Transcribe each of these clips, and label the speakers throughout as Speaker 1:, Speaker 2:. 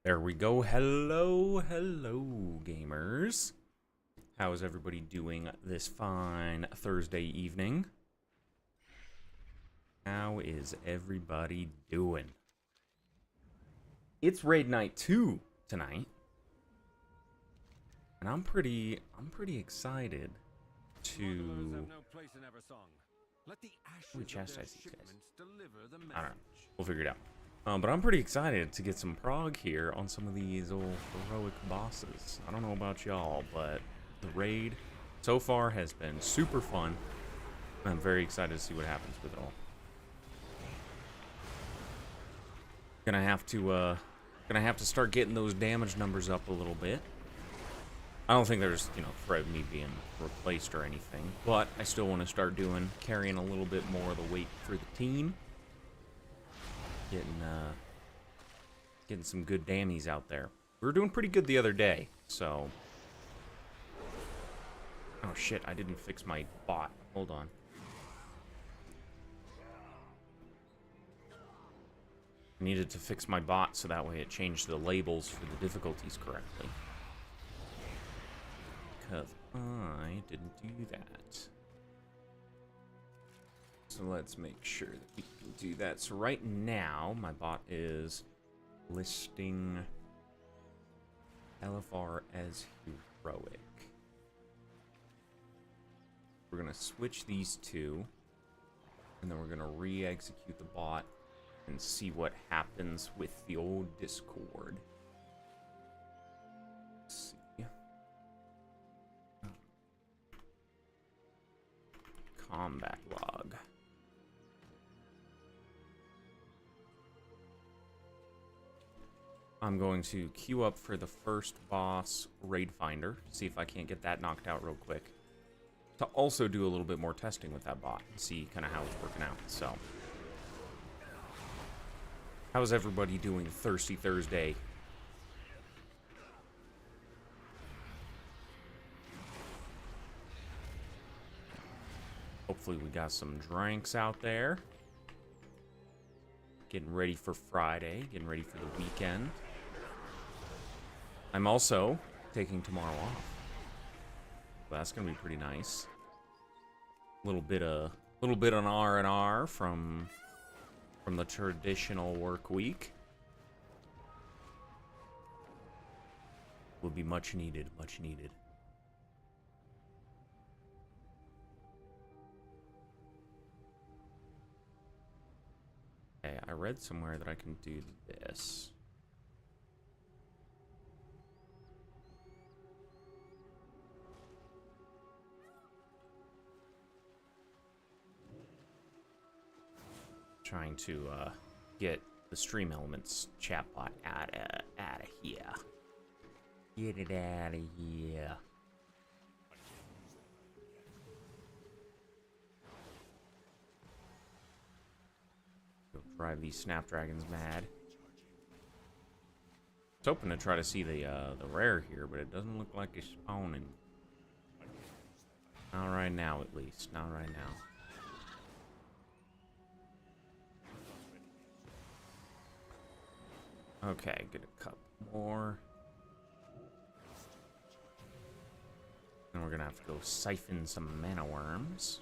Speaker 1: There we go. Hello, hello, gamers. How is everybody doing this fine Thursday evening? How is everybody doing? It's Raid Night 2 tonight. And I'm pretty excited to chastise these guys. I don't know. We'll figure it out. But I'm pretty excited to get some prog here on some of these old heroic bosses. I don't know about y'all, but the raid so far has been super fun. I'm very excited to see what happens with it all. Gonna have to start getting those damage numbers up a little bit. I don't think there's, threat of me being replaced or anything, but I still want to start carrying a little bit more of the weight for the team. Getting some good dammies out there. We were doing pretty good the other day, so... Oh shit, I didn't fix my bot. Hold on. I needed to fix my bot so that way it changed the labels for the difficulties correctly. Because I didn't do that. So let's make sure that we can do that. So right now, my bot is listing LFR as heroic. We're going to switch these two, and then we're going to re-execute the bot and see what happens with the old Discord. Let's see. Combat log. I'm going to queue up for the first boss, Raid Finder, see if I can't get that knocked out real quick. To also do a little bit more testing with that bot and see kind of how it's working out. So, how's everybody doing Thirsty Thursday? Hopefully we got some drinks out there. Getting ready for Friday, getting ready for the weekend. I'm also taking tomorrow off. So that's gonna be pretty nice. Little bit on R&R from the traditional work week. Will be much needed, much needed. Okay, I read somewhere that I can do this. Trying to get the Stream Elements chatbot out of here. Get it out of here. Go drive these Snapdragons mad. I was hoping to try to see the rare here, but it doesn't look like it's spawning. Not right now, at least. Not right now. Okay, get a couple more. Then we're gonna have to go siphon some mana worms.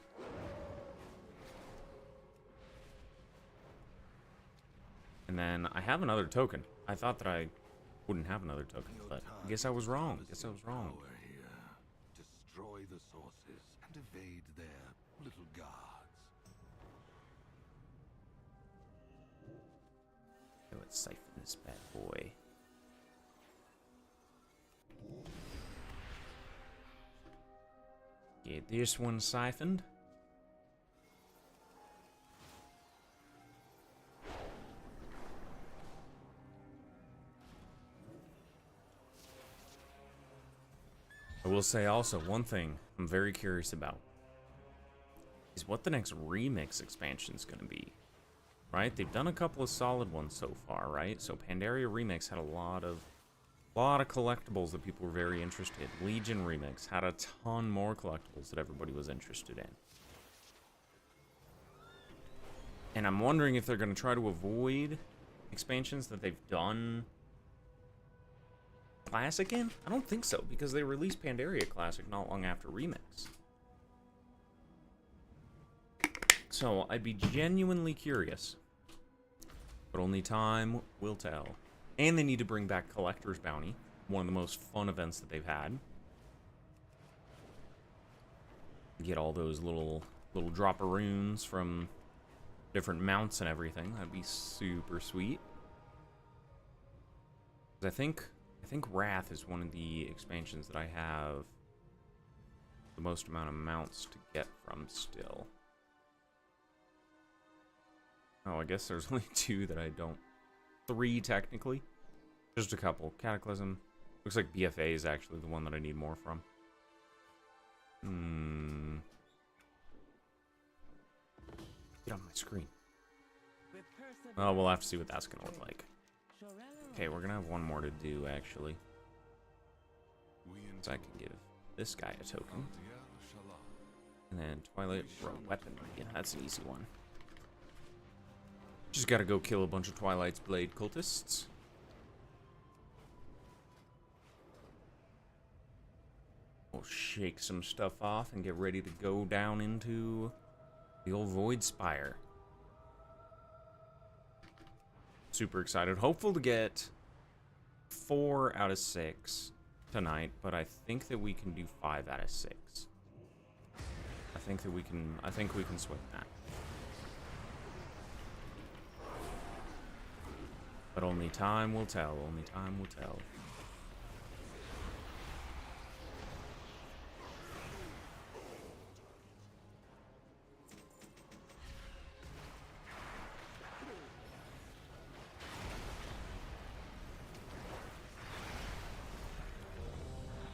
Speaker 1: And then I have another token. I thought that I wouldn't have another token, but I guess I was wrong. Destroy the sources and evade their little guards. Okay, let's siphon this bad boy. Get this one siphoned. I will say also, one thing I'm very curious about is what the next remix expansion is going to be. Right? They've done a couple of solid ones so far, right? So Pandaria Remix had a lot of collectibles that people were very interested in. Legion Remix had a ton more collectibles that everybody was interested in. And I'm wondering if they're going to try to avoid expansions that they've done Classic in? I don't think so, because they released Pandaria Classic not long after Remix. So, I'd be genuinely curious. But only time will tell. And they need to bring back Collector's Bounty, one of the most fun events that they've had. Get all those little dropper runes from different mounts and everything. That'd be super sweet. I think Wrath is one of the expansions that I have the most amount of mounts to get from still. Oh, I guess there's only 2 that I don't. 3 technically. Just a couple. Cataclysm. Looks like BFA is actually the one that I need more from. Get on my screen. Oh, we'll have to see what that's gonna look like. Okay, we're gonna have one more to do, actually. So I can give this guy a token. And then Twilight Weapon. Yeah, that's an easy one. Just gotta go kill a bunch of Twilight's Blade cultists. We'll shake some stuff off and get ready to go down into the old Void Spire. Super excited. Hopeful to get 4 out of 6 tonight, but I think that we can do 5 out of 6. I think we can swing that. But only time will tell. Only time will tell.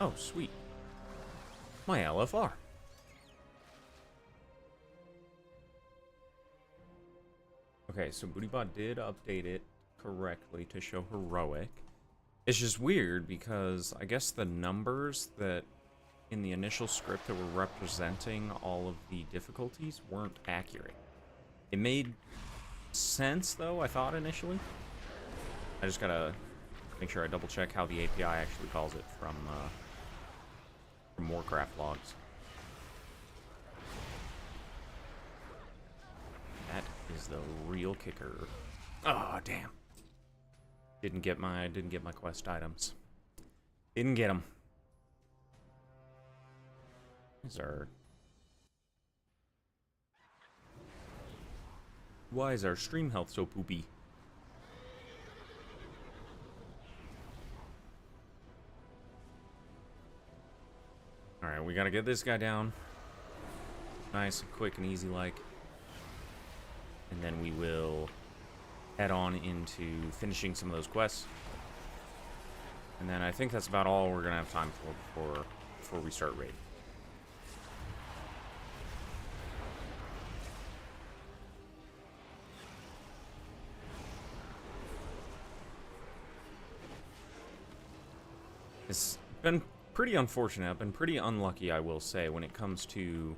Speaker 1: Oh, sweet. My LFR. Okay, so BootyBot did update it correctly to show heroic. It's just weird because I guess the numbers that in the initial script that were representing all of the difficulties weren't accurate. It made sense though, I thought initially. I just gotta make sure I double check how the API actually calls it from Warcraft logs. That is the real kicker. Oh, damn. Didn't get my quest items. Didn't get them. Why is our stream health so poopy? Alright, we gotta get this guy down. Nice, quick, and easy like. And then we will head on into finishing some of those quests. And then I think that's about all we're gonna have time for before we start raid. It's been pretty unfortunate. I've been pretty unlucky, I will say, when it comes to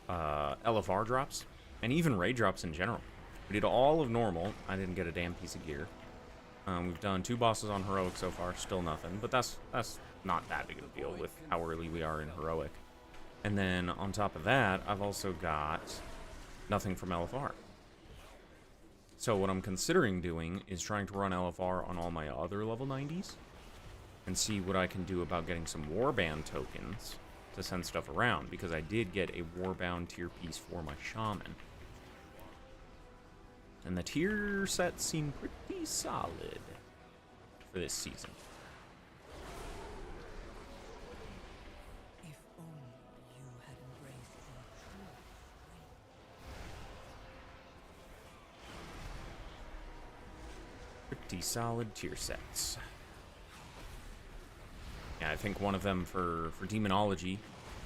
Speaker 1: LFR drops and even raid drops in general. We did all of normal. I didn't get a damn piece of gear. We've done 2 bosses on heroic so far, still nothing. But that's not that big of a deal with how early we are in heroic. And then on top of that, I've also got nothing from LFR. So what I'm considering doing is trying to run LFR on all my other level 90s and see what I can do about getting some warband tokens to send stuff around, because I did get a warband tier piece for my shaman. And the tier sets seem pretty solid for this season. If only you had embraced your true. Pretty solid tier sets. Yeah, I think one of them for Demonology,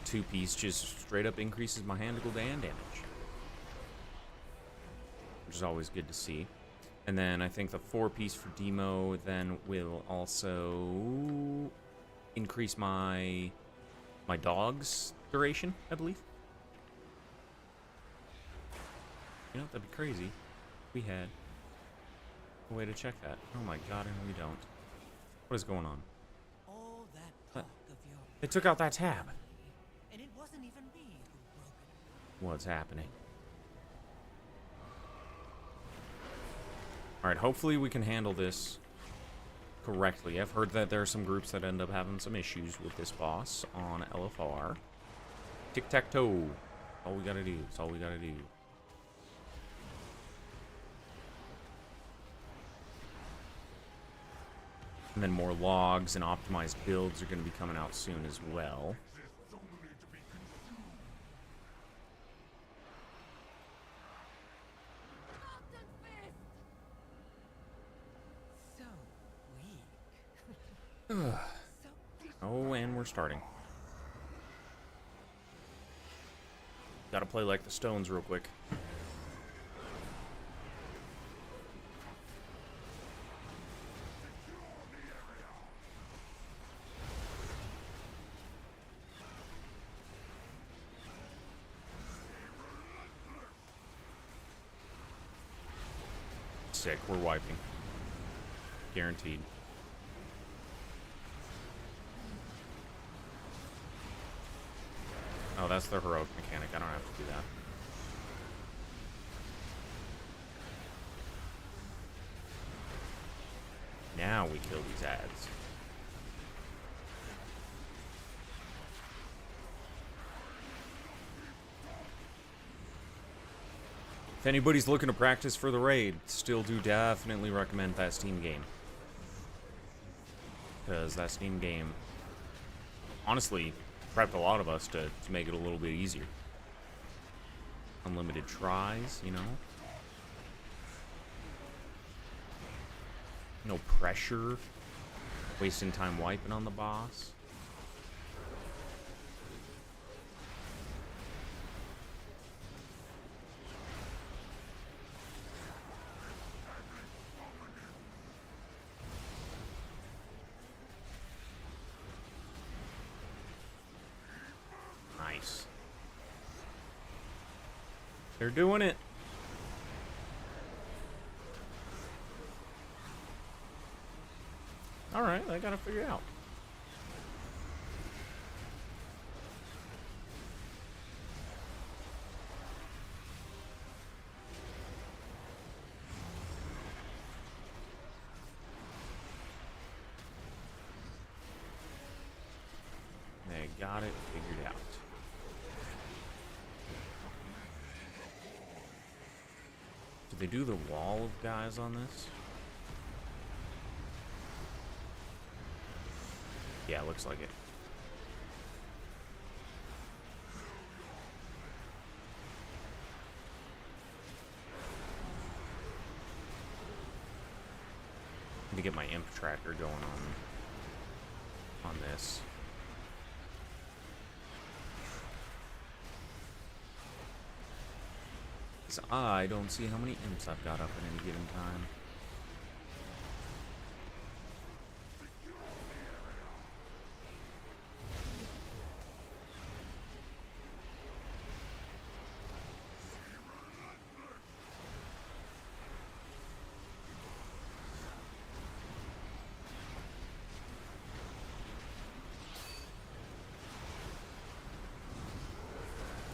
Speaker 1: 2-piece, just straight up increases my hand to Gul'dan damage, which is always good to see. And then I think the 4-piece for Demo then will also increase my dog's duration, I believe. You know, that'd be crazy. We had a way to check that. Oh my god, and we don't. What is going on? They took out that tab.
Speaker 2: And it wasn't even me who broke it.
Speaker 1: What's happening? Alright, hopefully we can handle this correctly. I've heard that there are some groups that end up having some issues with this boss on LFR. Tic-tac-toe. All we gotta do. That's all we gotta do. And then more logs and optimized builds are going to be coming out soon as well.
Speaker 2: So weak.
Speaker 1: Oh, and we're starting. Gotta play like the Stones real quick. Sick, we're wiping. Guaranteed. Oh, that's the heroic mechanic. I don't have to do that. Now we kill these ads. If anybody's looking to practice for the raid, still do definitely recommend that Steam game. Because that Steam game, honestly, prepped a lot of us to make it a little bit easier. Unlimited tries, you know? No pressure. Wasting time wiping on the boss. Nice. They're doing it. Alright, I gotta figure it out. They got it figured out. Did they do the wall of guys on this? Yeah, looks like it. Need to get my imp tracker going on this. Because I don't see how many imps I've got up at any given time.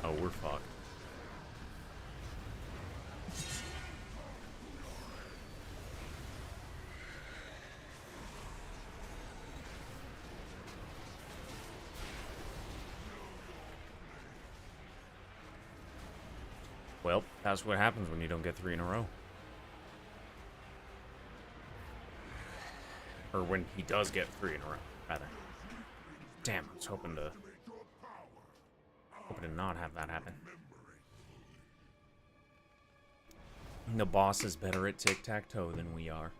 Speaker 1: Oh, we're fucked. Well, that's what happens when you don't get 3 in a row. Or when he does get 3 in a row, rather. Damn, I was hoping to not have that happen. The boss is better at tic-tac-toe than we are.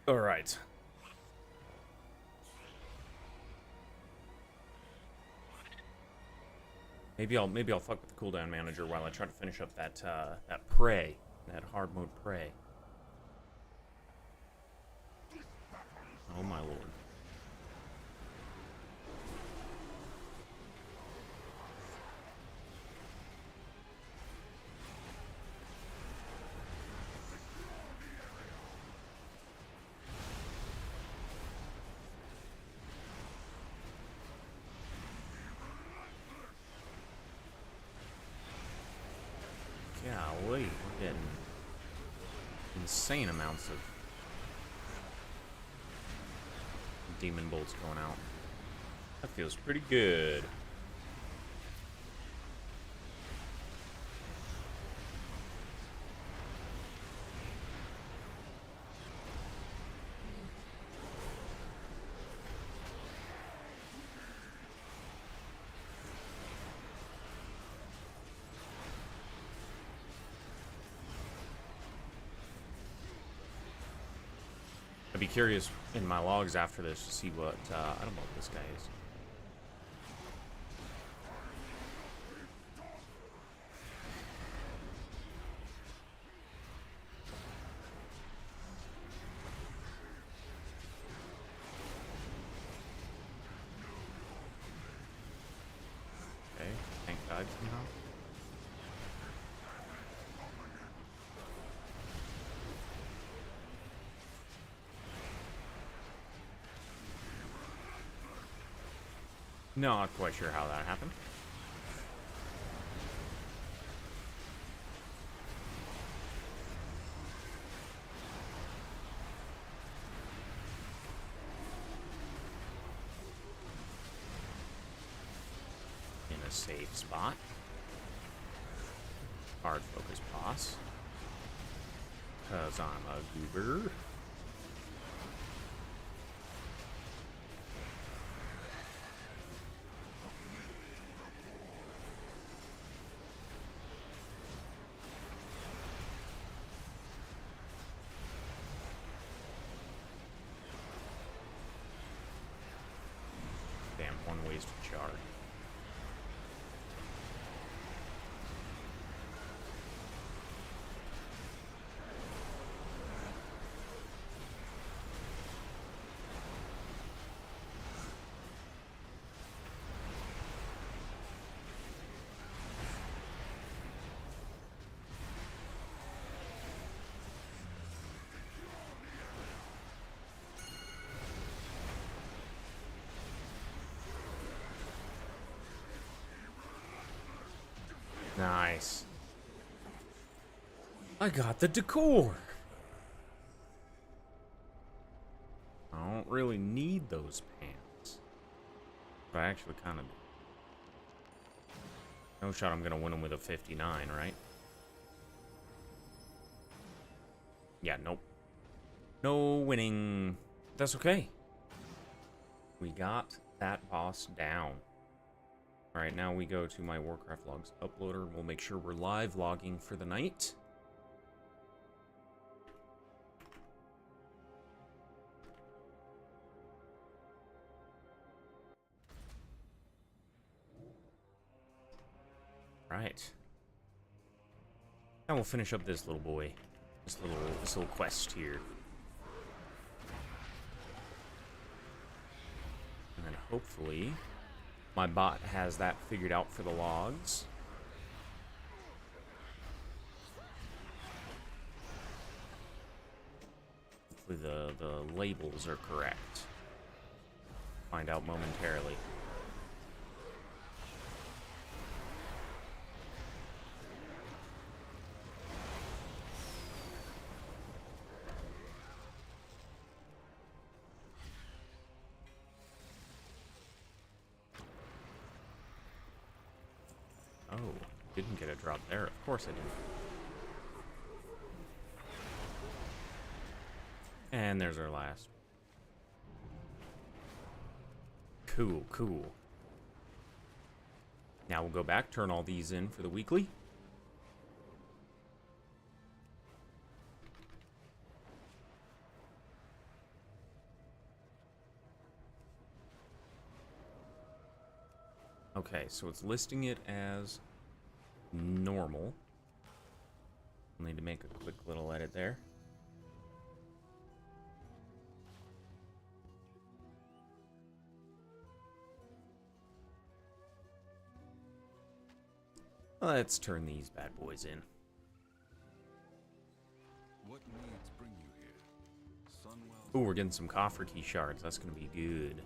Speaker 1: All right. Maybe I'll fuck with the cooldown manager while I try to finish up that that prey, that hard mode prey. Oh my lord. Golly, we're getting insane amounts of demon bolts going out. That feels pretty good. I'd be curious in my logs after this to see what, I don't know what this guy is. Okay, tank died somehow. Not quite sure how that happened. In a safe spot. Hard focus boss. 'Cause I'm a goober. Damn, one wasted shard. Nice. I got the decor. I don't really need those pants, but I actually kind of do. No shot I'm gonna win them with a 59, right? Yeah, nope. No winning. That's okay. We got that boss down. Alright, now we go to my Warcraft logs uploader. We'll make sure we're live logging for the night. Right. Now we'll finish up this little boy. This little quest here. And then hopefully my bot has that figured out for the logs. Hopefully the labels are correct. Find out momentarily. Oh, didn't get a drop there. Of course I didn't. And there's our last. Cool, cool. Now we'll go back, turn all these in for the weekly. Okay, so it's listing it as normal. I'll need to make a quick little edit there. Let's turn these bad boys in.
Speaker 3: What needs bring you here? Sunwell.
Speaker 1: Ooh, we're getting some coffer key shards. That's gonna be good.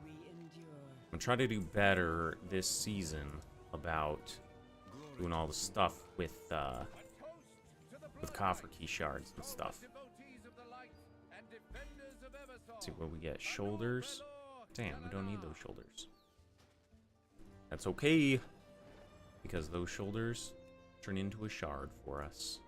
Speaker 2: We endure.
Speaker 1: I'm gonna try to do better this season about doing all the stuff with coffer key shards and stuff. Let's see what we get. Shoulders. Damn, we don't need those shoulders. That's okay, because those shoulders turn into a shard for us.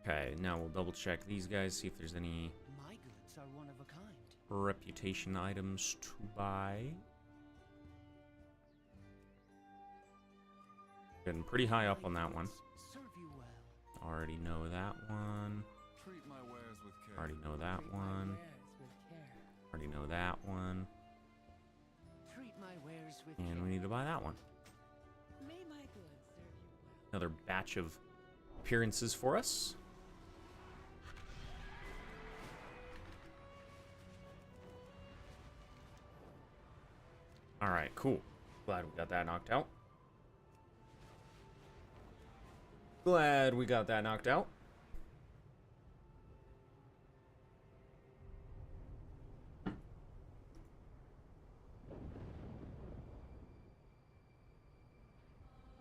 Speaker 1: Okay, now we'll double check these guys, see if there's any
Speaker 2: My goods are one of a kind.
Speaker 1: reputation items to buy. Getting pretty high up on that one.
Speaker 2: Serve you well.
Speaker 1: Already know that one.
Speaker 3: Treat my wares with care.
Speaker 1: Already know that one. Already know that one.
Speaker 2: Treat my wares with
Speaker 1: And
Speaker 2: care.
Speaker 1: we need to buy that one.
Speaker 2: May my goods serve you well.
Speaker 1: Another batch of appearances for us. Alright, cool. Glad we got that knocked out. Glad we got that knocked out.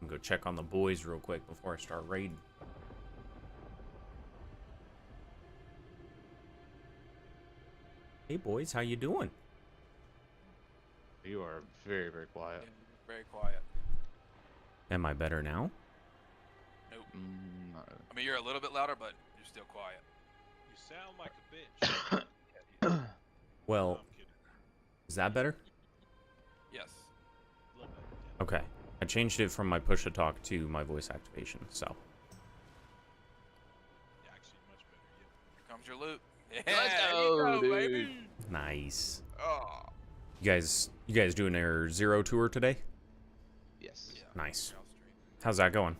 Speaker 1: I'm gonna go check on the boys real quick before I start raiding. Hey boys, how you doing?
Speaker 4: You are very, very quiet.
Speaker 5: Very quiet.
Speaker 1: Am I better now?
Speaker 5: Nope.
Speaker 4: No.
Speaker 5: I mean, you're a little bit louder, but you're still quiet.
Speaker 6: You sound like a bitch.
Speaker 1: Well,
Speaker 6: No, I'm kidding.
Speaker 1: is that better?
Speaker 5: Yes.
Speaker 6: A little bit, yeah.
Speaker 1: Okay. I changed it from my push to talk to my voice activation, so.
Speaker 6: Yeah, actually, much better. Yeah.
Speaker 5: Here comes your loot. Yeah,
Speaker 4: Let's
Speaker 5: there
Speaker 4: go,
Speaker 5: you go,
Speaker 4: dude.
Speaker 5: baby.
Speaker 1: Nice.
Speaker 5: Oh.
Speaker 1: You guys doing your Zero tour today?
Speaker 4: Yes.
Speaker 5: Yeah.
Speaker 1: Nice.
Speaker 5: Cross street.
Speaker 1: How's that going?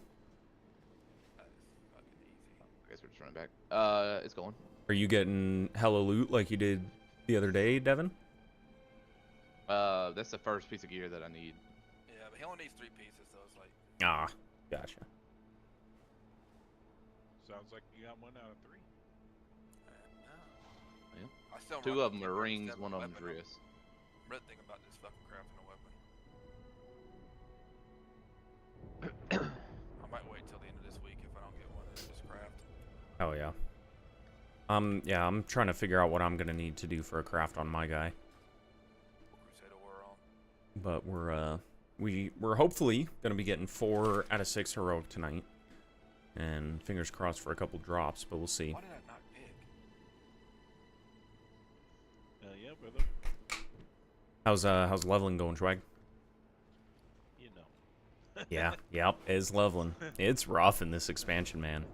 Speaker 5: That is fucking easy.
Speaker 4: I guess we're just running back. It's going.
Speaker 1: Are you getting hella loot like you did the other day, Devin?
Speaker 4: That's the first piece of gear that I need.
Speaker 5: Yeah, but he only needs 3 pieces, so it's like,
Speaker 1: Ah, gotcha.
Speaker 6: Sounds like you got 1 out of 3.
Speaker 5: no.
Speaker 4: Yeah.
Speaker 5: I still
Speaker 4: 2
Speaker 5: run
Speaker 4: of them
Speaker 5: the
Speaker 4: are
Speaker 5: T-37
Speaker 4: rings, 1 of them's
Speaker 5: weapon.
Speaker 4: wrist.
Speaker 5: I'm really thinking about just fucking crafting a weapon. I might wait till the end of this week if I don't get one and just craft.
Speaker 1: Oh yeah. Yeah, I'm trying to figure out what I'm gonna need to do for a craft on my guy.
Speaker 5: Crusader War on.
Speaker 1: But we're hopefully gonna be getting 4 out of 6 heroic tonight. And fingers crossed for a couple drops, but we'll see.
Speaker 5: Why did I not pick?
Speaker 6: Yeah, brother.
Speaker 1: How's leveling going, Schwag?
Speaker 6: You know.
Speaker 1: Yeah, yep, it's leveling. It's rough in this expansion, man.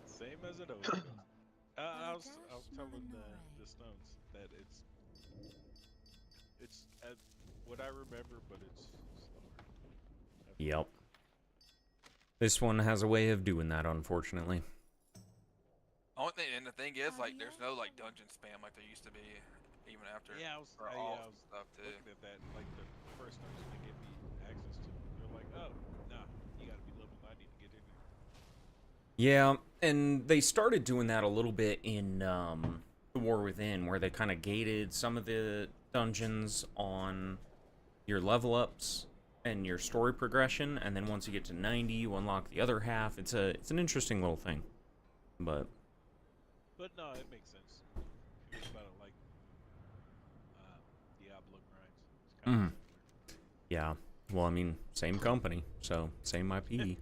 Speaker 6: Same as it always goes. I was telling the Stones that it's what I remember, but it's slower.
Speaker 1: Yep. This one has a way of doing that, unfortunately.
Speaker 5: Only thing, and the thing is, like, there's no like dungeon spam like there used to be, even after.
Speaker 6: Yeah, I was
Speaker 5: for all
Speaker 6: I was
Speaker 5: stuff too.
Speaker 6: looking at that. Like the first dungeon they gave me access to, they're like, oh, nah, you gotta be level 90 to get in there.
Speaker 1: Yeah, and they started doing that a little bit in The War Within, where they kind of gated some of the dungeons on your level ups and your story progression, and then once you get to 90, you unlock the other half. It's an interesting little thing, but
Speaker 6: But no, it makes sense. If you think about it, like Diablo grinds. It's kind
Speaker 1: Mhm.
Speaker 6: of
Speaker 1: yeah. Well, I mean, same company, so same IP.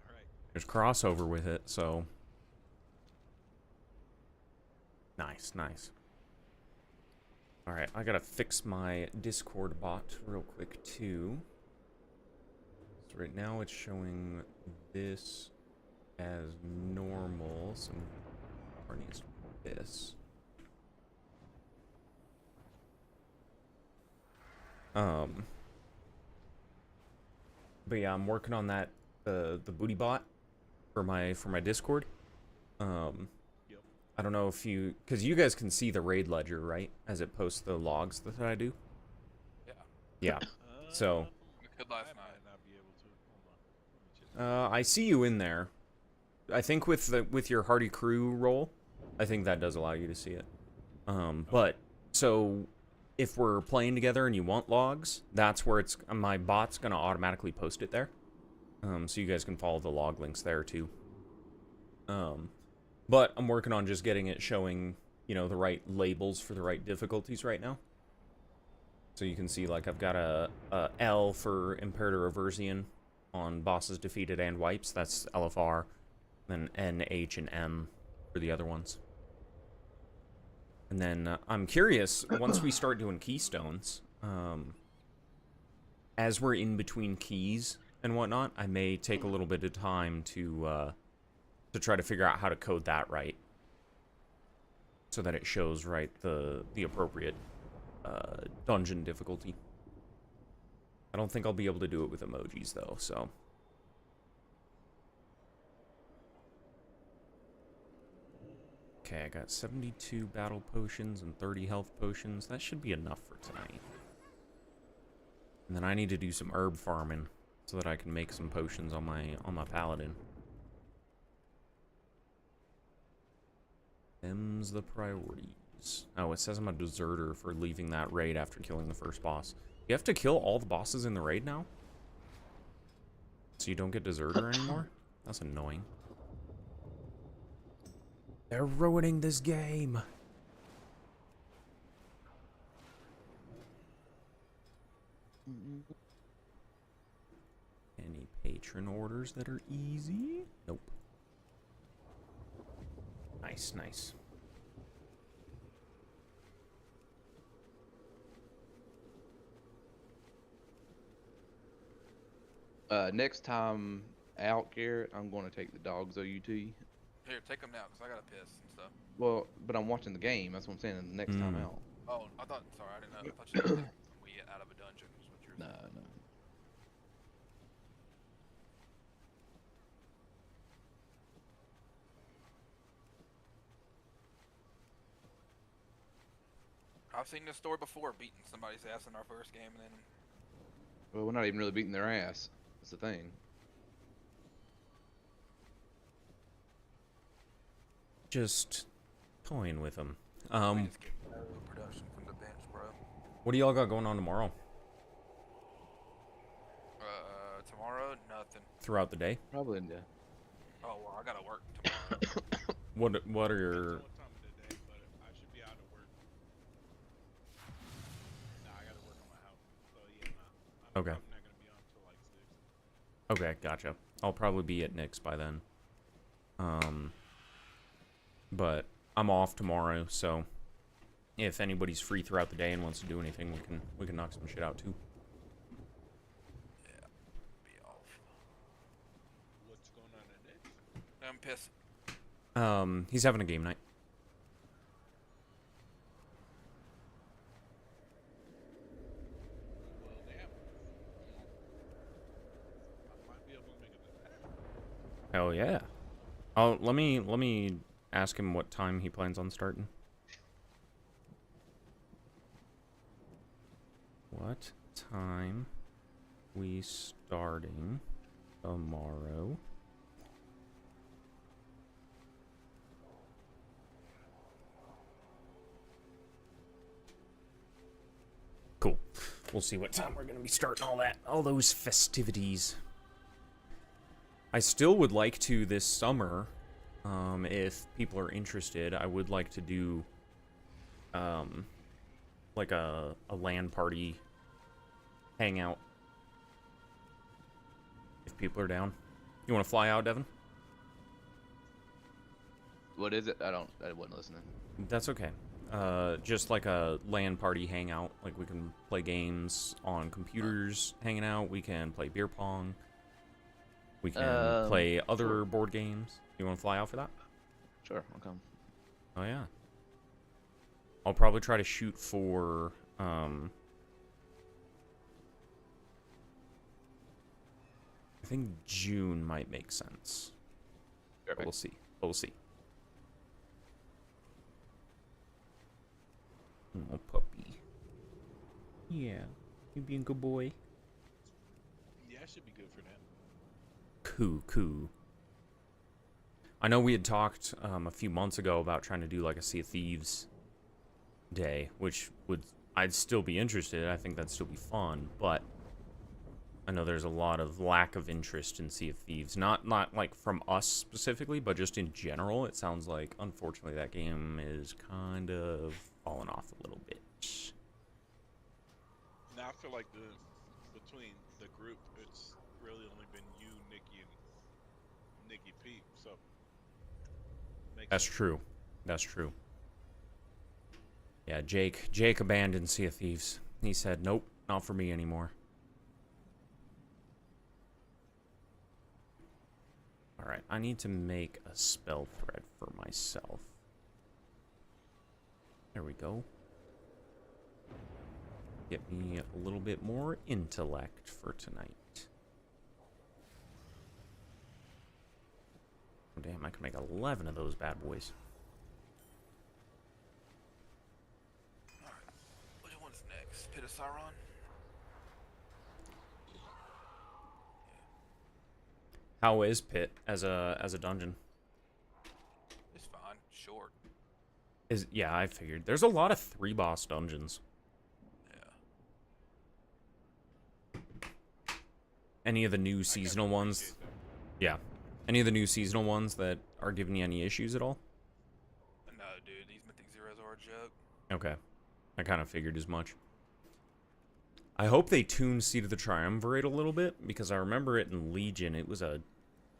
Speaker 6: Right.
Speaker 1: There's crossover with it, so nice, nice. All right, I gotta fix my Discord bot real quick too. So right now it's showing this as normal, so I needs to be this. But yeah, I'm working on that the booty bot for my Discord.
Speaker 6: Yep.
Speaker 1: I don't know if you, because you guys can see the raid ledger, right, as it posts the logs that I do.
Speaker 5: Yeah.
Speaker 1: Yeah. So
Speaker 5: We could last
Speaker 6: I
Speaker 5: night.
Speaker 6: might not be able to. Hold on. Let me check.
Speaker 1: I see you in there. I think with your Hardy Crew role, I think that does allow you to see it. But so if we're playing together and you want logs, that's where it's my bot's gonna automatically post it there. So you guys can follow the log links there too. But I'm working on just getting it showing, you know, the right labels for the right difficulties right now. So you can see, like, I've got a L for Imperator Aversian on bosses defeated and wipes. That's LFR. Then N, H, and M for the other ones. And then I'm curious, once we start doing keystones, as we're in between keys and whatnot, I may take a little bit of time to try to figure out how to code that right, so that it shows right the appropriate dungeon difficulty. I don't think I'll be able to do it with emojis though, so. Okay, I got 72 battle potions and 30 health potions. That should be enough for tonight. And then I need to do some herb farming so that I can make some potions on my paladin. Them's the priorities. Oh, it says I'm a deserter for leaving that raid after killing the first boss. You have to kill all the bosses in the raid now? So you don't get deserter anymore? That's annoying. They're ruining this game. Any patron orders that are easy? Nope. Nice, nice.
Speaker 4: Next time out, Garrett, I'm going to take the dogs OUT.
Speaker 5: Here, take them now, because I got to piss and stuff.
Speaker 4: Well, but I'm watching the game. That's what I'm saying. The next time out.
Speaker 5: Oh, I thought, sorry, I didn't know. I thought you said when we get out of a dungeon is what you were
Speaker 4: No,
Speaker 5: saying.
Speaker 4: no.
Speaker 5: I've seen this story before, beating somebody's ass in our first game, and then
Speaker 4: Well, we're not even really beating their ass. That's the thing.
Speaker 1: Just toying with them.
Speaker 5: we just get no production from the bench, bro.
Speaker 1: What do y'all got going on tomorrow?
Speaker 5: Tomorrow, nothing.
Speaker 1: Throughout the day?
Speaker 4: Probably in the.
Speaker 5: Oh, well, I gotta work tomorrow.
Speaker 1: What are your...
Speaker 6: Depends on what time of the day, but I should be out of work. Nah, I gotta work on my house. So yeah, nah. I'm
Speaker 1: Okay.
Speaker 6: probably not gonna be on until like 6.
Speaker 1: Okay, gotcha. I'll probably be at Nick's by then. But I'm off tomorrow, so if anybody's free throughout the day and wants to do anything, we can knock some shit out too.
Speaker 5: Yeah, be off.
Speaker 6: What's going on today?
Speaker 5: I'm pissed.
Speaker 1: He's having a game night.
Speaker 6: Well, damn. I might be able to make it to that.
Speaker 1: Hell yeah. Oh, let me ask him what time he plans on starting. What time we starting tomorrow? Cool. We'll see what time we're gonna be starting all those festivities. I still would like to this summer, if people are interested, I would like to do, like a LAN party hangout. If people are down. You want to fly out, Devin?
Speaker 4: What is it? I wasn't listening.
Speaker 1: That's okay. Just like a LAN party hangout. Like we can play games on computers hanging out. We can play beer pong. We can play other board games. You want to fly out for that?
Speaker 4: Sure, I'll come.
Speaker 1: Oh yeah. I'll probably try to shoot for think June might make sense. But
Speaker 4: Perfect.
Speaker 1: we'll see. We'll see. Oh, puppy. Yeah, you being a good boy.
Speaker 6: Yeah, I should be good for that.
Speaker 1: Coo. I know we had talked a few months ago about trying to do like a Sea of Thieves day, which I'd still be interested. I think that'd still be fun, but I know there's a lot of lack of interest in Sea of Thieves. Not like from us specifically, but just in general. It sounds like, unfortunately, that game is kind of falling off a little bit.
Speaker 6: Now I feel like between the group, it's really only been you, Nikki, and Nikki Pete. So
Speaker 1: That's true. That's true. Yeah, Jake abandoned Sea of Thieves. He said, nope, not for me anymore. Alright, I need to make a spell thread for myself. There we go. Get me a little bit more intellect for tonight. Oh, damn, I can make 11 of those bad boys.
Speaker 5: Alright. Which one's next? Pit of Sauron?
Speaker 1: How is Pit as a dungeon?
Speaker 5: It's fine. Short.
Speaker 1: Yeah, I figured. There's a lot of 3-boss dungeons.
Speaker 5: Yeah.
Speaker 1: Any of the new seasonal ones? Yeah. Any of the new seasonal ones that are giving you any issues at all?
Speaker 5: No, dude. These Mythic Zeros are a joke.
Speaker 1: Okay. I kind of figured as much. I hope they tuned Seed of the Triumvirate a little bit, because I remember it in Legion. It was a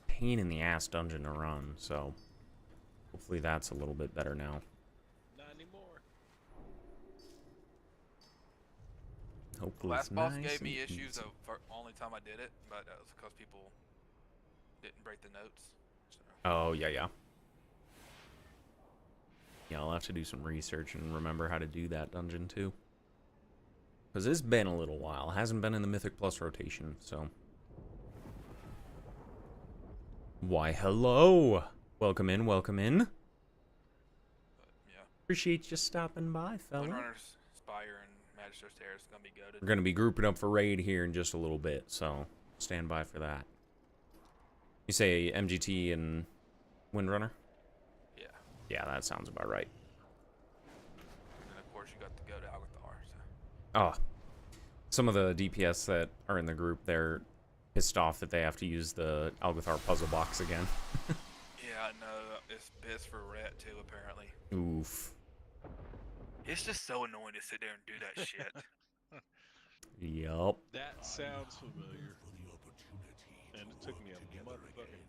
Speaker 1: pain in the ass dungeon to run, so hopefully that's a little bit better now.
Speaker 6: Not anymore.
Speaker 1: Hopefully
Speaker 5: Last
Speaker 1: it's
Speaker 5: boss
Speaker 1: nice
Speaker 5: gave me
Speaker 1: and
Speaker 5: issues
Speaker 1: easy.
Speaker 5: the only time I did it, but that was because people didn't break the notes. So.
Speaker 1: Oh, yeah. Yeah, I'll have to do some research and remember how to do that dungeon, too. Because it's been a little while. It hasn't been in the Mythic Plus rotation, so... Why, hello! Welcome in, welcome in.
Speaker 5: But, yeah.
Speaker 1: Appreciate you stopping by, fella.
Speaker 5: Windrunner's Spire and Magister's Terrace is going to be goated.
Speaker 1: We're going to be grouping up for raid here in just a little bit, so stand by for that. You say MGT and Windrunner?
Speaker 5: Yeah.
Speaker 1: Yeah, that sounds about right.
Speaker 5: And of course, you got to go to Algathar. So.
Speaker 1: Oh, some of the DPS that are in the group, they're pissed off that they have to use the Algathar puzzle box again.
Speaker 5: Yeah, I know. It's best for Ret, too, apparently.
Speaker 1: Oof.
Speaker 5: It's just so annoying to sit there and do that shit.
Speaker 1: Yup.
Speaker 6: That sounds familiar. And it took me a motherfucking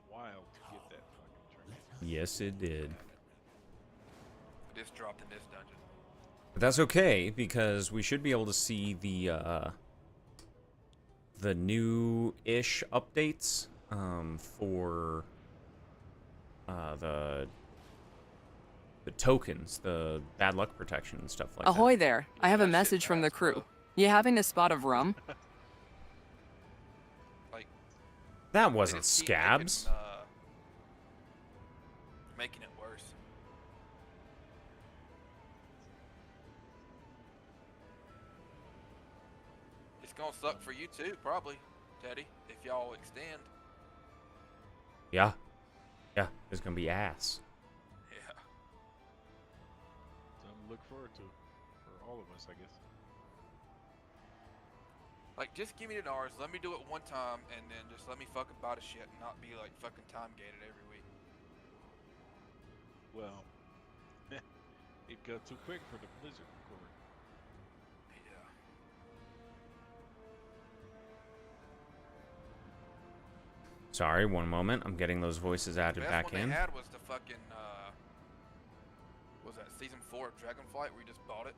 Speaker 6: while to get that fucking trinket.
Speaker 1: Yes, it did.
Speaker 5: Just dropped in this dungeon.
Speaker 1: But that's okay, because we should be able to see the new-ish updates for the tokens, the bad luck protection and stuff like
Speaker 7: Ahoy
Speaker 1: that.
Speaker 7: there. I have a
Speaker 5: That shit
Speaker 7: message from the
Speaker 5: fast,
Speaker 7: crew.
Speaker 5: bro.
Speaker 7: You having a spot of rum?
Speaker 5: Like,
Speaker 1: That
Speaker 5: they
Speaker 1: wasn't
Speaker 5: just keep
Speaker 1: scabs.
Speaker 5: Making it worse. It's gonna suck for you too, probably, Teddy, if y'all extend.
Speaker 1: Yeah. Yeah, it's gonna be ass.
Speaker 5: Yeah.
Speaker 6: Something to look forward to for all of us, I guess.
Speaker 5: Like, just give me the Nars, let me do it one time, and then just let me fucking buy the shit and not be like fucking time gated every week.
Speaker 6: Well, it got too quick for the Blizzard record.
Speaker 5: Yeah.
Speaker 1: Sorry, one moment. I'm getting those voices added
Speaker 5: The
Speaker 1: back
Speaker 5: best one
Speaker 1: in.
Speaker 5: they had was the fucking, what was that season 4 of Dragonflight where you just bought it?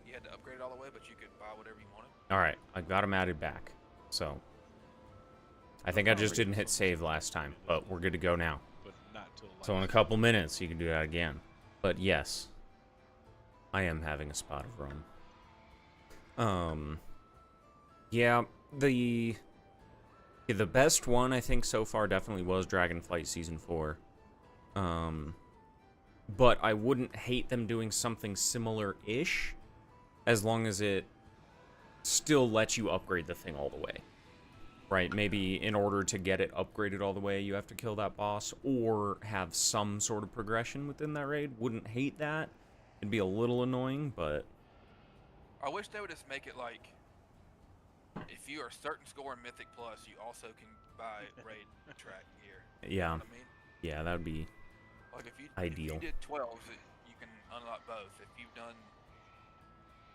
Speaker 5: You had to upgrade it all the way, but you could buy whatever you wanted.
Speaker 1: Alright, I got them added back. So, I think I just didn't hit save last time, but we're good to go now.
Speaker 6: But not till
Speaker 1: So in a
Speaker 6: last.
Speaker 1: couple minutes, you can do that again. But yes, I am having a spot of rum. Yeah, the Yeah, the best one I think so far definitely was Dragonflight Season 4. But I wouldn't hate them doing something similar-ish, as long as it still lets you upgrade the thing all the way. Right? Maybe in order to get it upgraded all the way, you have to kill that boss, or have some sort of progression within that raid. Wouldn't hate that. It'd be a little annoying, but...
Speaker 5: I wish they would just make it like, if you are a certain score in Mythic Plus, you also can buy raid track gear. You
Speaker 1: Yeah.
Speaker 5: know what I mean?
Speaker 1: Yeah, that would be...
Speaker 5: Like if you
Speaker 1: Ideal.
Speaker 5: did 12s, you can unlock both. If you've done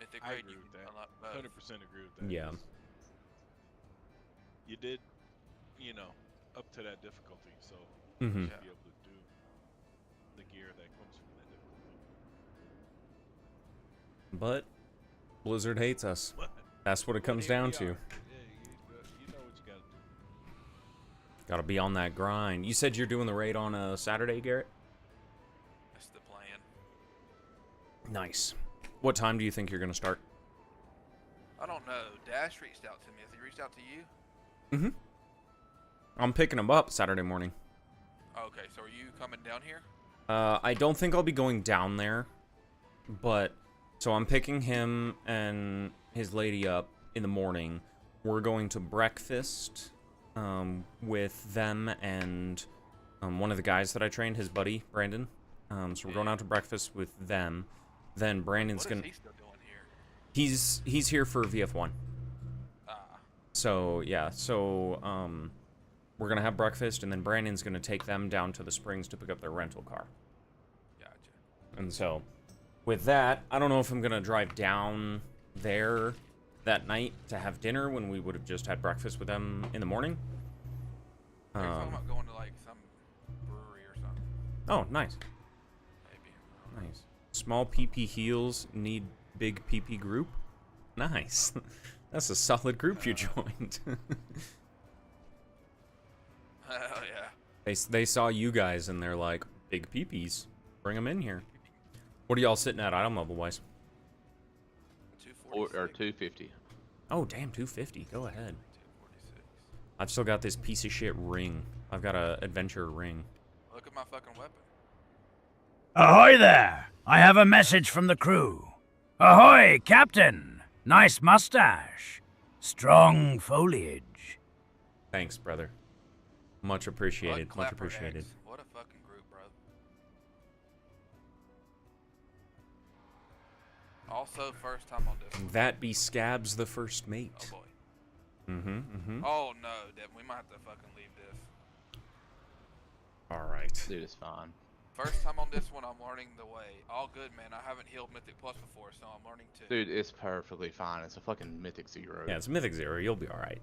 Speaker 5: Mythic
Speaker 6: I
Speaker 5: Raid,
Speaker 6: agree
Speaker 5: you
Speaker 6: with
Speaker 5: can
Speaker 6: that.
Speaker 5: unlock both.
Speaker 6: 100% agree with that.
Speaker 1: Yeah.
Speaker 6: 'cause You did, you know, up to that difficulty, so
Speaker 1: Mm-hmm.
Speaker 6: you should be able to do the gear that comes from that difficulty.
Speaker 1: But Blizzard hates us.
Speaker 6: What?
Speaker 1: That's what it comes
Speaker 6: Here
Speaker 1: down
Speaker 6: we
Speaker 1: to.
Speaker 6: are. Yeah, you know what you gotta do.
Speaker 1: Gotta be on that grind. You said you're doing the raid on a Saturday, Garrett?
Speaker 5: That's the plan.
Speaker 1: Nice. What time do you think you're gonna start?
Speaker 5: I don't know. Dash reached out to me. Has he reached out to you?
Speaker 1: Mm-hmm. I'm picking him up Saturday morning.
Speaker 5: Okay, so are you coming down here?
Speaker 1: I don't think I'll be going down there, but so I'm picking him and his lady up in the morning. We're going to breakfast with them and one of the guys that I trained, his buddy Brandon. So we're going out to breakfast with them. Then Brandon's
Speaker 5: What
Speaker 1: gonna.
Speaker 5: is he still doing here?
Speaker 1: He's here for VF1.
Speaker 5: Ah,
Speaker 1: So yeah, so we're gonna have breakfast, and then Brandon's gonna take them down to the Springs to pick up their rental car.
Speaker 5: gotcha.
Speaker 1: And so, with that, I don't know if I'm gonna drive down there that night to have dinner when we would have just had breakfast with them in the morning.
Speaker 5: Are you talking about going to like some brewery or something?
Speaker 1: Oh, nice,
Speaker 5: Maybe.
Speaker 1: nice. Small PP heels need big PP group. Nice. That's a solid group you joined.
Speaker 5: Hell yeah.
Speaker 1: They saw you guys and they're like, big peepees. Bring them in here. What are y'all sitting at item level wise?
Speaker 5: 246.
Speaker 4: 250.
Speaker 1: Oh, damn, 250. Go ahead.
Speaker 5: 246.
Speaker 1: I've still got this piece of shit ring. I've got a adventure ring.
Speaker 5: Look at my fucking weapon.
Speaker 8: Ahoy there! I have a message from the crew. Ahoy, Captain! Nice mustache. Strong foliage.
Speaker 1: Thanks, brother. Much appreciated.
Speaker 5: Blood
Speaker 1: Much
Speaker 5: Clapper
Speaker 1: appreciated.
Speaker 5: X. What a fucking group, bro. Also, first time on this one.
Speaker 1: That be Scabs the first
Speaker 5: Oh
Speaker 1: mate.
Speaker 5: boy.
Speaker 1: Mm-hmm, mm-hmm.
Speaker 5: Oh no, Devin, we might have to fucking leave this.
Speaker 1: All right.
Speaker 4: Dude, it's fine.
Speaker 5: First time on this one, I'm learning the way. All good, man. I haven't healed Mythic Plus before, so I'm learning too.
Speaker 4: Dude, it's perfectly fine. It's a fucking Mythic Zero.
Speaker 1: Yeah, it's Mythic Zero. You'll be all right.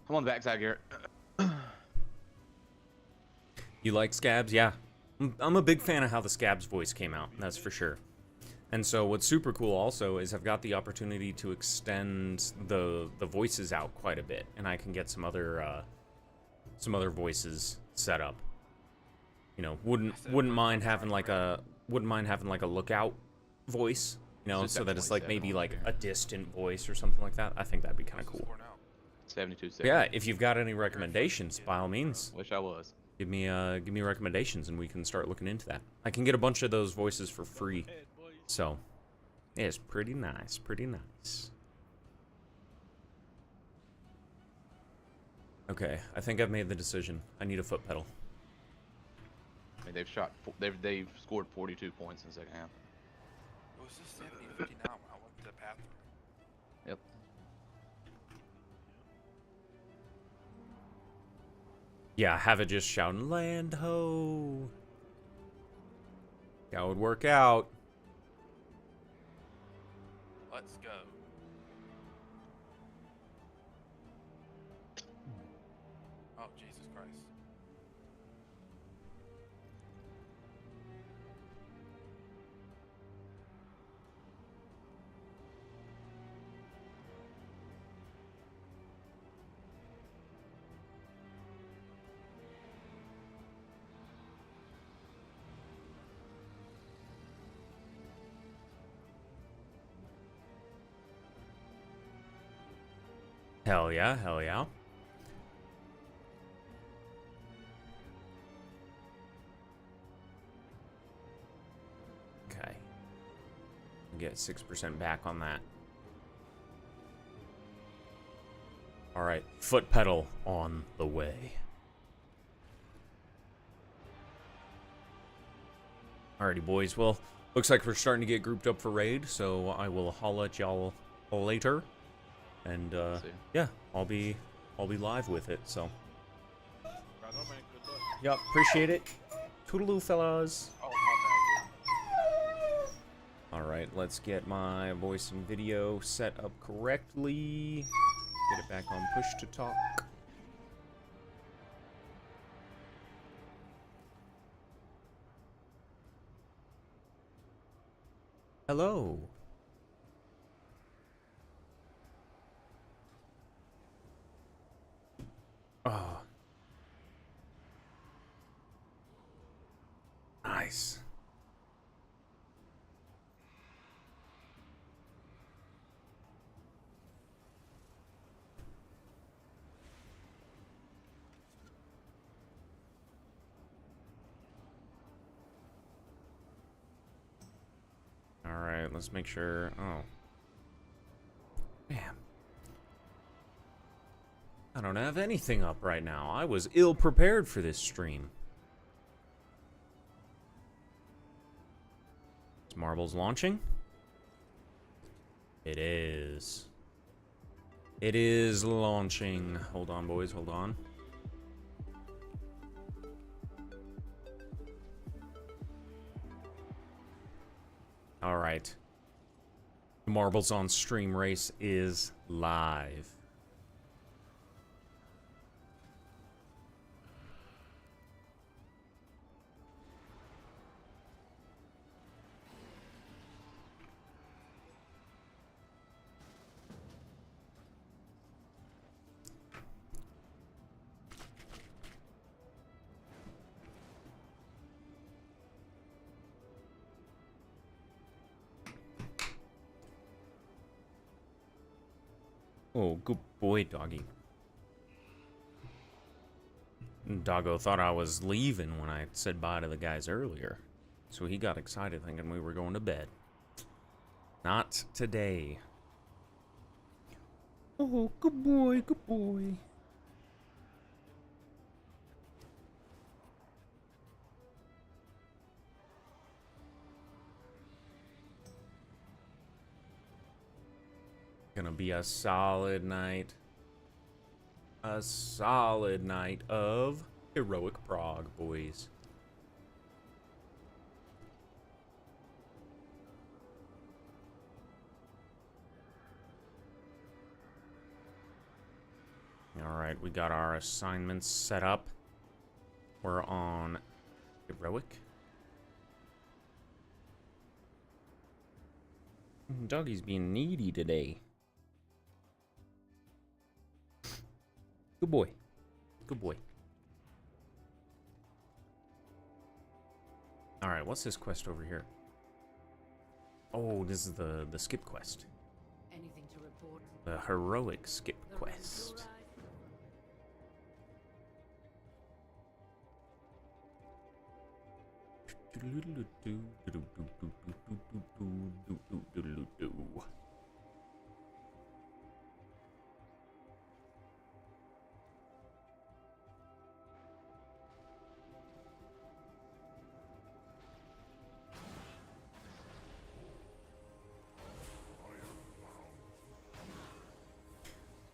Speaker 4: I'm on the backside, Garrett.
Speaker 1: You like Scabs? Yeah. I'm a big fan of how the Scabs voice came out. That's for sure. And so what's super cool also is I've got the opportunity to extend the voices out quite a bit, and I can get some other voices set up. You know, wouldn't mind having like a lookout voice, you know,
Speaker 4: It's just
Speaker 1: so
Speaker 4: got
Speaker 1: that it's like
Speaker 4: 27
Speaker 1: maybe
Speaker 4: on
Speaker 1: like
Speaker 4: there.
Speaker 1: a distant voice or something like that. I think that'd be kind of
Speaker 5: What's the
Speaker 1: cool.
Speaker 5: score now?
Speaker 4: 72 seconds.
Speaker 1: Yeah, if you've got any recommendations, by all means,
Speaker 4: Wish I was.
Speaker 1: give me recommendations and we can start looking into that. I can get a bunch of those voices for free.
Speaker 6: Head, boys.
Speaker 1: So, yeah, it's pretty nice, pretty nice. Okay, I think I've made the decision. I need a foot pedal.
Speaker 4: I mean, they've scored 42 points in the second half.
Speaker 5: It was just 70 to 59 when I went to the bathroom.
Speaker 4: Yep.
Speaker 1: Yeah, have it just shouting, land ho. That would work out.
Speaker 5: Let's go. Oh, Jesus Christ.
Speaker 1: Hell yeah, hell yeah. Get 6% back on that. Alright, foot pedal on the way. Alrighty, boys. Well, looks like we're starting to get grouped up for raid, so I will holla at y'all later. And
Speaker 4: See.
Speaker 1: yeah, I'll be live with it. So,
Speaker 6: Right on, man. Good luck.
Speaker 1: yep, appreciate it. Toodaloo, fellas.
Speaker 5: Oh, my bad, dude.
Speaker 1: All right, let's get my voice and video set up correctly. Get it back on push to talk. Hello. Oh. Nice. Alright, let's make sure. Oh. Damn. I don't have anything up right now. I was ill prepared for this stream. Is Marbles launching? It is. It is launching. Hold on, boys, hold on. All right. The Marbles on Stream race is live. Oh, good boy, doggy. Doggo thought I was leaving when I said bye to the guys earlier. So he got excited thinking we were going to bed. Not today. Oh, good boy, good boy. Gonna be a solid night. A solid night of heroic prog, boys. Alright, we got our assignments set up. We're on heroic. Doggy's being needy today. Good boy. Good boy. Alright, what's this quest over here? Oh, this is the skip quest.
Speaker 2: Anything to report?
Speaker 1: The heroic skip quest.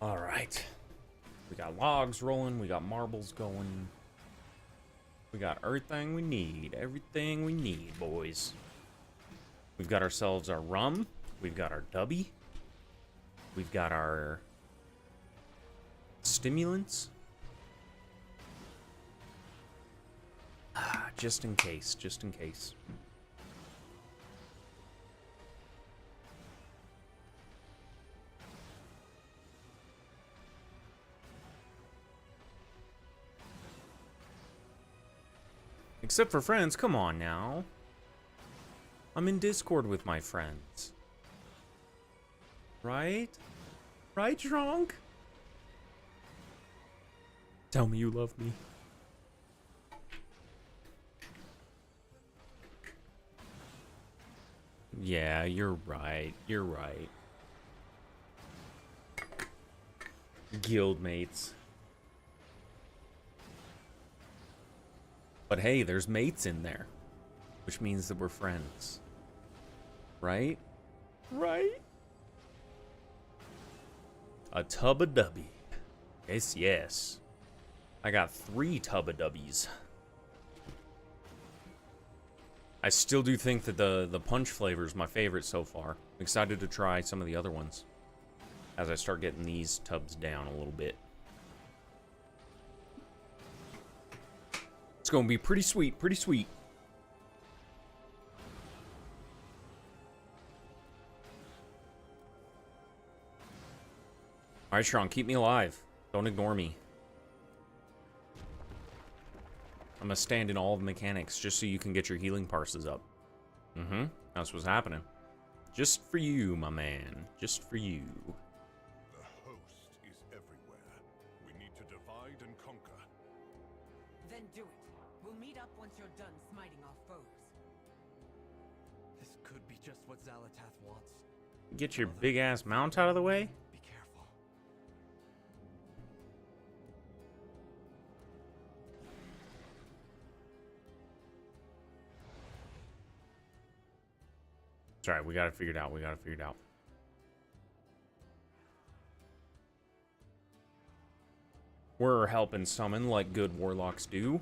Speaker 1: All right. We got logs rolling, we got marbles going. We got everything we need. Everything we need, boys. We've got ourselves our rum. We've got our dubby. We've got our stimulants. Just in case, just in case. Except for friends, come on now. I'm in Discord with my friends. Right? Right, drunk? Tell me you love me. Yeah, you're right. You're right. Guildmates. But hey, there's mates in there. Which means that we're friends. Right? Right? A tub-a-dubby. Yes, yes. I got 3 tub-a-dubbies. I still do think that the punch flavor is my favorite so far. I'm excited to try some of the other ones as I start getting these tubs down a little bit. It's gonna be pretty sweet, pretty sweet. Alright, Sean, keep me alive. Don't ignore me. I'm gonna stand in all the mechanics just so you can get your healing parses up. Mm-hmm. That's what's happening. Just for you, my man. Just for you.
Speaker 3: The host is everywhere. We need to divide and conquer.
Speaker 2: Then do it. We'll meet up once you're done smiting our foes.
Speaker 9: This could be just what Xalatath wants.
Speaker 1: Get your big ass mount out of the way.
Speaker 9: Be careful.
Speaker 1: It's alright, we got it figured out. We got it figured out. We're helping summon like good warlocks do.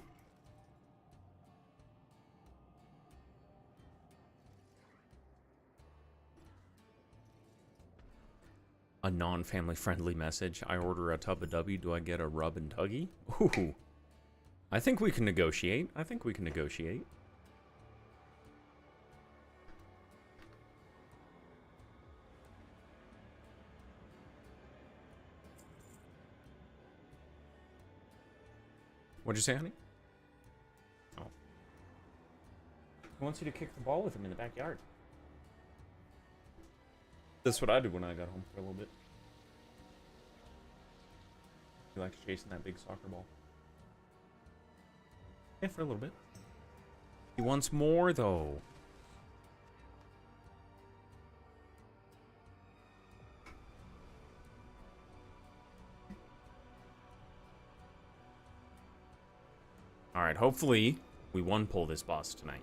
Speaker 1: A non-family friendly message. I order a tub of W. Do I get a rub and tuggy? Ooh. I think we can negotiate. I think we can negotiate. What'd you say, honey? Oh. He wants you to kick the ball with him in the backyard. That's what I did when I got home for a little bit. He likes chasing that big soccer ball. Yeah, for a little bit. He wants more, though. Alright, hopefully we one-pull this boss tonight.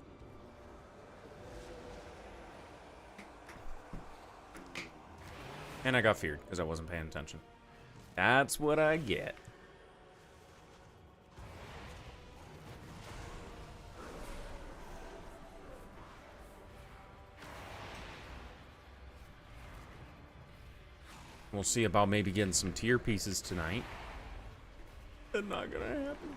Speaker 1: And I got feared because I wasn't paying attention. That's what I get. We'll see about maybe getting some tier pieces tonight. That's not gonna happen.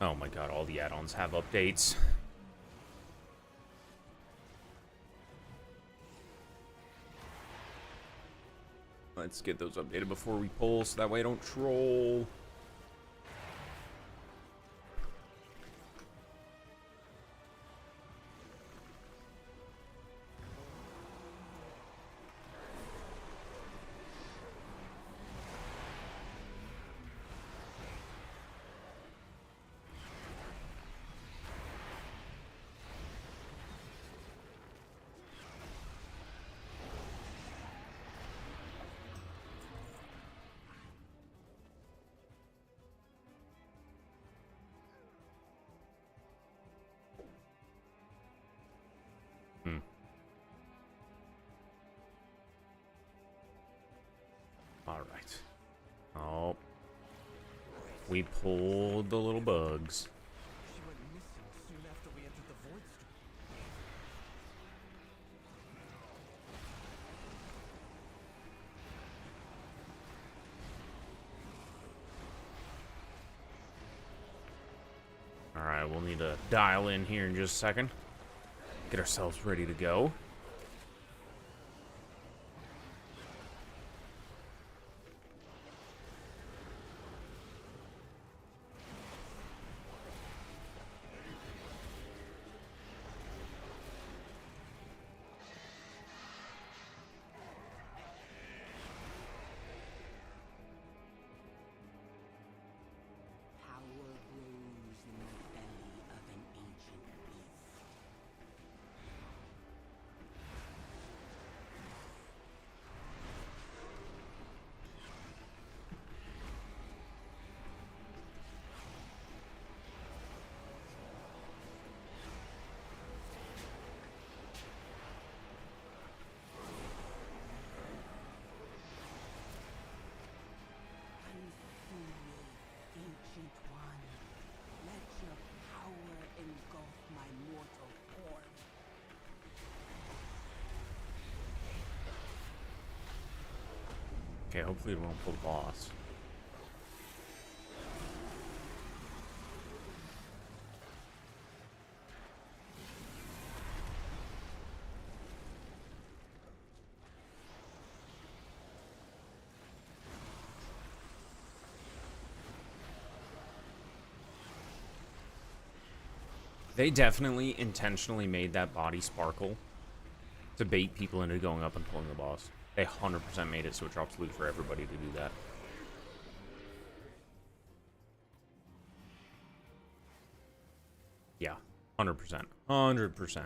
Speaker 1: Oh my god, all the add-ons have updates. Let's get those updated before we pull, so that way I don't troll. Alright. Oh. We pulled the little bugs.
Speaker 9: She went missing soon after we entered the Void Storm.
Speaker 1: Alright, we'll need to dial in here in just a second. Get ourselves ready to go.
Speaker 2: Power grows in the belly of an ancient
Speaker 1: Okay, hopefully it won't pull the boss. They definitely intentionally made that body sparkle to bait people into going up and pulling the boss. They 100% made it so it drops loot for everybody to do that. Yeah, 100%. 100%.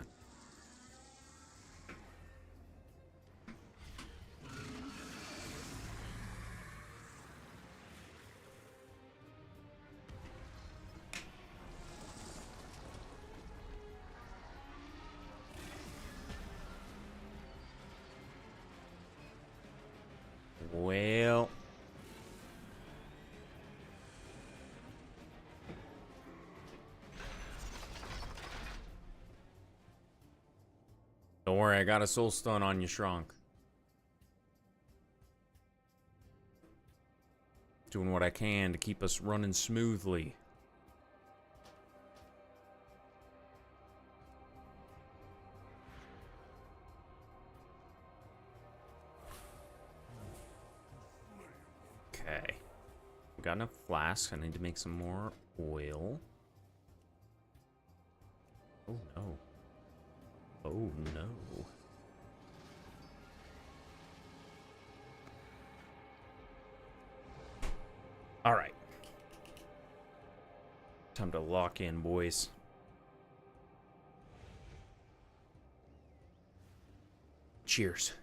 Speaker 1: Well, don't worry, I got a soul stun on you, Shrunk. Doing what I can to keep us running smoothly. Okay. Got enough flasks. I need to make some more oil. Oh no. Oh no. All right. Time to lock in, boys. Cheers.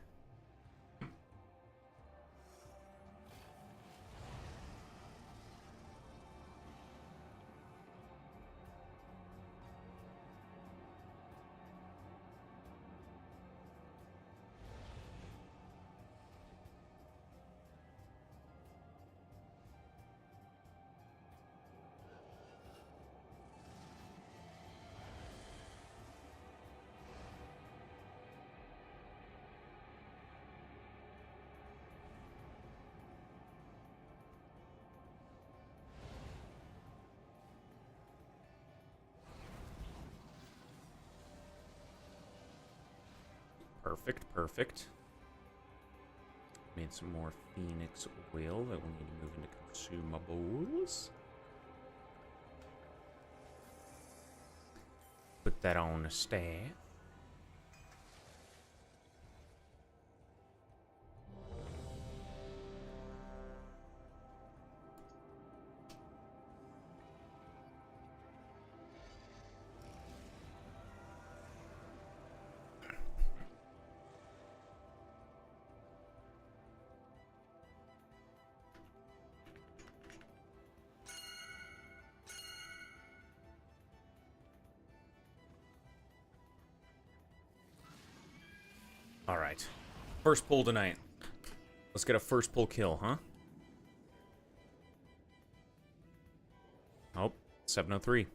Speaker 1: Perfect, perfect. Made some more Phoenix oil that we'll need to move into consumables. Put that on a staff. All right. First pull tonight. Let's get a first pull kill, huh? Oh, 703.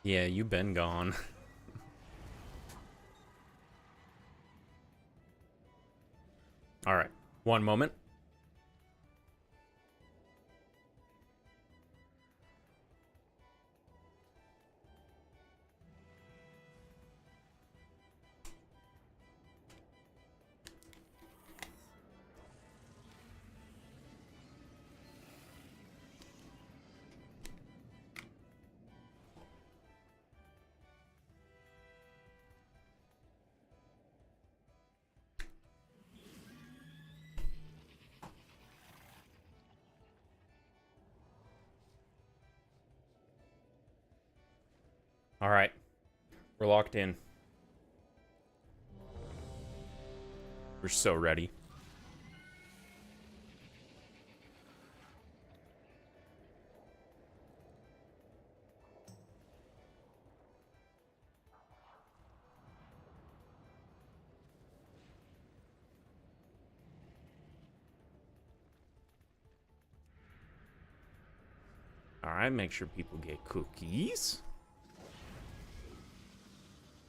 Speaker 1: Yeah, you've been gone. All right. One moment. All right. We're locked in. We're so ready. Alright, make sure people get cookies.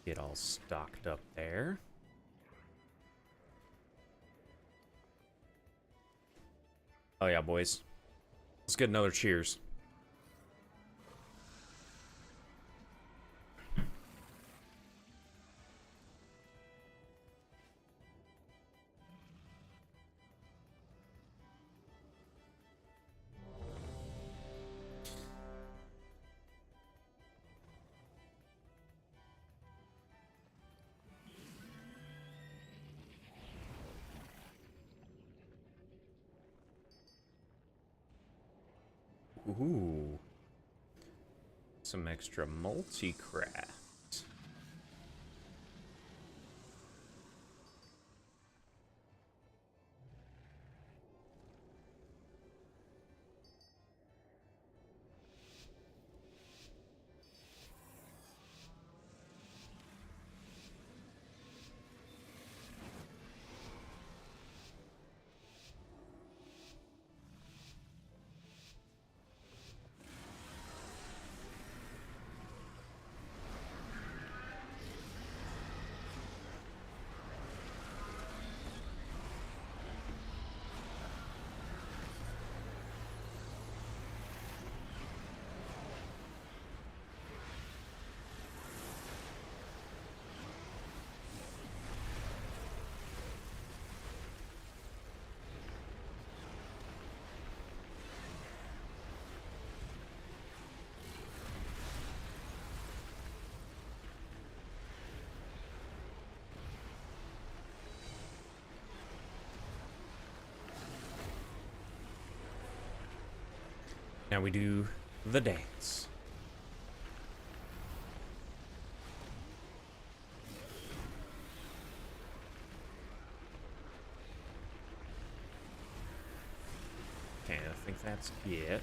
Speaker 1: Get all stocked up there. Oh yeah, boys. Let's get another cheers. Ooh. Some extra multi-craft. Now we do the dance. Okay, I think that's it.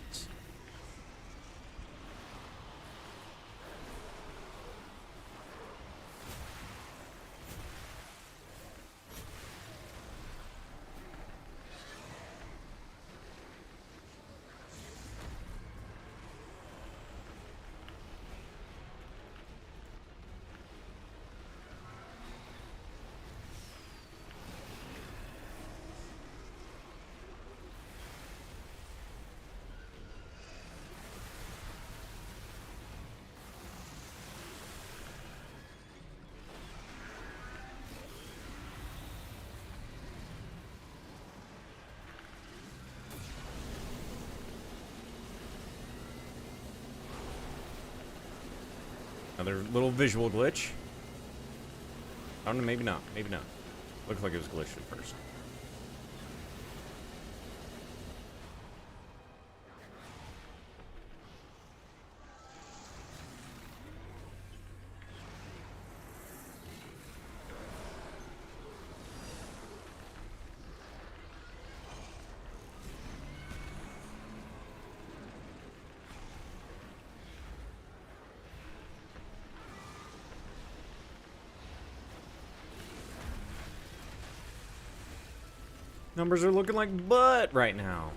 Speaker 1: Another little visual glitch. I don't know, maybe not. Maybe not. Looked like it was glitched at first. Numbers are looking like butt right now.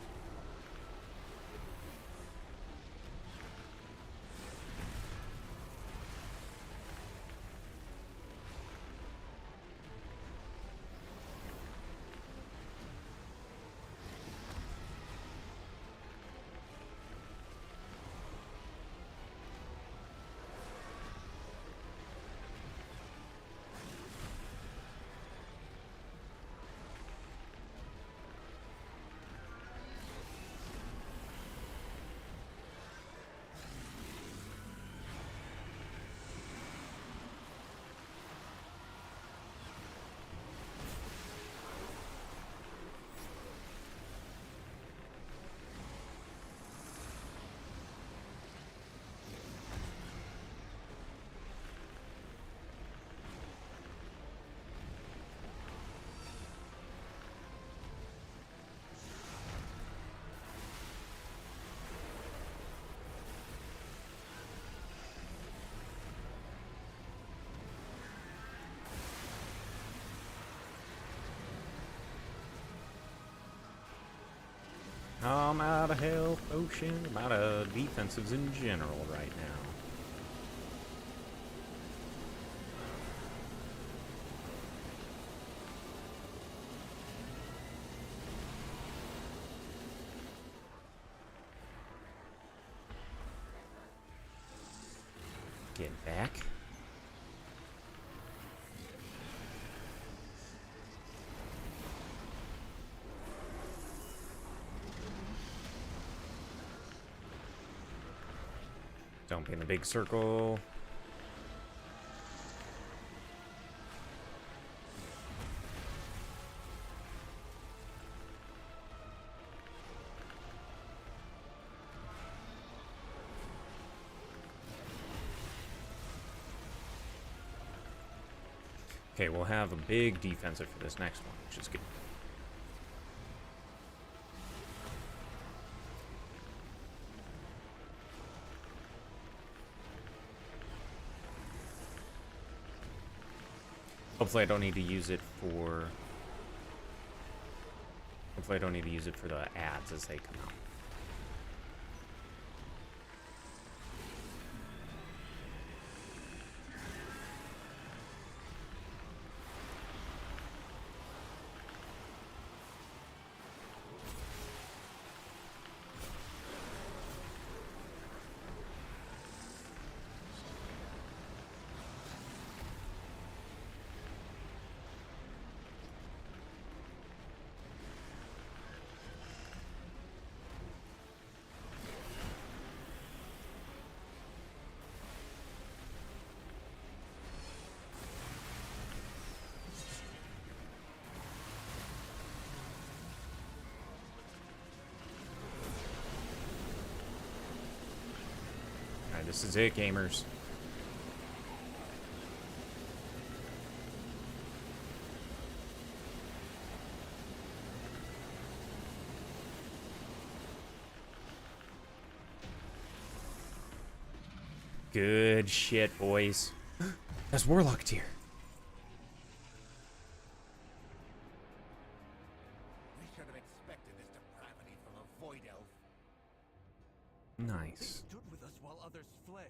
Speaker 1: I'm out of health potion. I'm out of defensives in general right now. Get back. Don't be in the big circle. Okay, we'll have a big defensive for this next one, which is good. Hopefully I don't need to use it for... Hopefully I don't need to use it for the ads as they come out. Alright, this is it, gamers. Good shit, boys. That's Warlock tier.
Speaker 9: We should have expected this depravity from a void elf. They
Speaker 1: Nice.
Speaker 9: stood with us while others fled.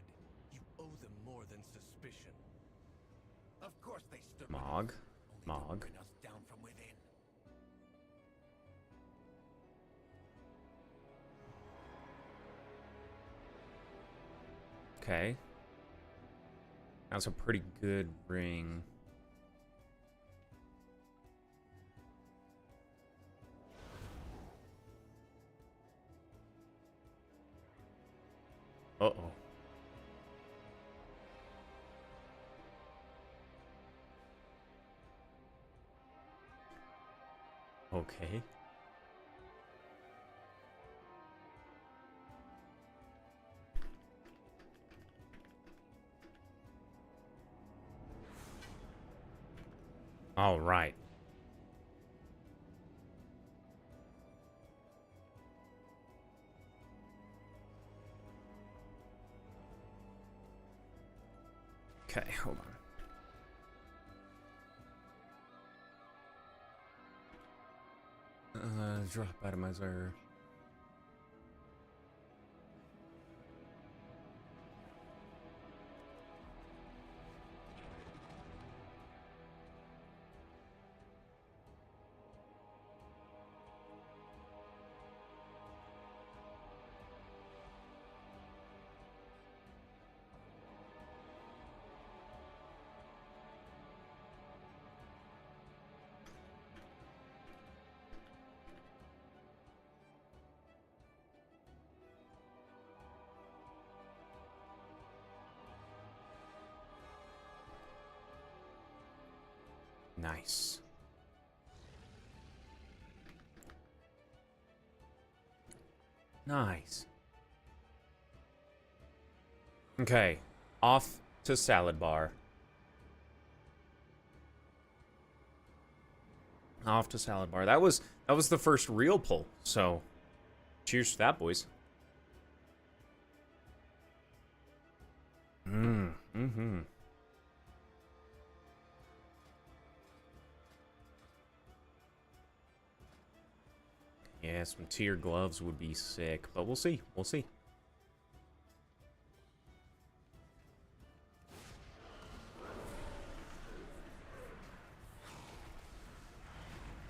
Speaker 9: You owe them more than suspicion. Of course they stood with us,
Speaker 1: Mog.
Speaker 9: only to
Speaker 1: Mog.
Speaker 9: bring us down from within.
Speaker 1: Okay. That's a pretty good ring. Uh-oh. Okay. All right. Okay, hold on. Drop atomizer. Nice. Nice. Okay, off to salad bar. Off to salad bar. That was the first real pull. So, cheers to that, boys. Mm-hmm. Yeah, some tier gloves would be sick, but we'll see. We'll see.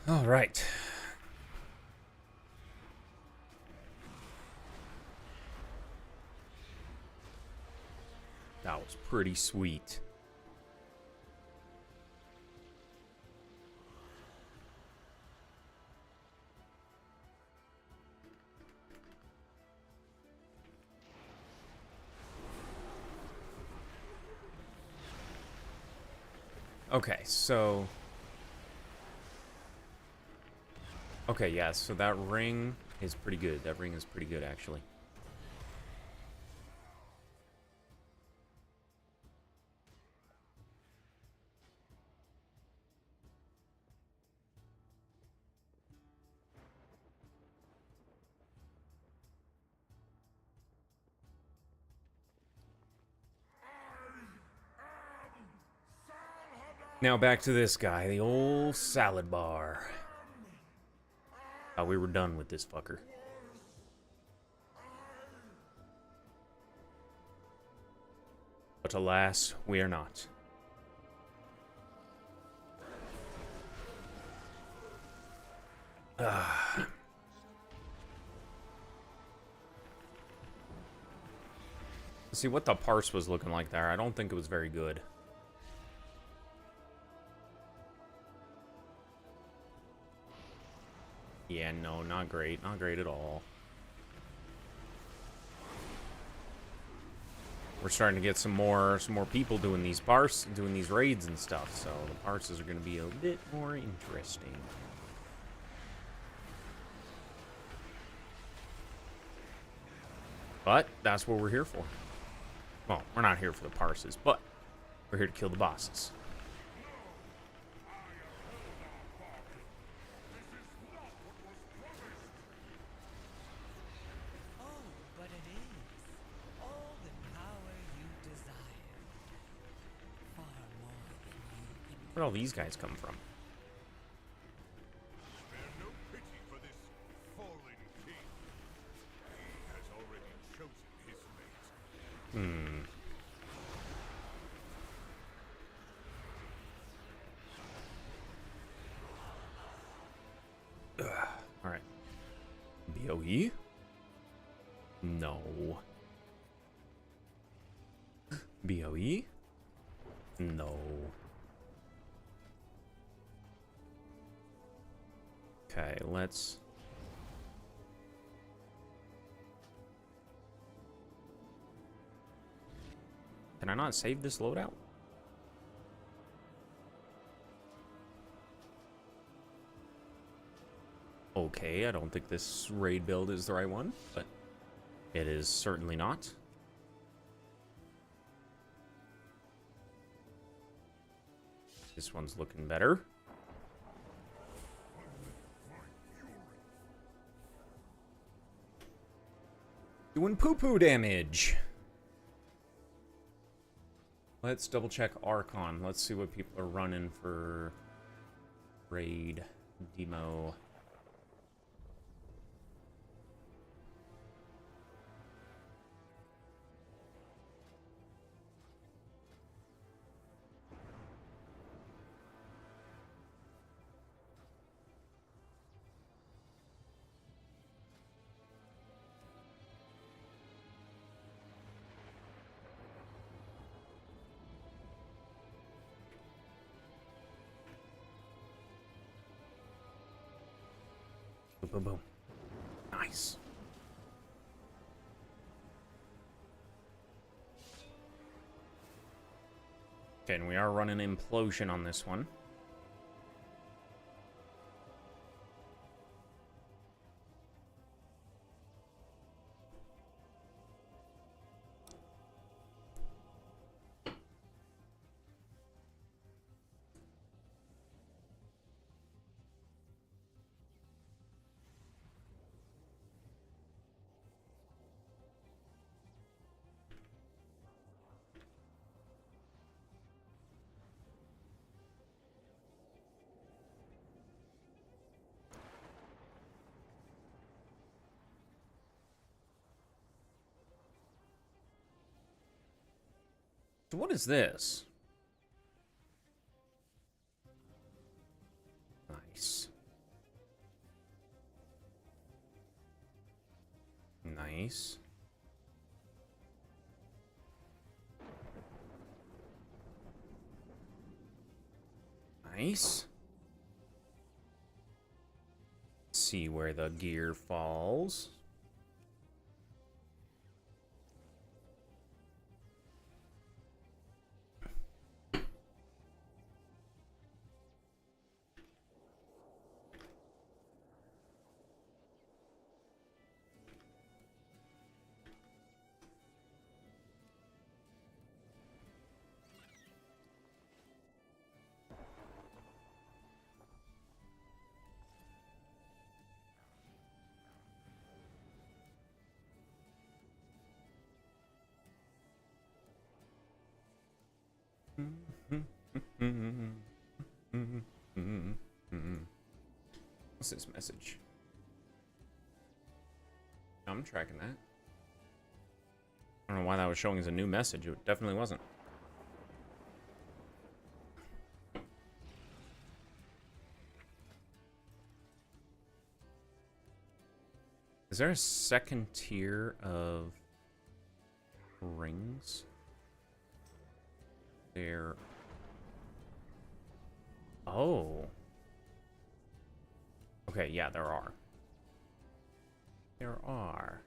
Speaker 1: All right. That was pretty sweet. Okay, so... Okay, yeah, so that ring is pretty good. That ring is pretty good, actually. Now back to this guy, the old salad bar. Thought we were done with this fucker. But alas, we are not. See what the parse was looking like there. I don't think it was very good. Yeah, no, not great. Not great at all. We're starting to get some more people doing these raids and stuff, so the parses are going to be a bit more interesting. But that's what we're here for. Well, we're not here for the parses, but we're here to kill the bosses.
Speaker 2: Oh, but it is. All the power you desire. Far more than you can.
Speaker 1: Where'd all these guys come from?
Speaker 3: Spare no pity for this fallen king. He has already chosen his fate.
Speaker 1: Alright. BOE? No. BOE? No. Okay, let's... Can I not save this loadout? Okay, I don't think this raid build is the right one, but it is certainly not. This one's looking better. Doing poo-poo damage. Let's double check Archon. Let's see what people are running for raid demo. Boom, boom, boom. Nice. Okay, and we are running Implosion on this one. So what is this? Nice. Nice. Nice. See where the gear falls. What's this message? I'm tracking that. I don't know why that was showing as a new message. It definitely wasn't. Is there a second tier of rings? There. Oh. Okay, yeah, there are. There are.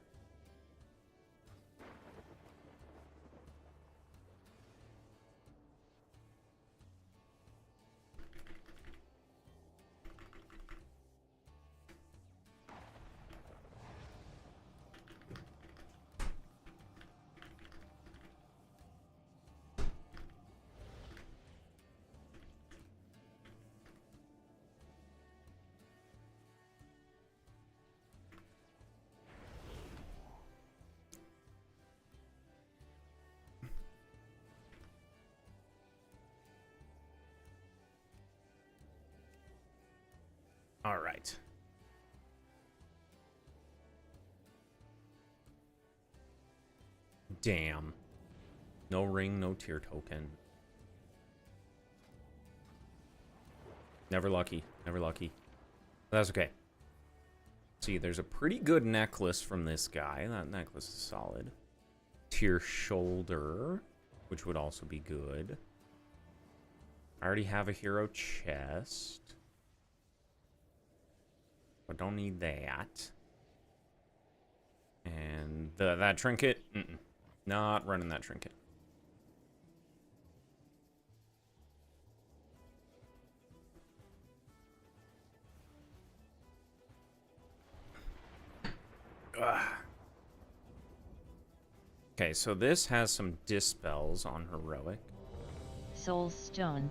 Speaker 1: All right. Damn. No ring, no tier token. Never lucky. Never lucky. But that's okay. See, there's a pretty good necklace from this guy. That necklace is solid. Tier shoulder, which would also be good. I already have a hero chest. But don't need that. And that trinket? Not running that trinket. Ugh. Okay, so this has some dispels on heroic.
Speaker 10: Soul Stone.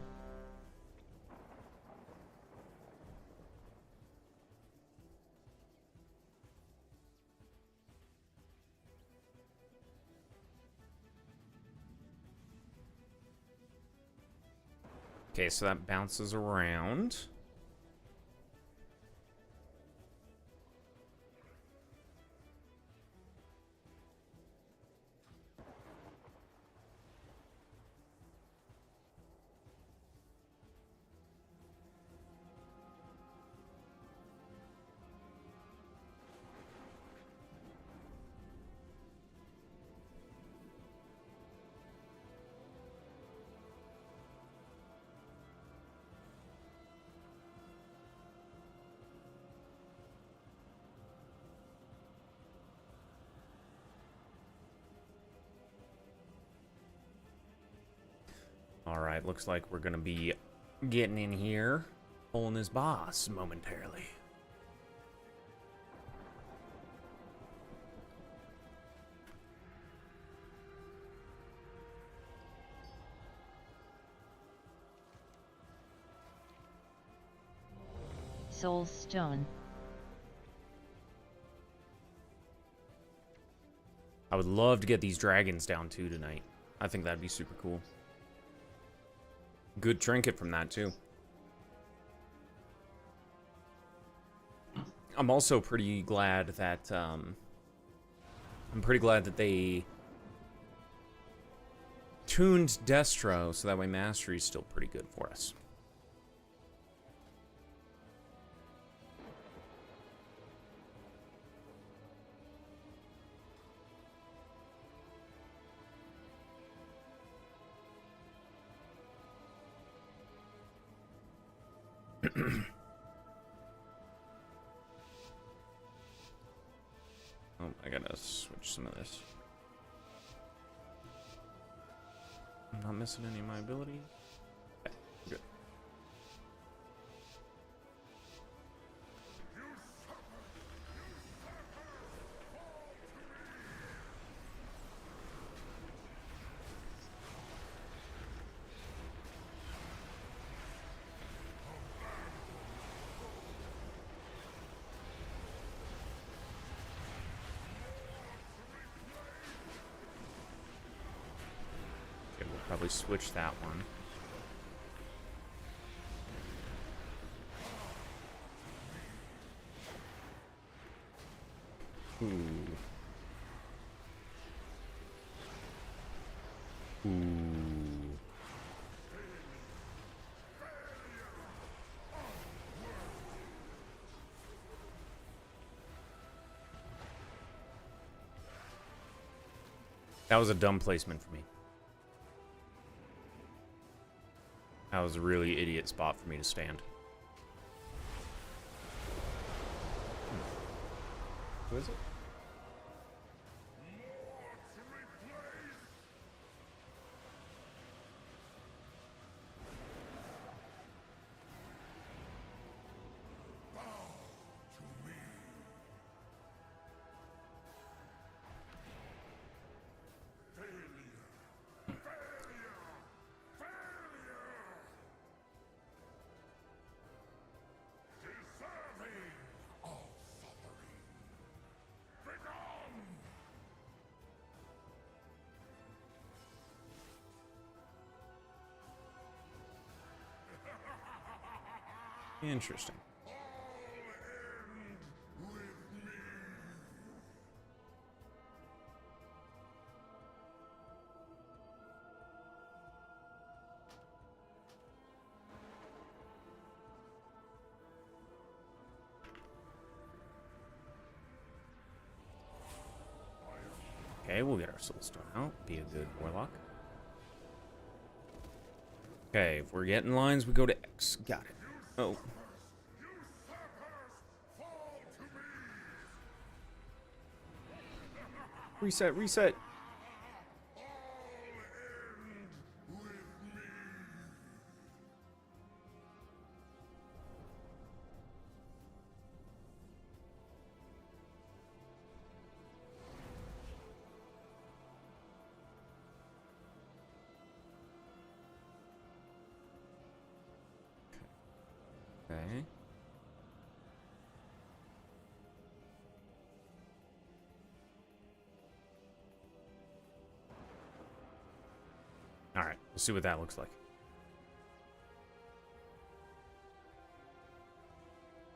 Speaker 1: Okay, so that bounces around. Alright, looks like we're gonna be getting in here, pulling his boss momentarily.
Speaker 10: Soul Stone.
Speaker 1: I would love to get these dragons down too tonight. I think that'd be super cool. Good trinket from that too. I'm also pretty glad that they tuned Destro, so that way Mastery's still pretty good for us. Oh, I gotta switch some of this. I'm not missing any of my abilities. Okay, good. Okay, we'll probably switch that one. Ooh. Ooh. That was a dumb placement for me. That was a really idiot spot for me to stand. Who is it? Interesting. Okay, we'll get our Soulstone out. Be a good warlock. Okay, if we're getting lines, we go to X. Got it. Oh. Reset, reset. Okay. All right, let's see what that looks like.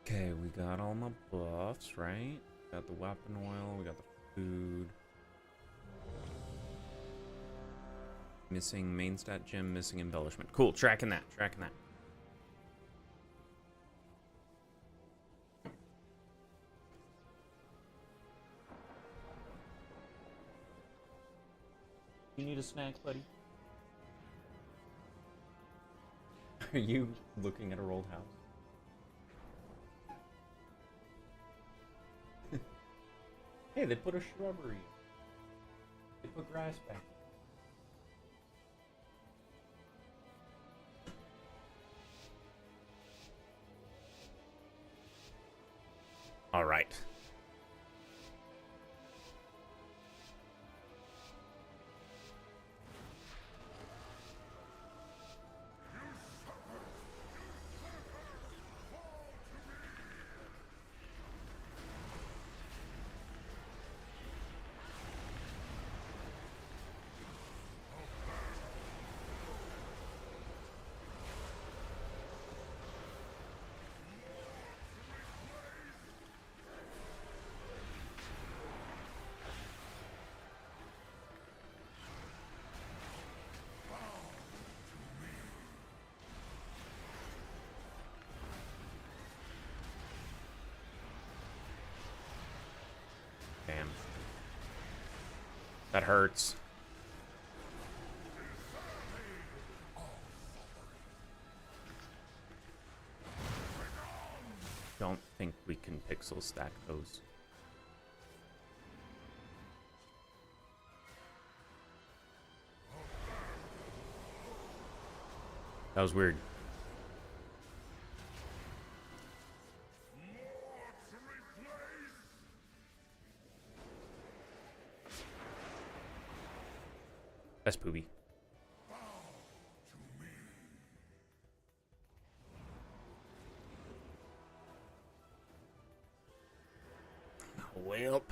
Speaker 1: Okay, we got all my buffs, right? Got the weapon oil, we got the food. Missing main stat gem, missing embellishment. Cool, tracking that, tracking that. You need a snack, buddy? Are you looking at our old house? Hey, they put a shrubbery. They put grass back. All right. That hurts. Don't think we can pixel stack those. That was weird. That's poopy. Well.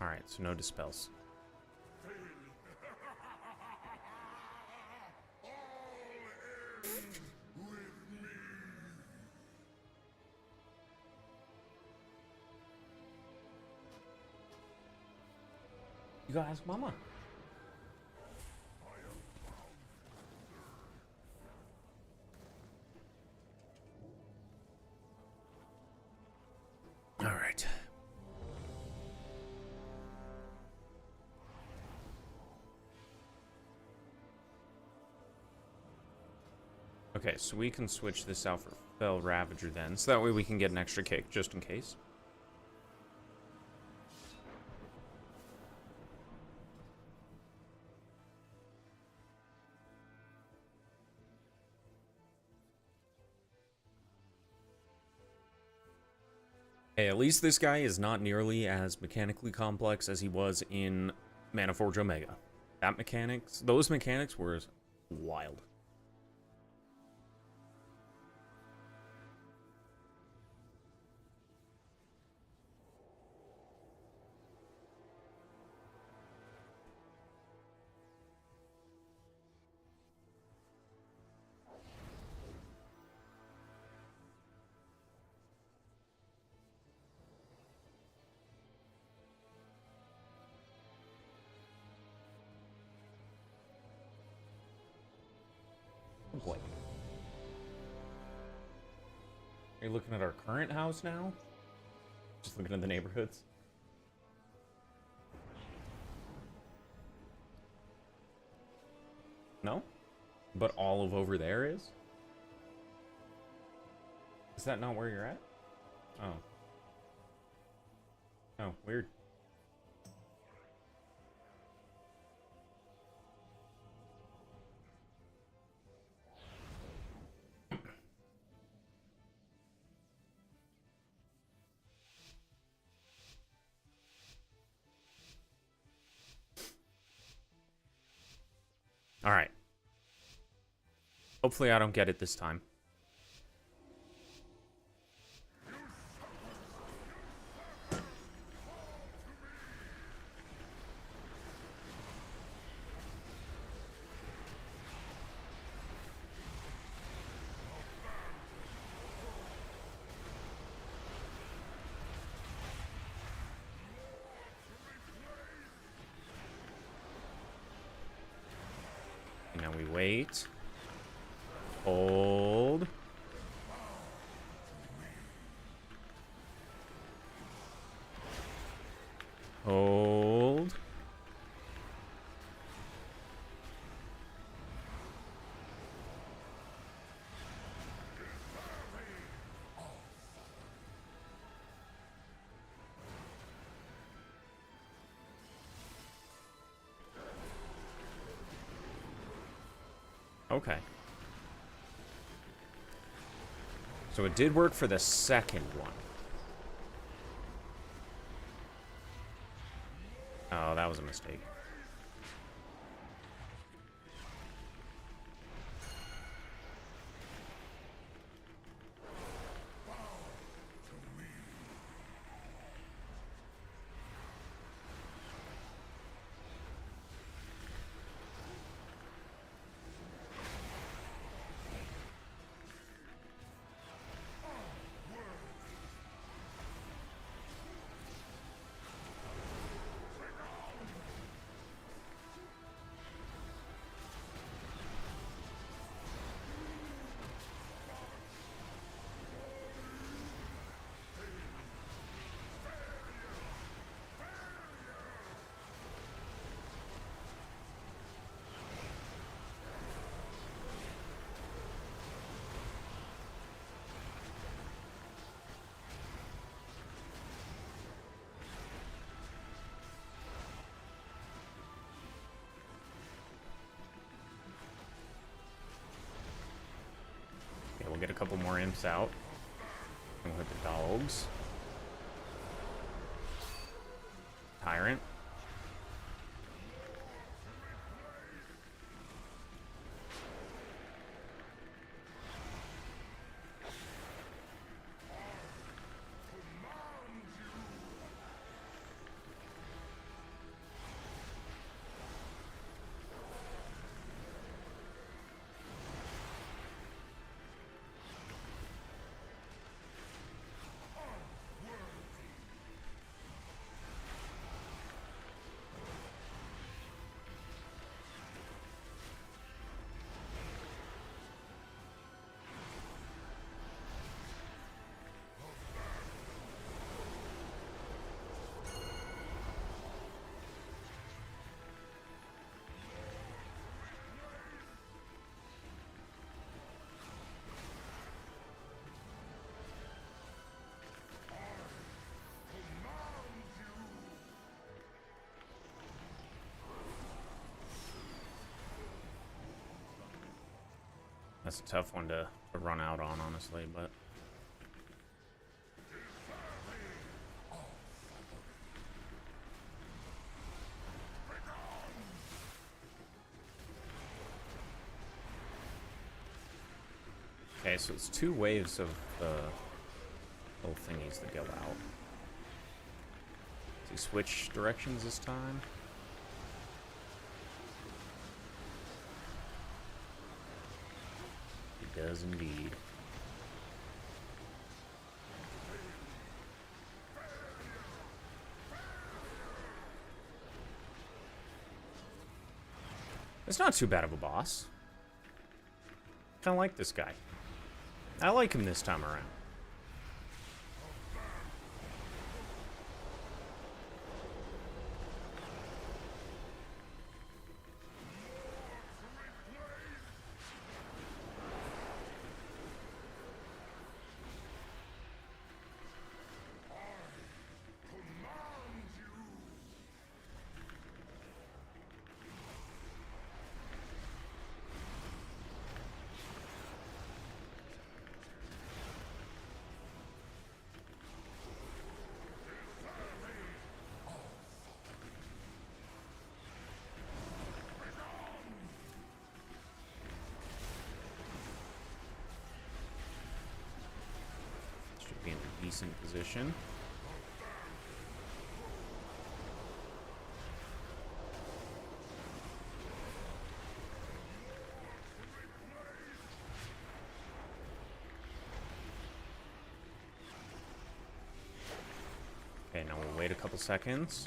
Speaker 1: Alright, so no dispels. You gotta ask Mama. Alright. Okay, so we can switch this out for Fell Ravager then, so that way we can get an extra kick, just in case. Hey, at least this guy is not nearly as mechanically complex as he was in Mana Forge Omega. Those mechanics were wild. Boy. Are you looking at our current house now? Just looking at the neighborhoods? No? But all of over there is? Is that not where you're at? Oh. Oh, weird. Alright. Hopefully I don't get it this time. Now we wait. Hold. Hold. Okay. So it did work for the second one. Oh, that was a mistake. We'll get a couple more imps out. And we'll hit the dogs. Tyrant. That's a tough one to run out on, honestly, but... Okay, so it's 2 waves of little thingies that go out. Does he switch directions this time? He does indeed. It's not too bad of a boss. Kinda like this guy. I like him this time around. Be in a decent position. Okay, now we'll wait a couple seconds.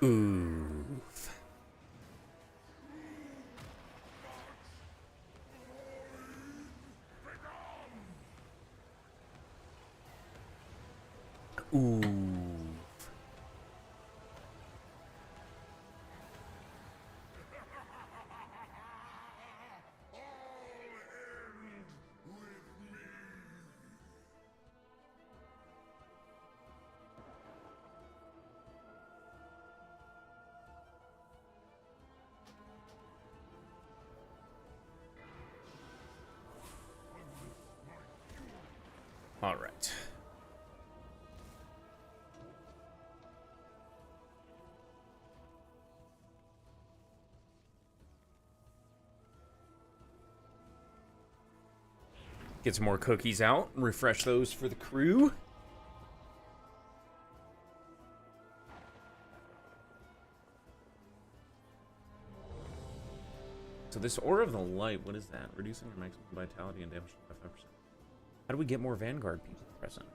Speaker 1: Oof. Oof. All right. Get some more cookies out, refresh those for the crew. So this Aura of the Light, what is that? Reducing your maximum vitality and damage by 5%. How do we get more Vanguard people present?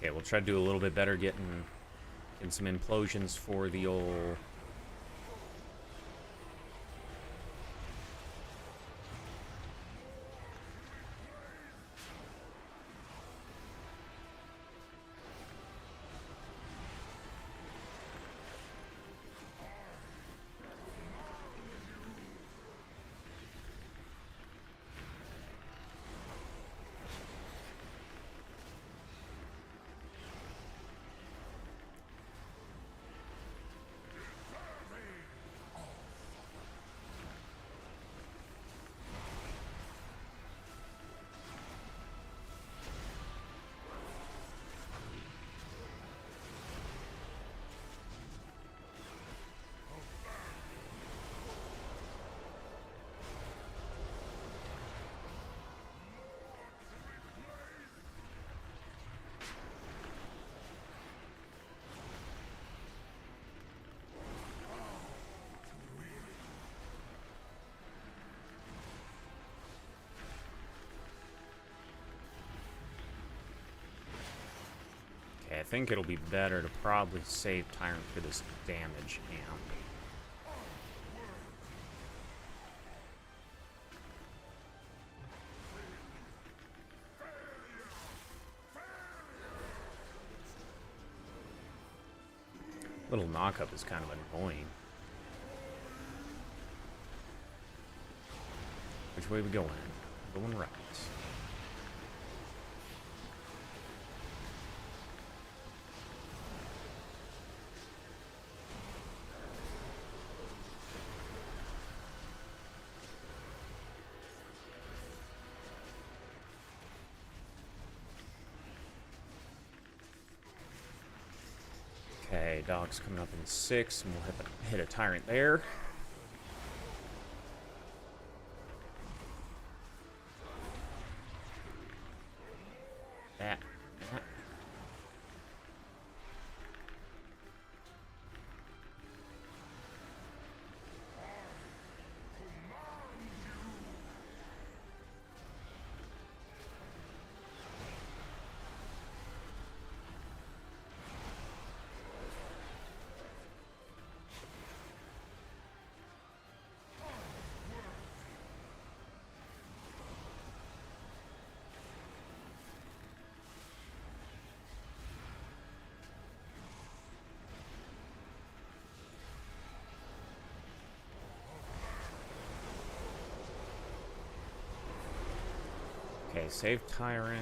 Speaker 1: Okay, we'll try to do a little bit better getting some implosions for the old... Okay, I think it'll be better to probably save Tyrant for this damage amp. Little knockup is kind of annoying. Which way we going? Going right. Okay, dog's coming up in 6, and we'll hit a Tyrant there. That. Okay, save Tyrant.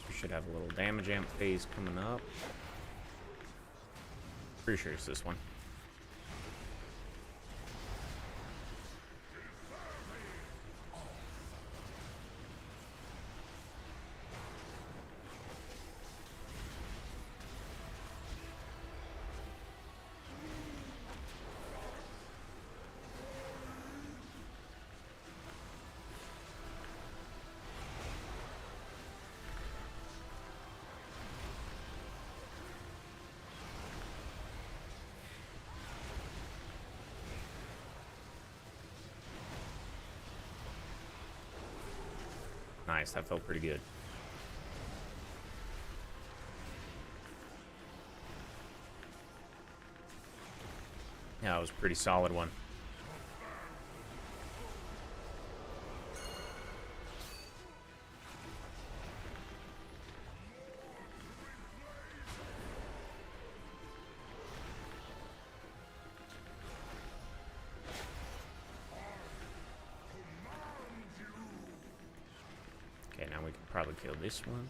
Speaker 1: We should have a little damage amp phase coming up. Pretty sure it's this one. Nice, that felt pretty good. Yeah, it was a pretty solid one. Okay, now we can probably kill this one.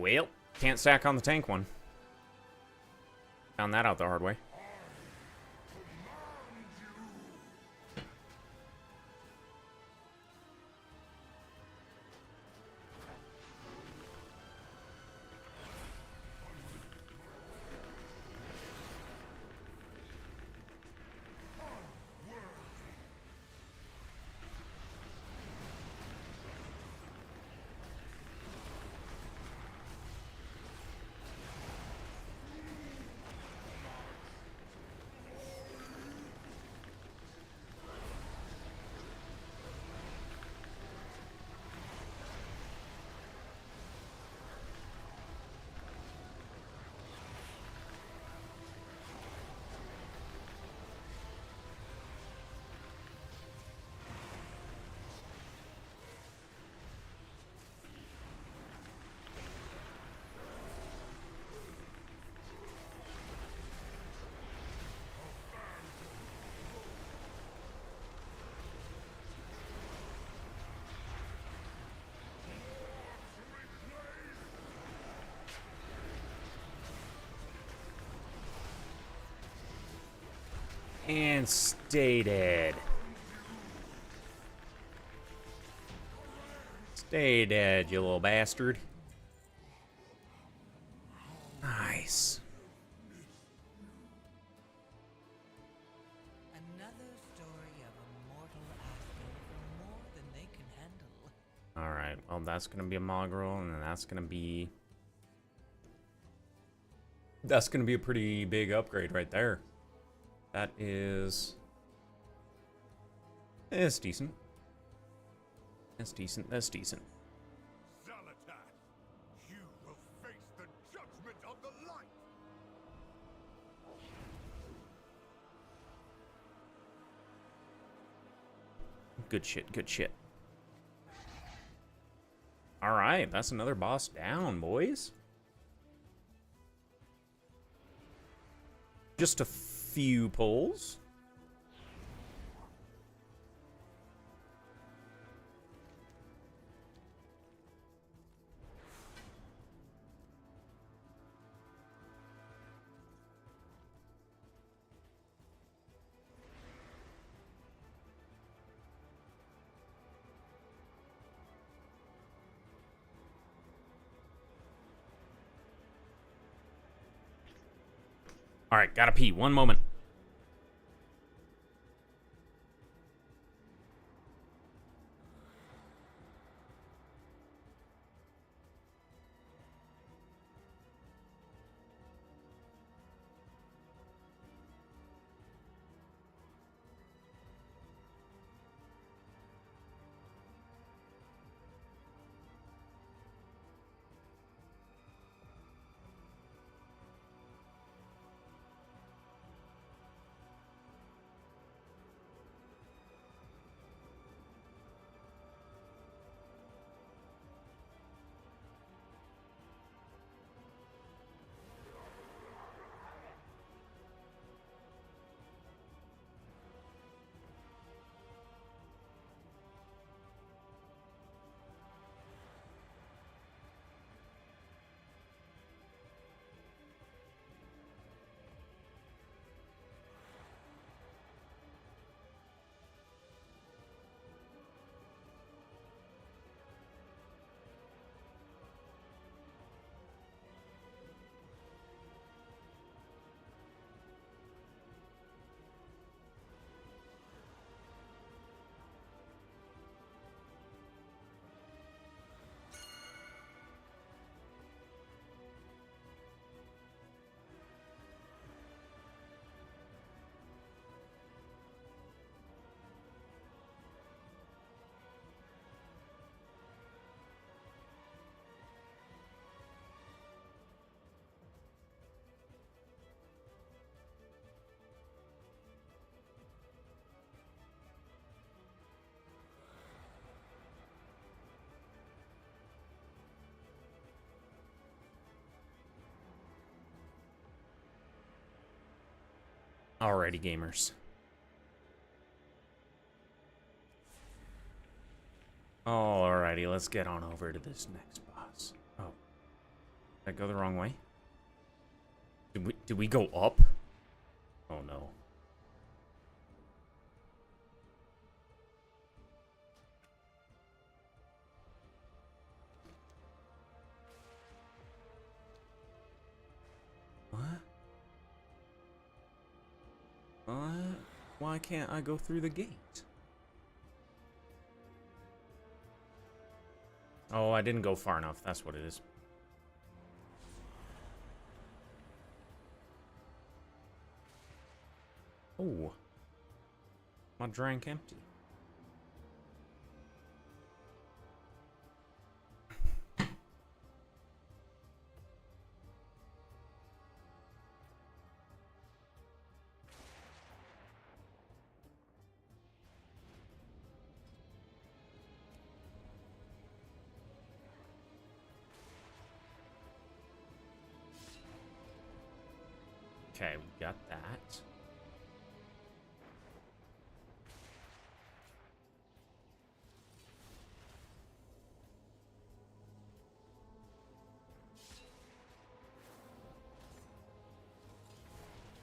Speaker 1: Well, can't stack on the tank one. Found that out the hard way. And stay dead. Stay dead, you little bastard. Nice.
Speaker 2: Another story of a mortal asking for more than they can handle.
Speaker 1: Alright, well, that's gonna be a Mongrel, and then that's gonna be... That's gonna be a pretty big upgrade right there. That is... It's decent. That's decent, that's decent.
Speaker 3: Xal'atath, you will face the judgment of the light!
Speaker 1: Good shit, good shit. Alright, that's another boss down, boys. Just a few pulls. All right, gotta pee. One moment. Alrighty, gamers. Alrighty, let's get on over to this next boss. Oh. Did I go the wrong way? Did we go up? Oh no. What? What? Why can't I go through the gate? Oh, I didn't go far enough. That's what it is. Oh. My drink empty. Okay, we got that.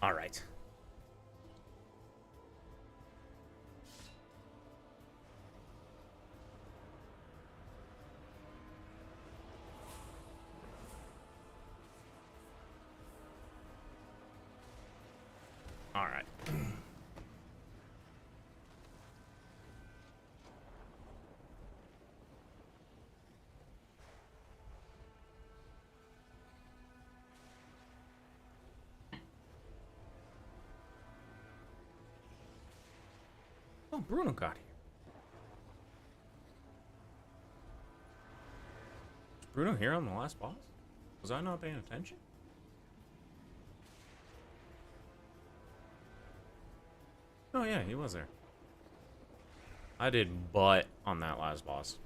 Speaker 1: All right. All right. Oh, Bruno got here. Was Bruno here on the last boss? Was I not paying attention? Oh yeah, he was there. I did butt on that last boss.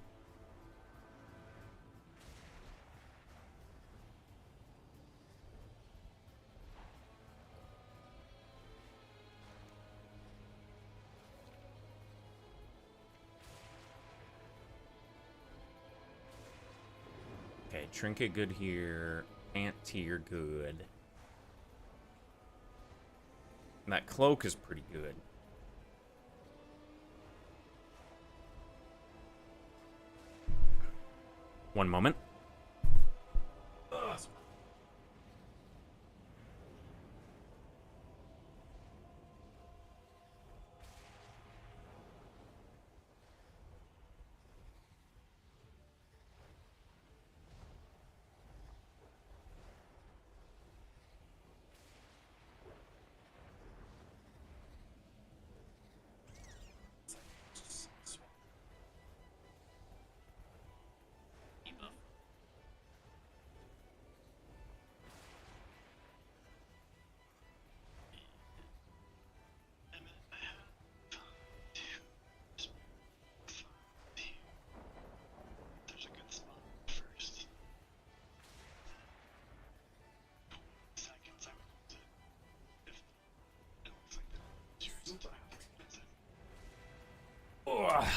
Speaker 1: Okay, trinket good here. Ant tier good. And that cloak is pretty good. One moment.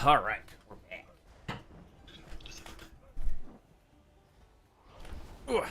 Speaker 1: All right. We're back. Ugh.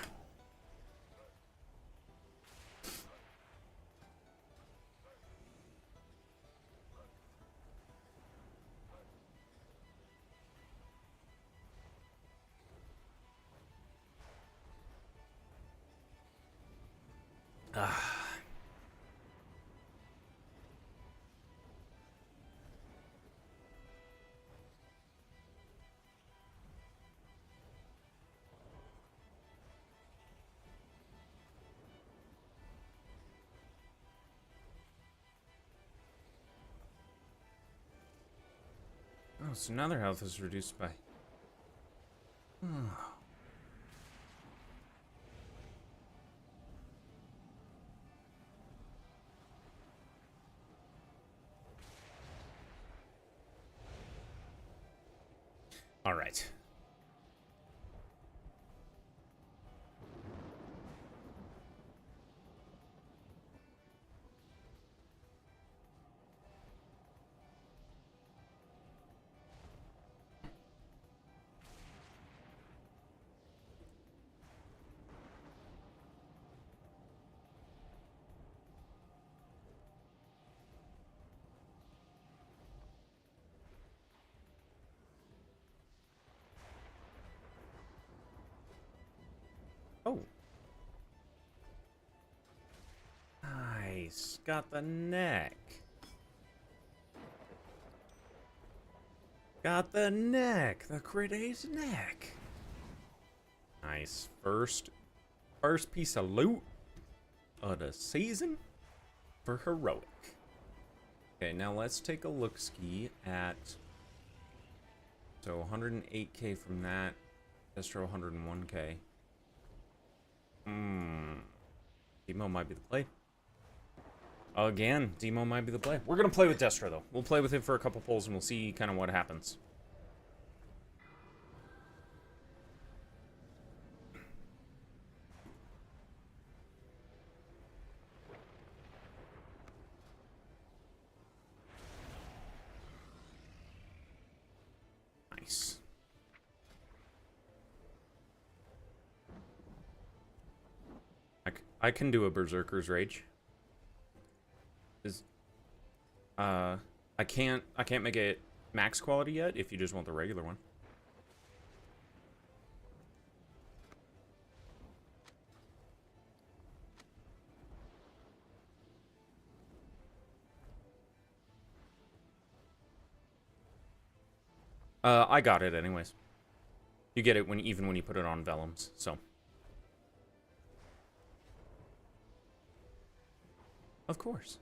Speaker 1: Oh, so now their health is reduced by... All right. got the neck. Got the neck. The Crit-Ace neck. Nice. First piece of loot of the season for heroic. Okay, now let's take a look-ski at... So 108k from that. Destro 101k. Demo might be the play. Again, Demo might be the play. We're going to play with Destro, though. We'll play with him for a couple pulls, and we'll see kind of what happens. Nice. I can do a Berserker's Rage. I can't make it max quality yet if you just want the regular one. I got it anyways. You get it even when you put it on Vellums, so. Of course.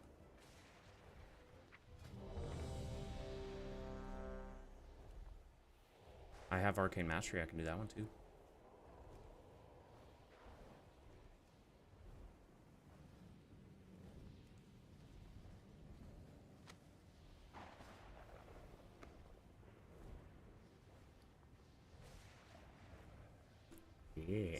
Speaker 1: I have Arcane Mastery, I can do that one too. Yeah.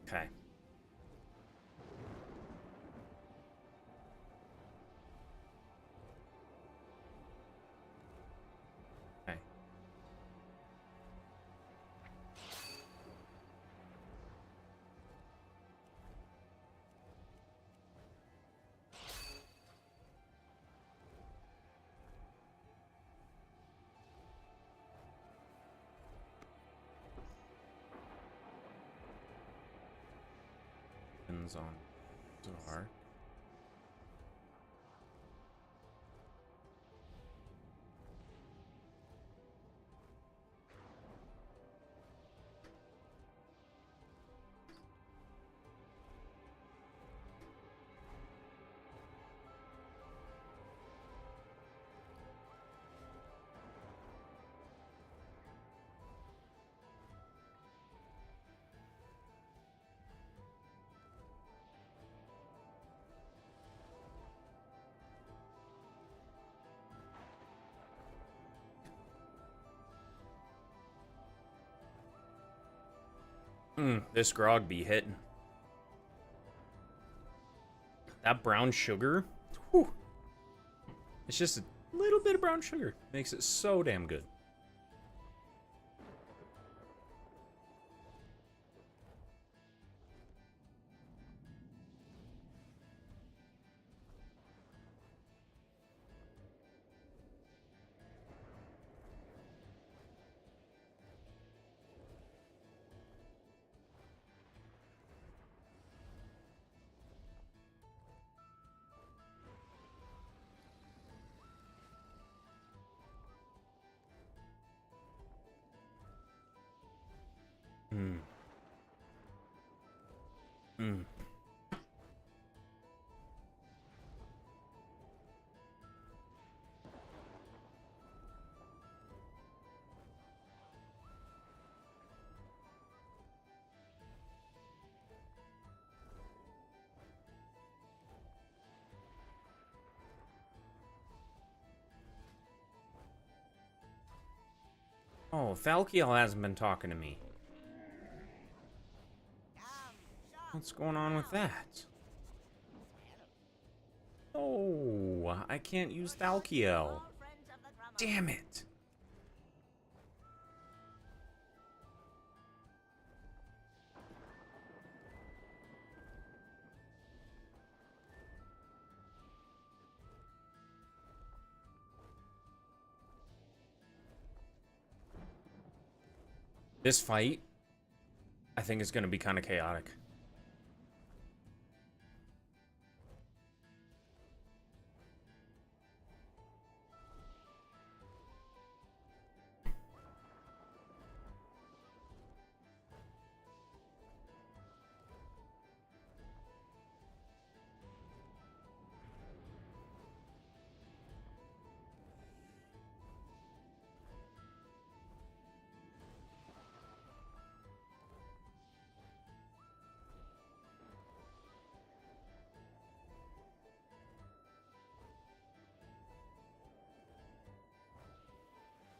Speaker 1: Okay. Okay. Depends on Zohar. This grog be hitting. That brown sugar, whew. It's just a little bit of brown sugar. Makes it so damn good. Oh, Falkiel hasn't been talking to me. What's going on with that? Oh, I can't use Falkiel. Damn it. This fight, I think, is going to be kind of chaotic.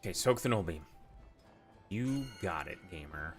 Speaker 1: Okay, soak the null beam. You got it, gamer.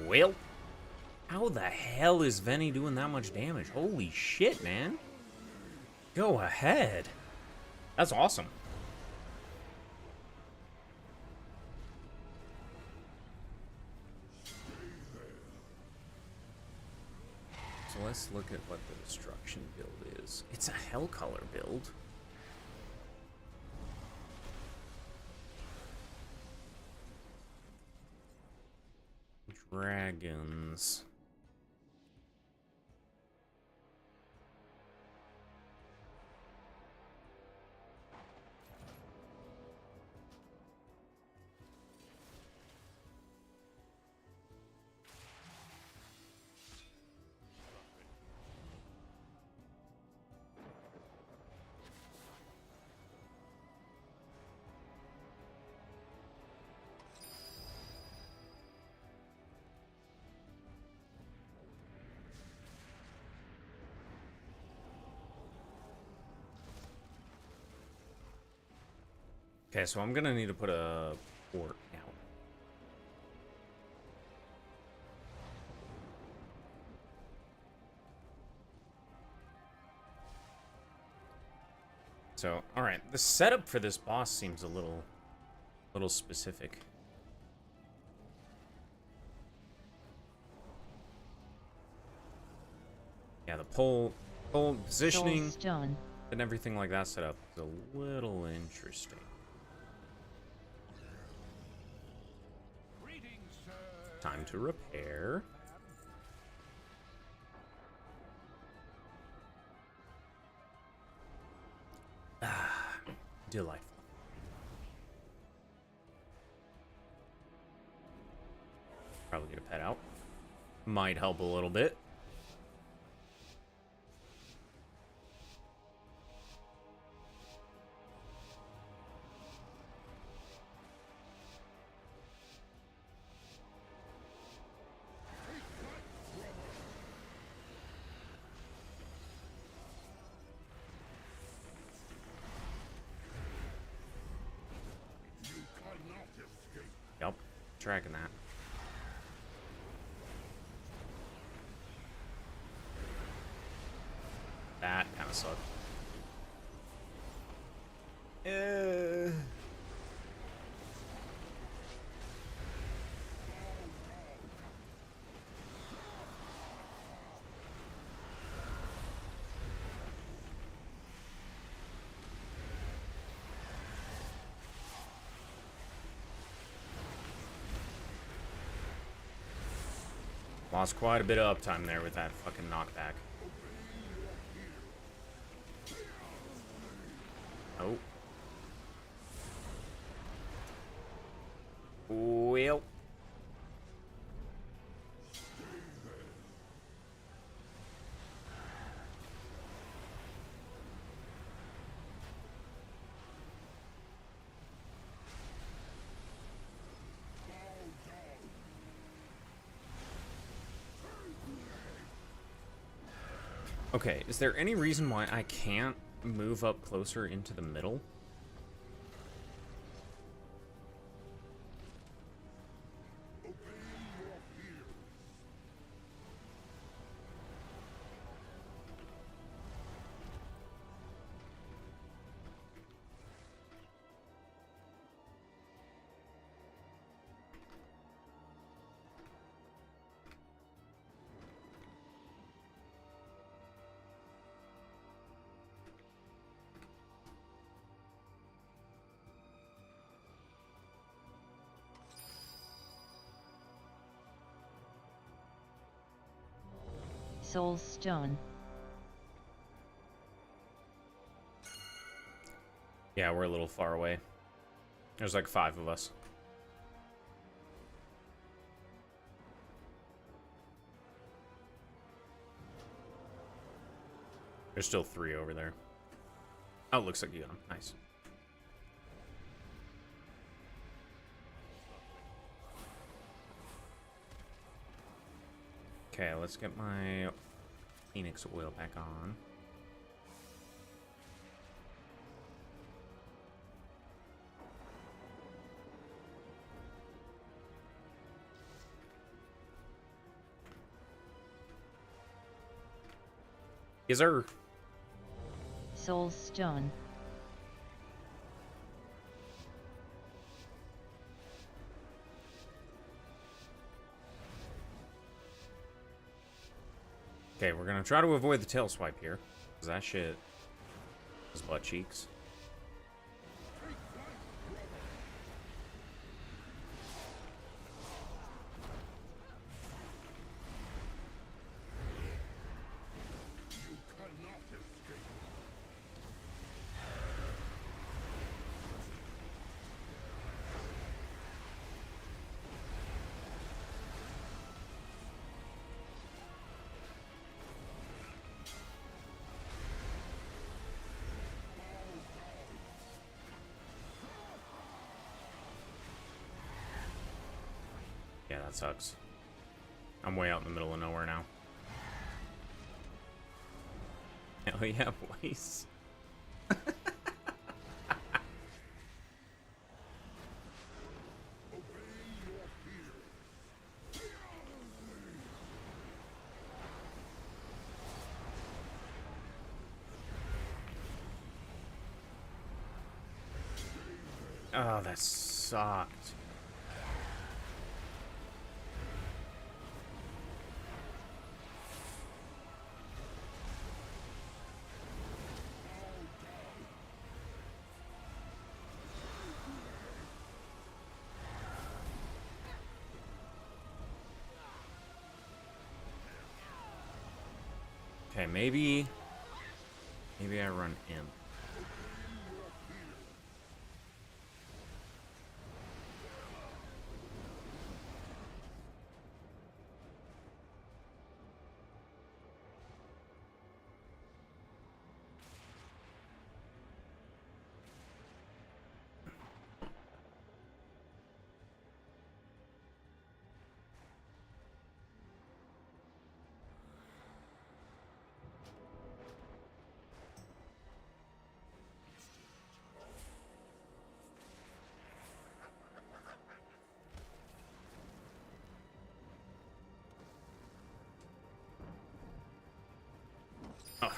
Speaker 1: Well, how the hell is Venny doing that much damage? Holy shit, man. Go ahead. That's awesome. So let's look at what the destruction build is. It's a hell color build. Dragons. Okay, so I'm gonna need to put a port out. So, alright, the setup for this boss seems a little specific. Yeah, the pole positioning
Speaker 10: Soulstone.
Speaker 1: and everything like that set up is a little interesting. Time to repair. Ah, delightful. Probably get a pet out. Might help a little bit. Yup, tracking that. That kind of sucked. Lost quite a bit of uptime there with that fucking knockback. Oh. Well. Okay, is there any reason why I can't move up closer into the middle?
Speaker 10: Soul Stone.
Speaker 1: Yeah, we're a little far away. There's like 5 of us. There's still 3 over there. Oh, looks like you got them. Nice. Okay, let's get my Phoenix oil back on. Is there...
Speaker 10: Soul Stone.
Speaker 1: Okay, we're gonna try to avoid the tail swipe here. Cause that shit is butt cheeks. Yeah, that sucks. I'm way out in the middle of nowhere now. Hell yeah, boys. Oh, that sucked. Okay, maybe I run imp.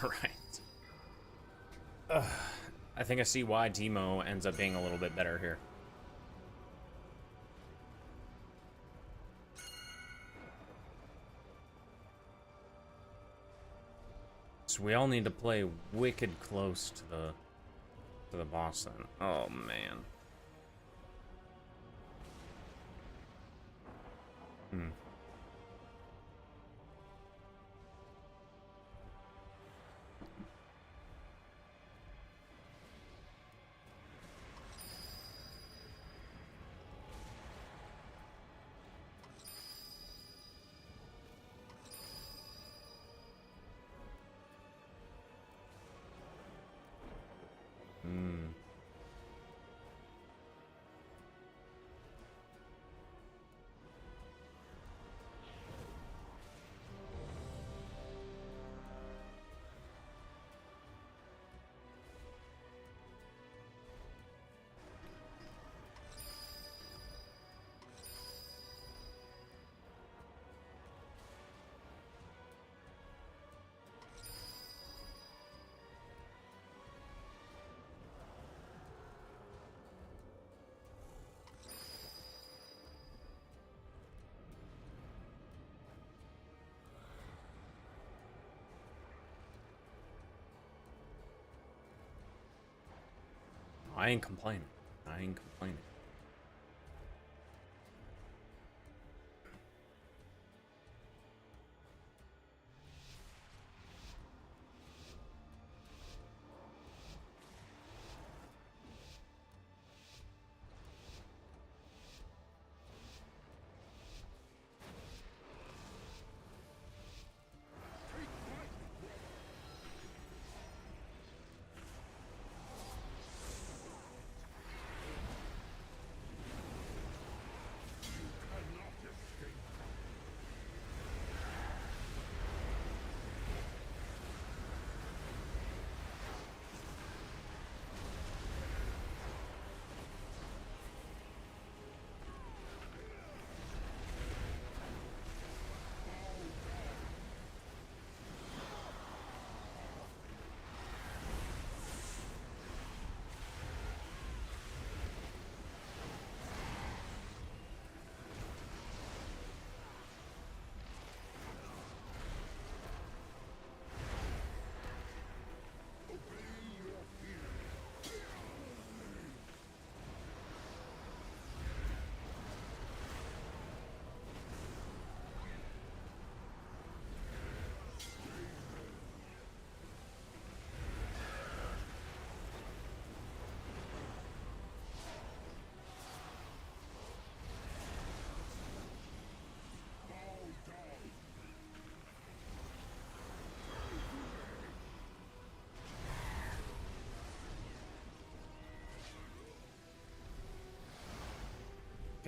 Speaker 1: Alright. I think I see why Teemo ends up being a little bit better here. So we all need to play wicked close to the boss then. Oh man. I ain't complaining. I ain't complaining.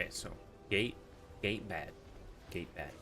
Speaker 1: Okay, so gate bad. Gate bad.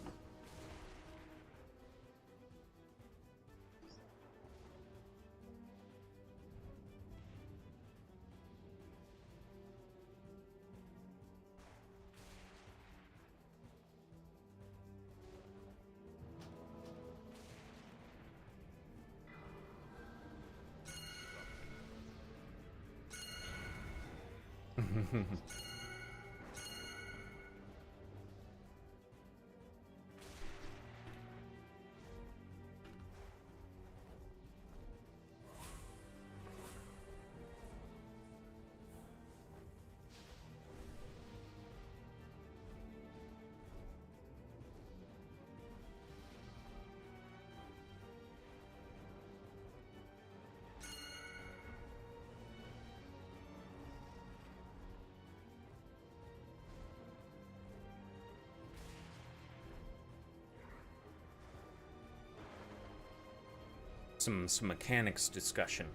Speaker 1: Some mechanics discussion.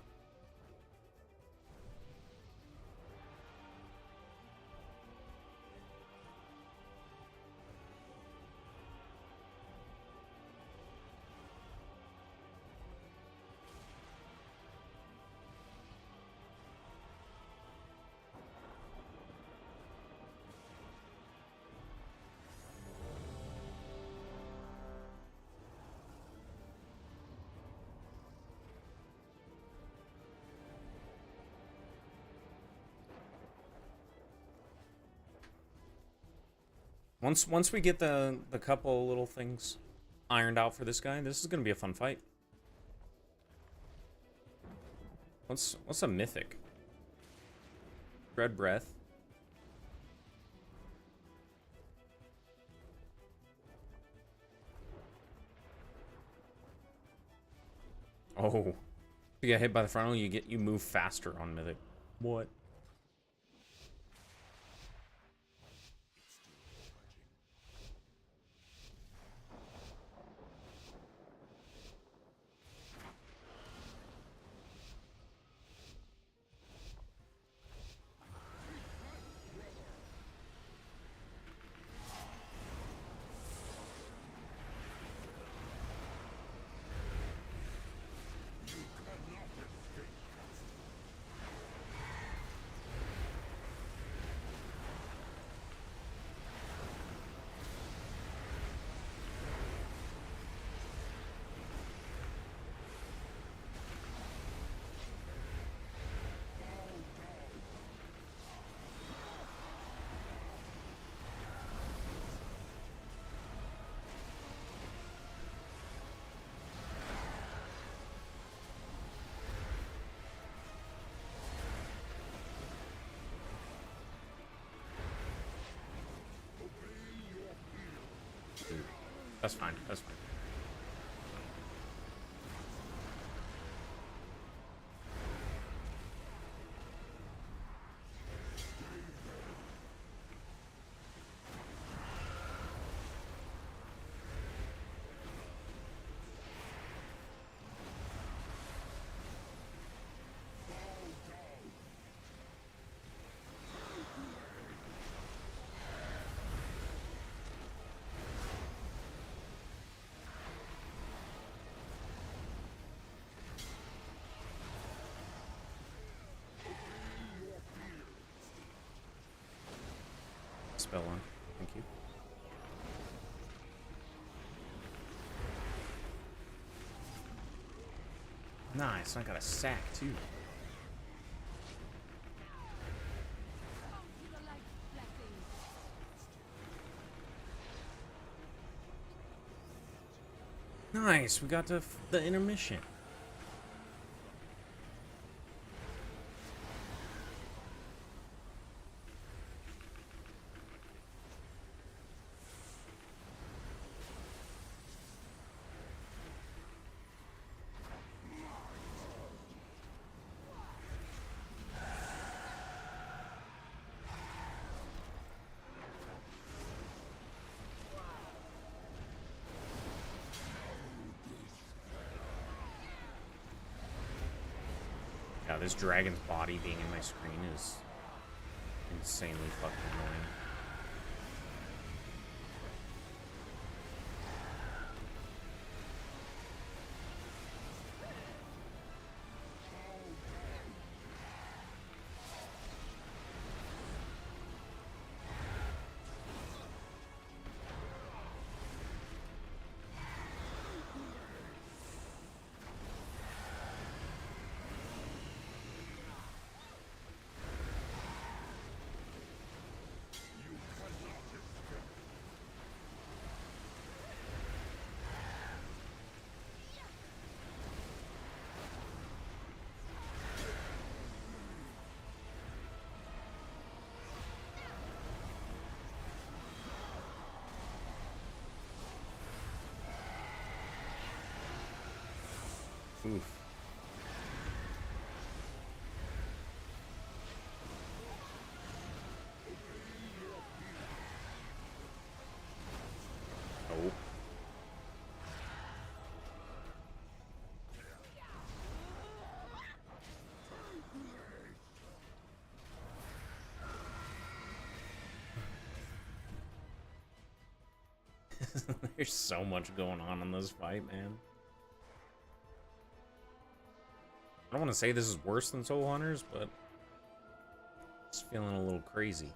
Speaker 1: Once we get the couple little things ironed out for this guy, this is gonna be a fun fight. What's a mythic? Dread Breath. Oh, if you get hit by the frontal, you move faster on mythic. What? That's fine. That's fine. Spell on. Thank you. Nice. I got a sack too. Nice. We got to the intermission. Yeah, this dragon's body being in my screen is insanely fucking annoying. Oof. Oh. There's so much going on in this fight, man. I don't want to say this is worse than Soul Hunters, but it's feeling a little crazy.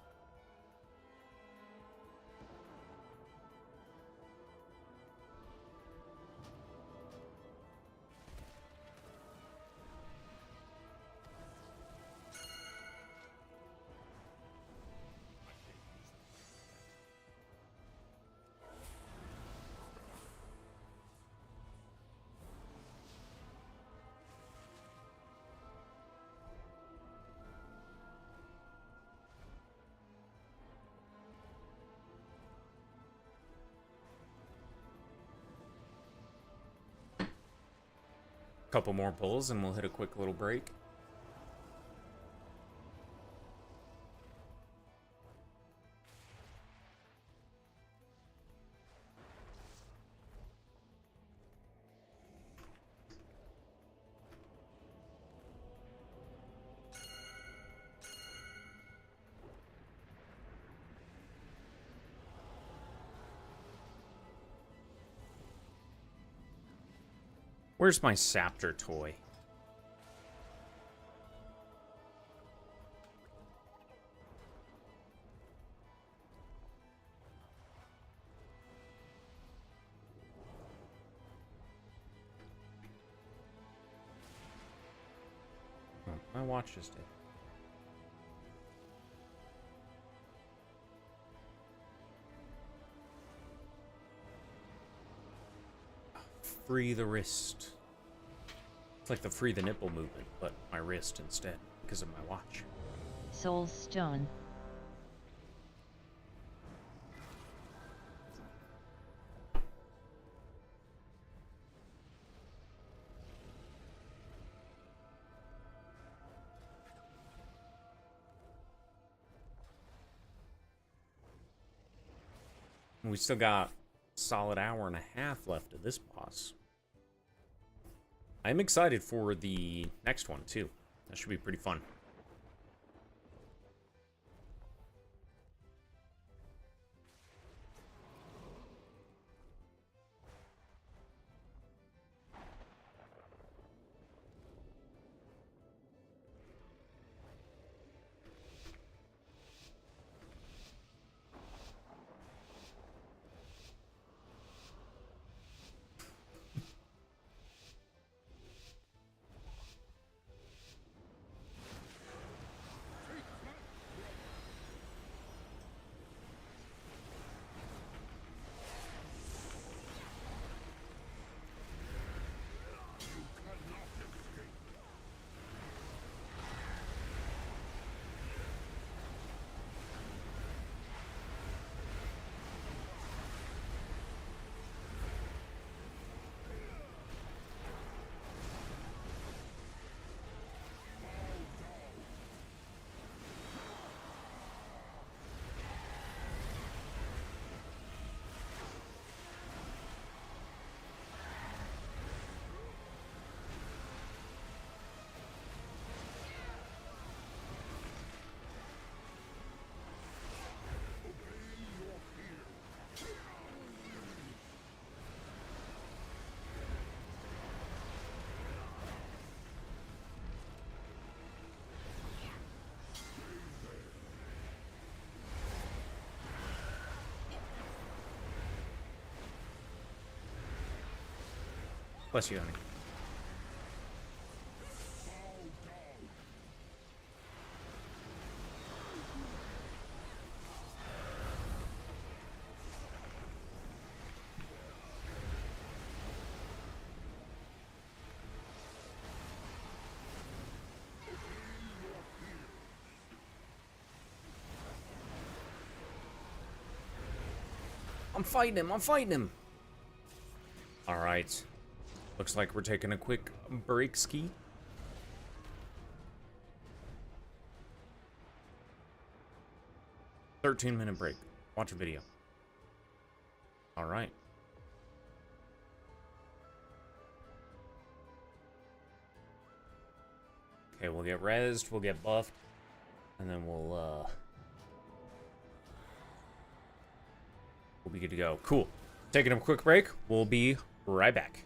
Speaker 1: Couple more pulls and we'll hit a quick little break. Where's my Scepter toy? Oh, my watch just did. Free the wrist. It's like the free the nipple movement, but my wrist instead, because of my watch.
Speaker 10: Soul Stone.
Speaker 1: We still got a solid hour and a half left of this boss. I'm excited for the next one, too. That should be pretty fun. Bless you, honey. I'm fighting him. I'm fighting him. All right. Looks like we're taking a quick break ski. "13-minute break. Watch a video." All right. Okay, we'll get rezzed, we'll get buffed, and then we'll be good to go. Cool. Taking a quick break. We'll be right back.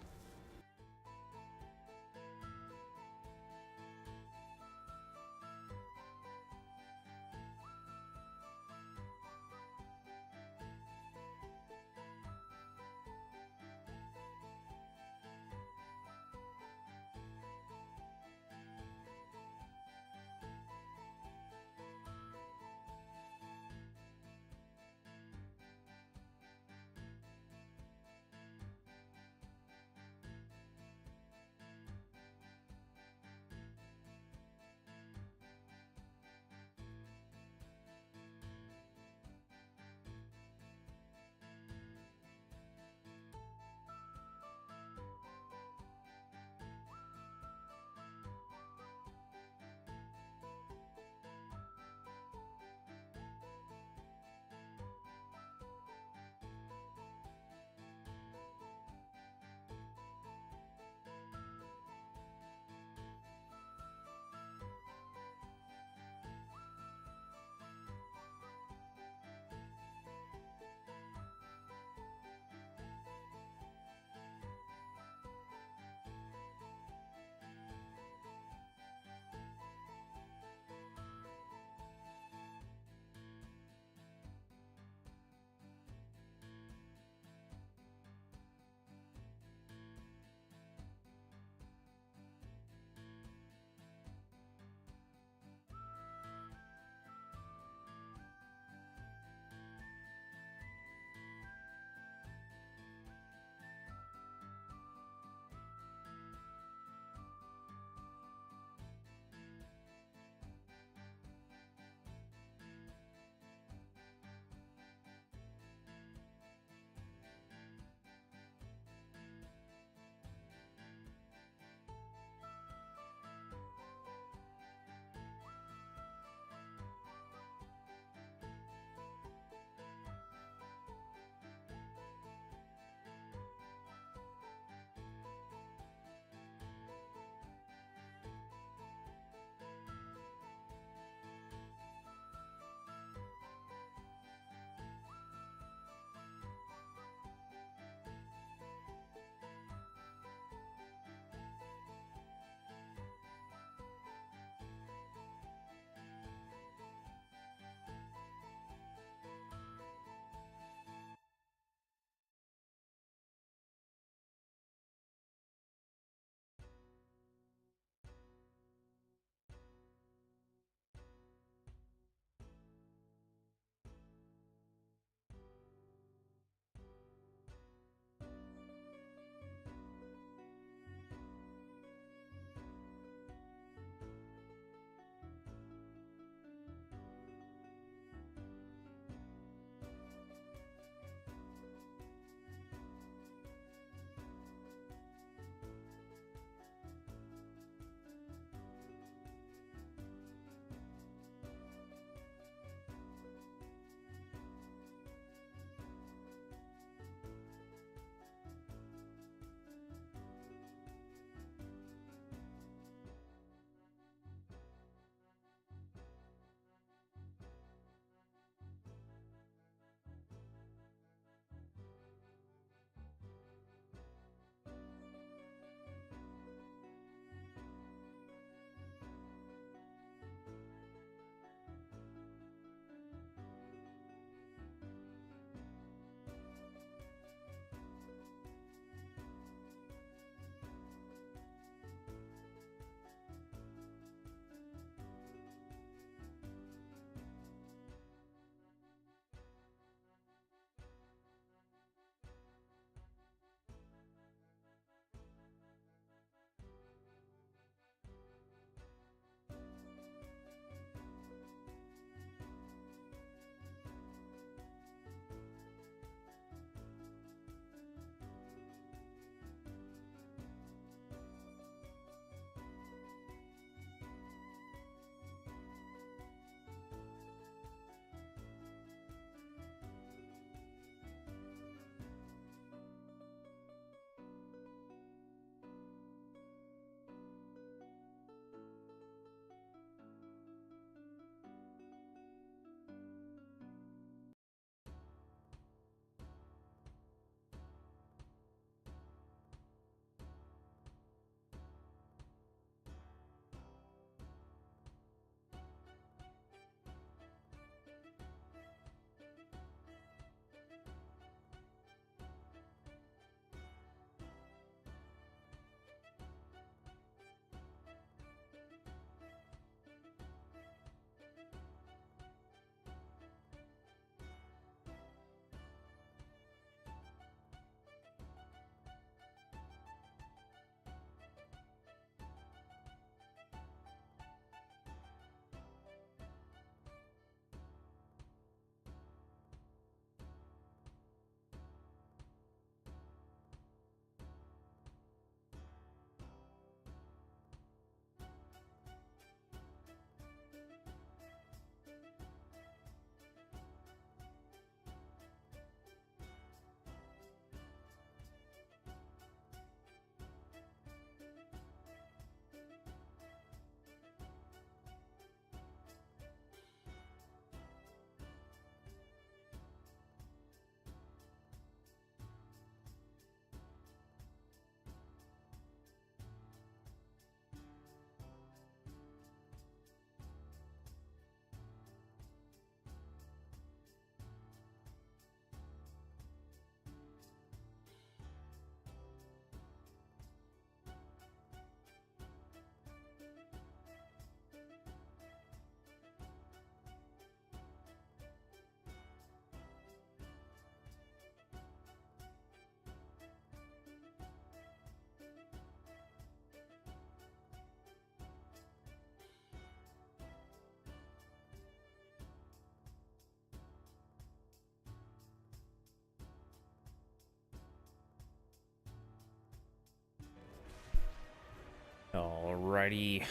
Speaker 1: Alrighty.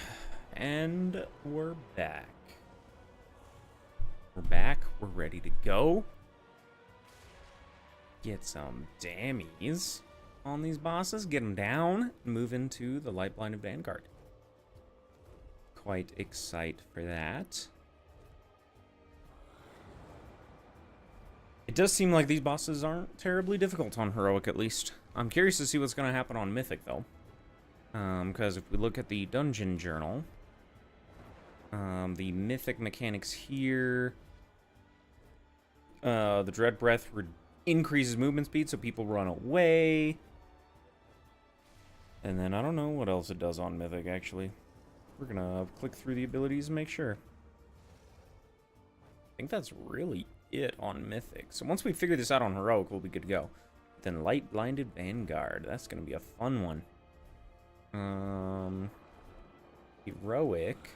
Speaker 1: And we're back. We're back. We're ready to go. Get some dammies on these bosses. Get them down. Move into the Light Blinded Vanguard. Quite excited for that. It does seem like these bosses aren't terribly difficult on Heroic, at least. I'm curious to see what's going to happen on Mythic, though. Because if we look at the Dungeon Journal, the Mythic mechanics here, the Dread Breath increases movement speed so people run away. And then I don't know what else it does on Mythic, actually. We're going to click through the abilities and make sure. I think that's really it on Mythic. So once we figure this out on Heroic, we'll be good to go. Then Light Blinded Vanguard. That's going to be a fun one. Heroic.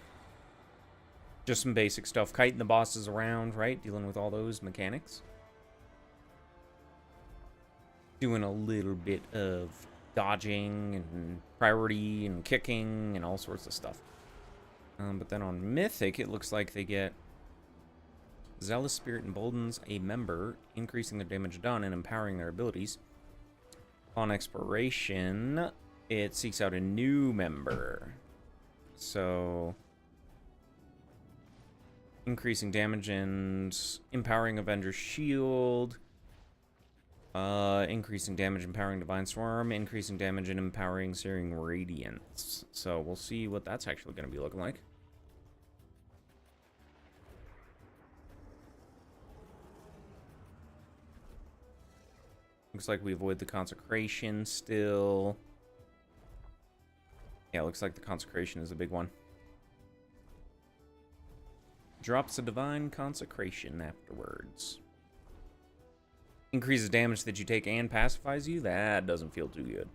Speaker 1: Just some basic stuff. Kiting the bosses around, right? Dealing with all those mechanics. Doing a little bit of dodging and priority and kicking and all sorts of stuff. But then on Mythic, it looks like they get Zealous Spirit emboldens a member, increasing their damage done and empowering their abilities. On expiration, it seeks out a new member. So, increasing damage and empowering Avenger's Shield. Increasing damage, empowering Divine Swarm. Increasing damage and empowering Searing Radiance. So, we'll see what that's actually going to be looking like. Looks like we avoid the Consecration still. Yeah, looks like the Consecration is a big one. Drops a Divine Consecration afterwards. Increases damage that you take and pacifies you. That doesn't feel too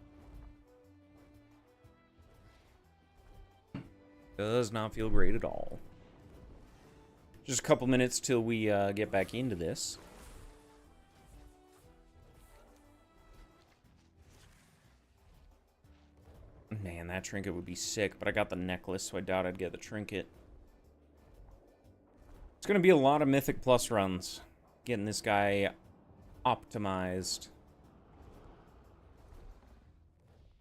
Speaker 1: good. Does not feel great at all. Just a couple minutes till we get back into this. Man, that trinket would be sick, but I got the necklace, so I doubt I'd get the trinket. It's going to be a lot of Mythic Plus runs. Getting this guy optimized.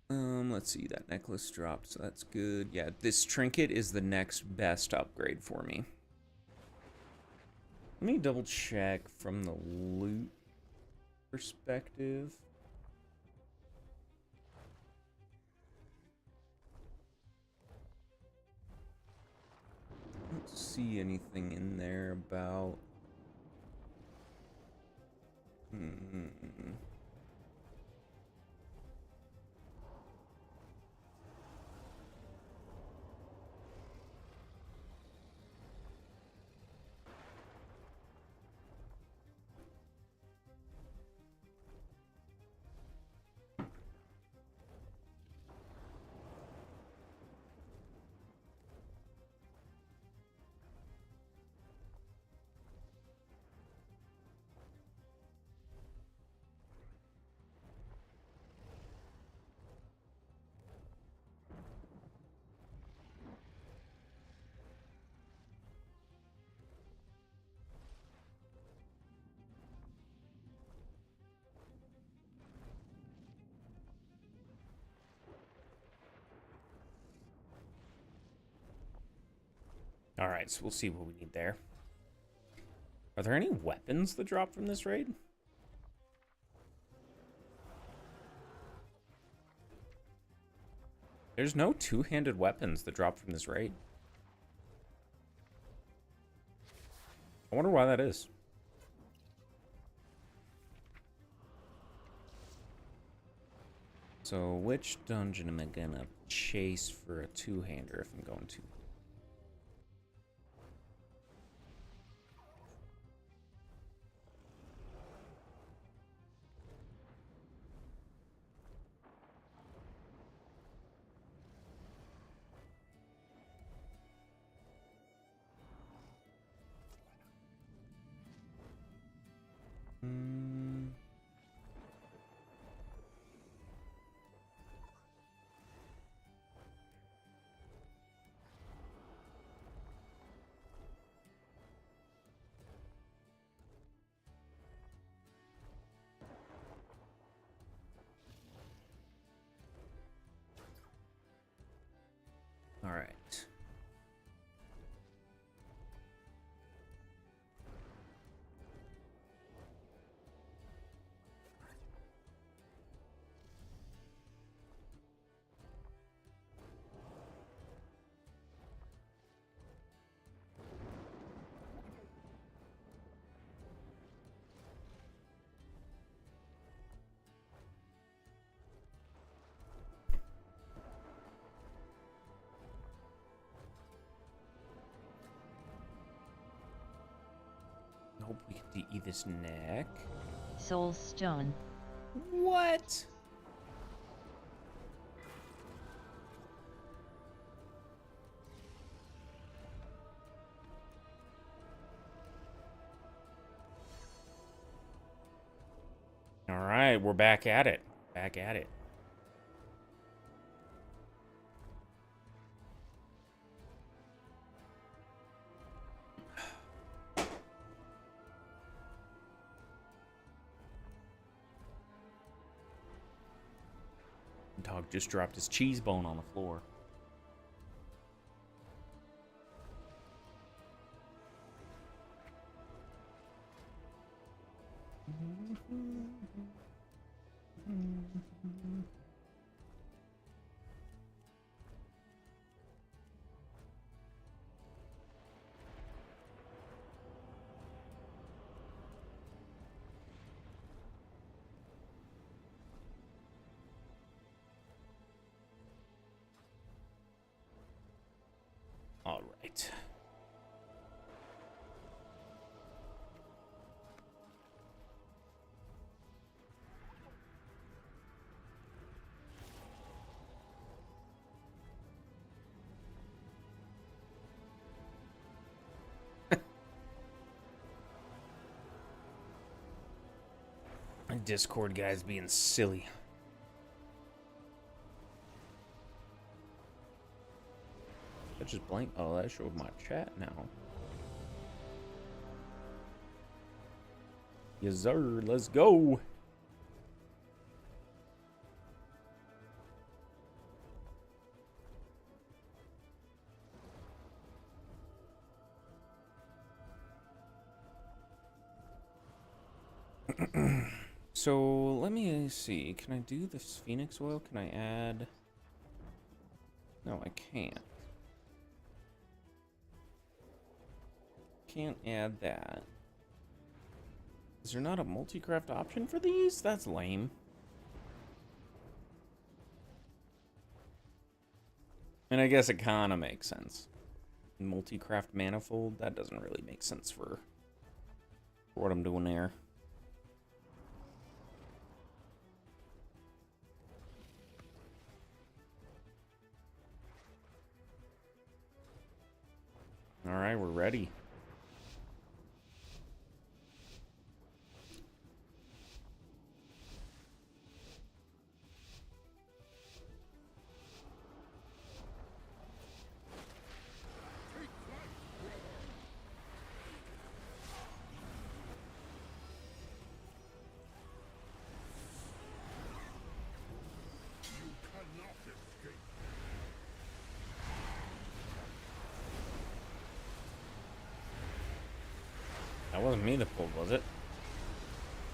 Speaker 1: Let's see, that necklace dropped, so that's good. Yeah, this trinket is the next best upgrade for me. Let me double check from the loot perspective. I don't see anything in there about... Alright, so we'll see what we need there. Are there any weapons that drop from this raid? There's no two-handed weapons that drop from this raid. I wonder why that is. So, which dungeon am I gonna chase for a two-hander if I'm going to? hope we can DE this neck.
Speaker 10: Soul Stone.
Speaker 1: What? All right, we're back at it. Back at it. Dog just dropped his cheese bone on the floor. All right. Discord guys being silly. I just blank. Oh, that showed my chat now. Yes, sir. Let's go. So let me see. Can I do this Phoenix oil? Can I add? No, I can't. Can't add that. Is there not a multi-craft option for these? That's lame. And I guess it kind of makes sense. Multi-craft manifold, that doesn't really make sense for what I'm doing there. All right, we're ready. That wasn't me that pulled, was it?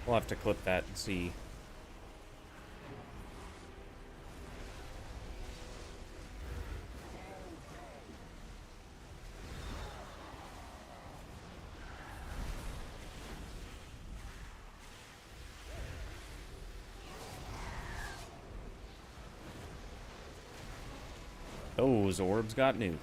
Speaker 1: We'll have to clip that and see. Those orbs got nuked.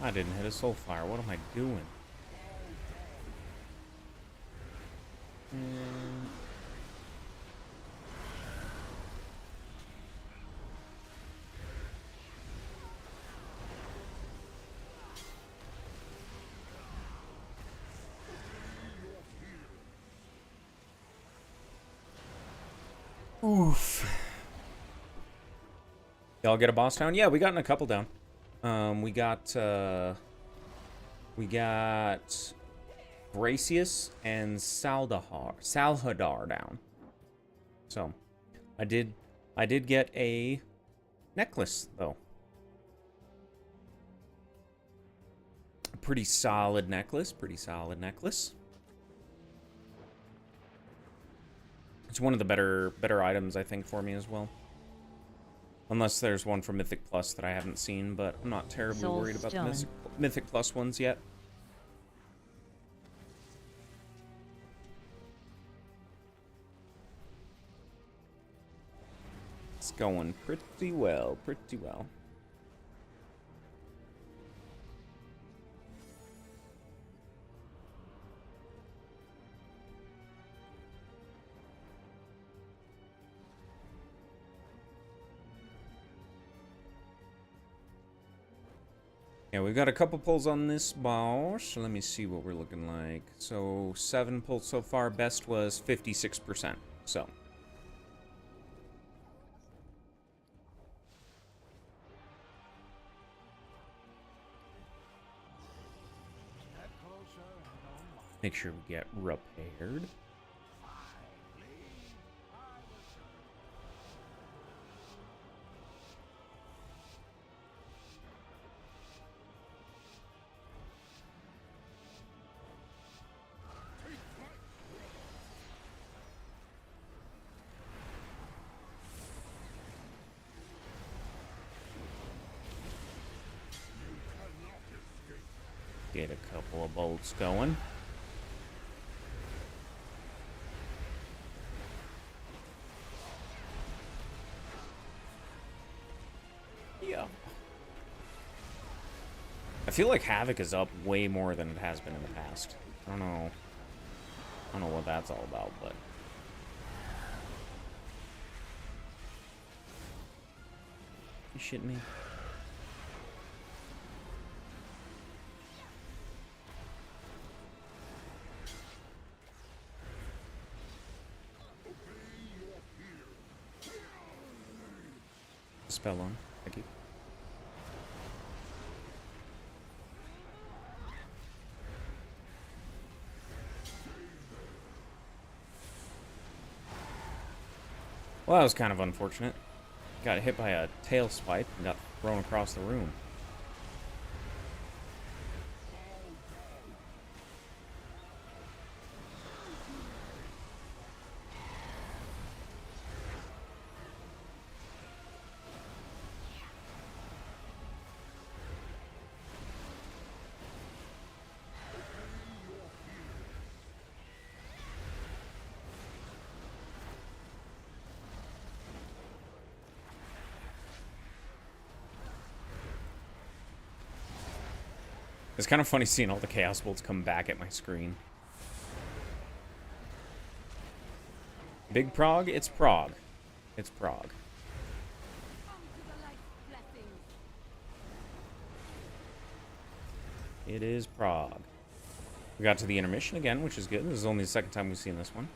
Speaker 1: I didn't hit a soul fire. What am I doing? Oof. Y'all get a boss down? Yeah, we gotten a couple down. We got Gracius and Salhadar down. So, I did get a necklace though. Pretty solid necklace, It's one of the better items, I think, for me as well. Unless there's one for Mythic Plus that I haven't seen, but I'm not terribly worried about the Mythic Plus ones yet. It's going pretty well, pretty well. Yeah, we've got a couple pulls on this boss. Let me see what we're looking like. So 7 pulls so far. Best was 56%. So. Make sure we get repaired. Get a couple of bolts going. Yeah. I feel like Havoc is up way more than it has been in the past. I don't know what that's all about, but you shitting me? Spell on. Thank you. Well, that was kind of unfortunate. Got hit by a tail swipe and got thrown across the room. It's kind of funny seeing all the Chaos Bolts come back at my screen. Big Prog? It's Prog. It's Prog. It is Prog. We got to the intermission again, which is good. This is only the second time we've seen this one.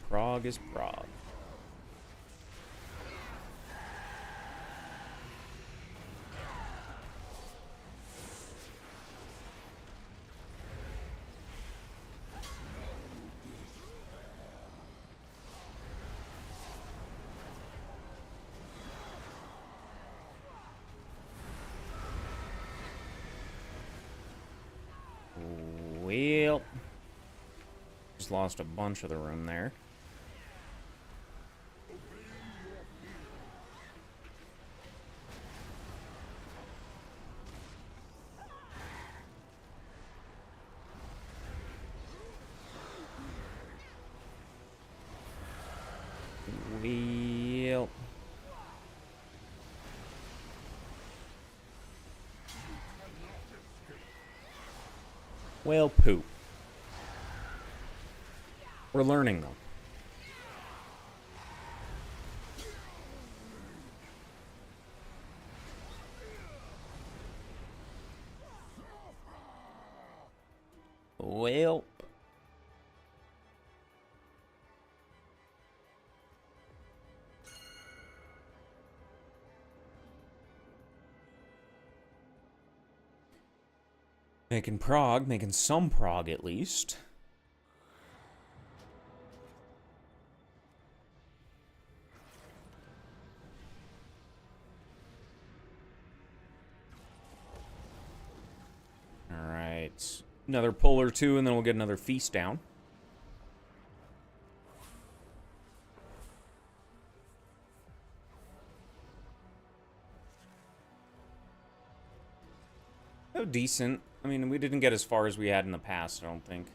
Speaker 1: Prog is Prog. Well, just lost a bunch of the room there. Well, poop. We're learning, though. Well. Making prog, making some prog at least. Alright. Another pull or two, and then we'll get another feast down. Oh, decent. I mean, we didn't get as far as we had in the past, I don't think.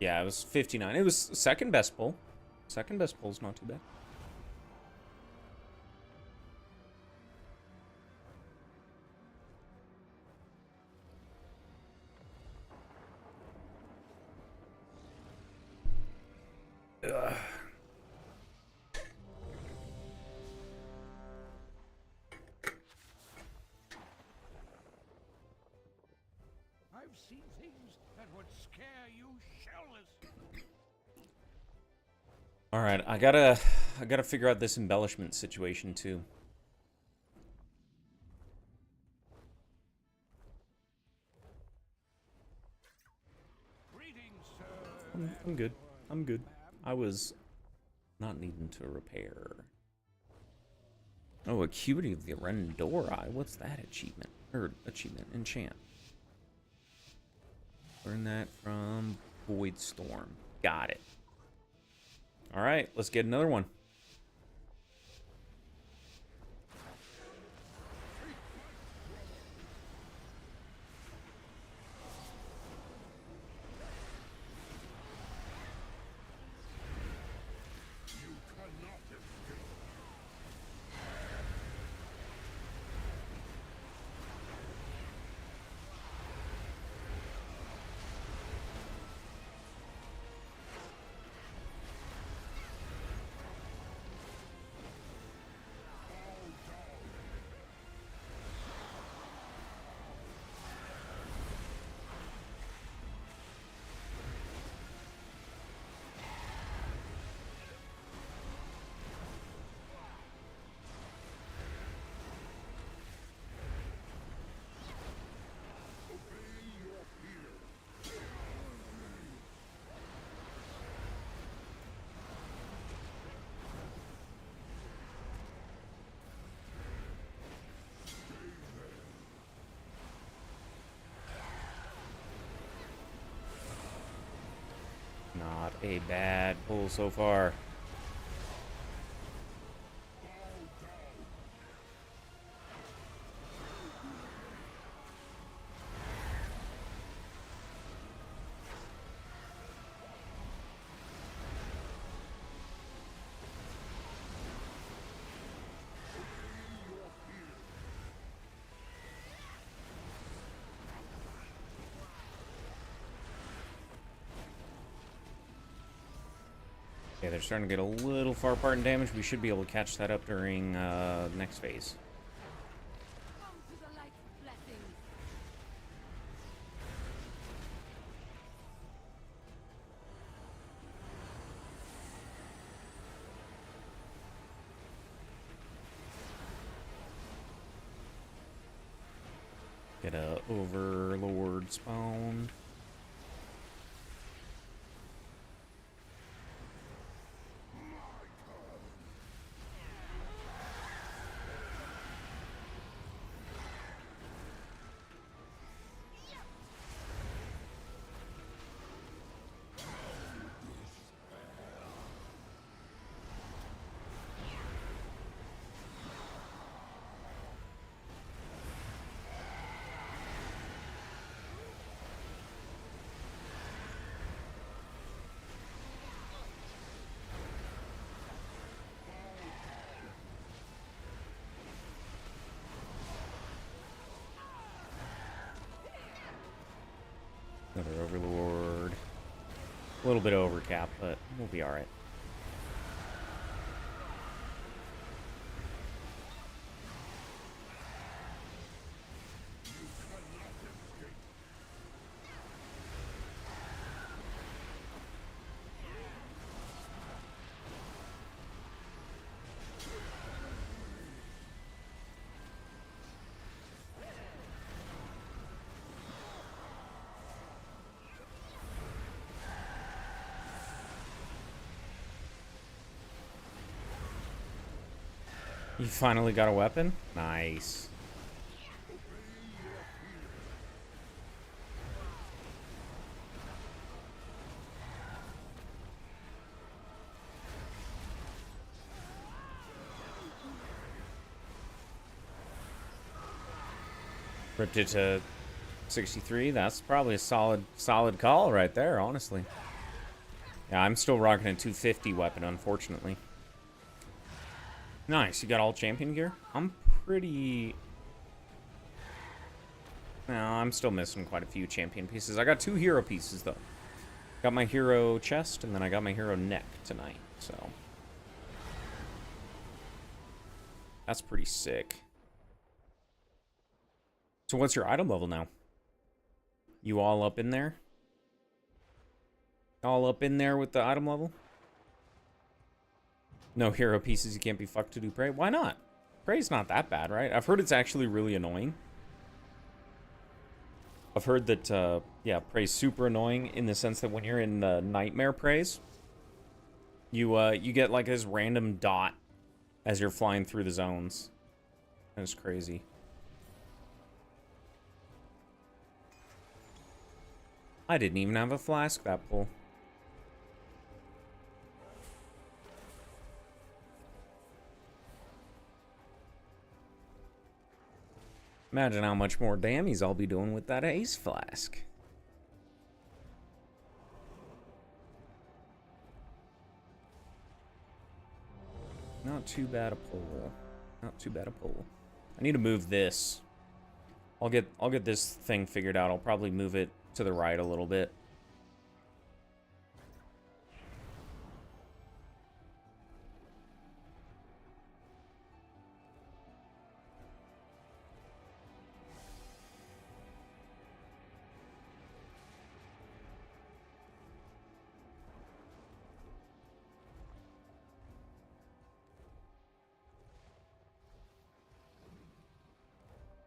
Speaker 1: Yeah, it was 59. It was second best pull. Second best pull's not too bad. Ugh.
Speaker 9: I've seen things that would scare you shitless.
Speaker 1: All right, I gotta figure out this embellishment situation too.
Speaker 9: Greetings, sir.
Speaker 1: I'm good. I'm good. I was not needing to repair. Oh, Acuity of the Rendori. What's that achievement? Or achievement, enchant. Learn that from Void Storm. Got it. All right, let's get another one. Not a bad pull so far. Yeah, they're starting to get a little far apart in damage. We should be able to catch that up during next phase.
Speaker 2: Come to the light blessing.
Speaker 1: Get a Overlord spawn. Another Overlord. A little bit overcap, but we'll be alright. You finally got a weapon? Nice. Ripped it to 63. That's probably a solid call right there, honestly. Yeah, I'm still rocking a 250 weapon, unfortunately. Nice, you got all champion gear? I'm pretty... No, I'm still missing quite a few champion pieces. I got 2 hero pieces, though. Got my hero chest, and then I got my hero neck tonight, so... That's pretty sick. So what's your item level now? You all up in there? All up in there with the item level? No hero pieces, you can't be fucked to do prey? Why not? Prey's not that bad, right? I've heard it's actually really annoying. I've heard that, yeah, prey's super annoying in the sense that when you're in nightmare preys, you get like this random dot as you're flying through the zones. That's crazy. I didn't even have a flask that pull. Imagine how much more damage I'll be doing with that ace flask. Not too bad a pull. Not too bad a pull. I need to move this. I'll get this thing figured out. I'll probably move it to the right a little bit.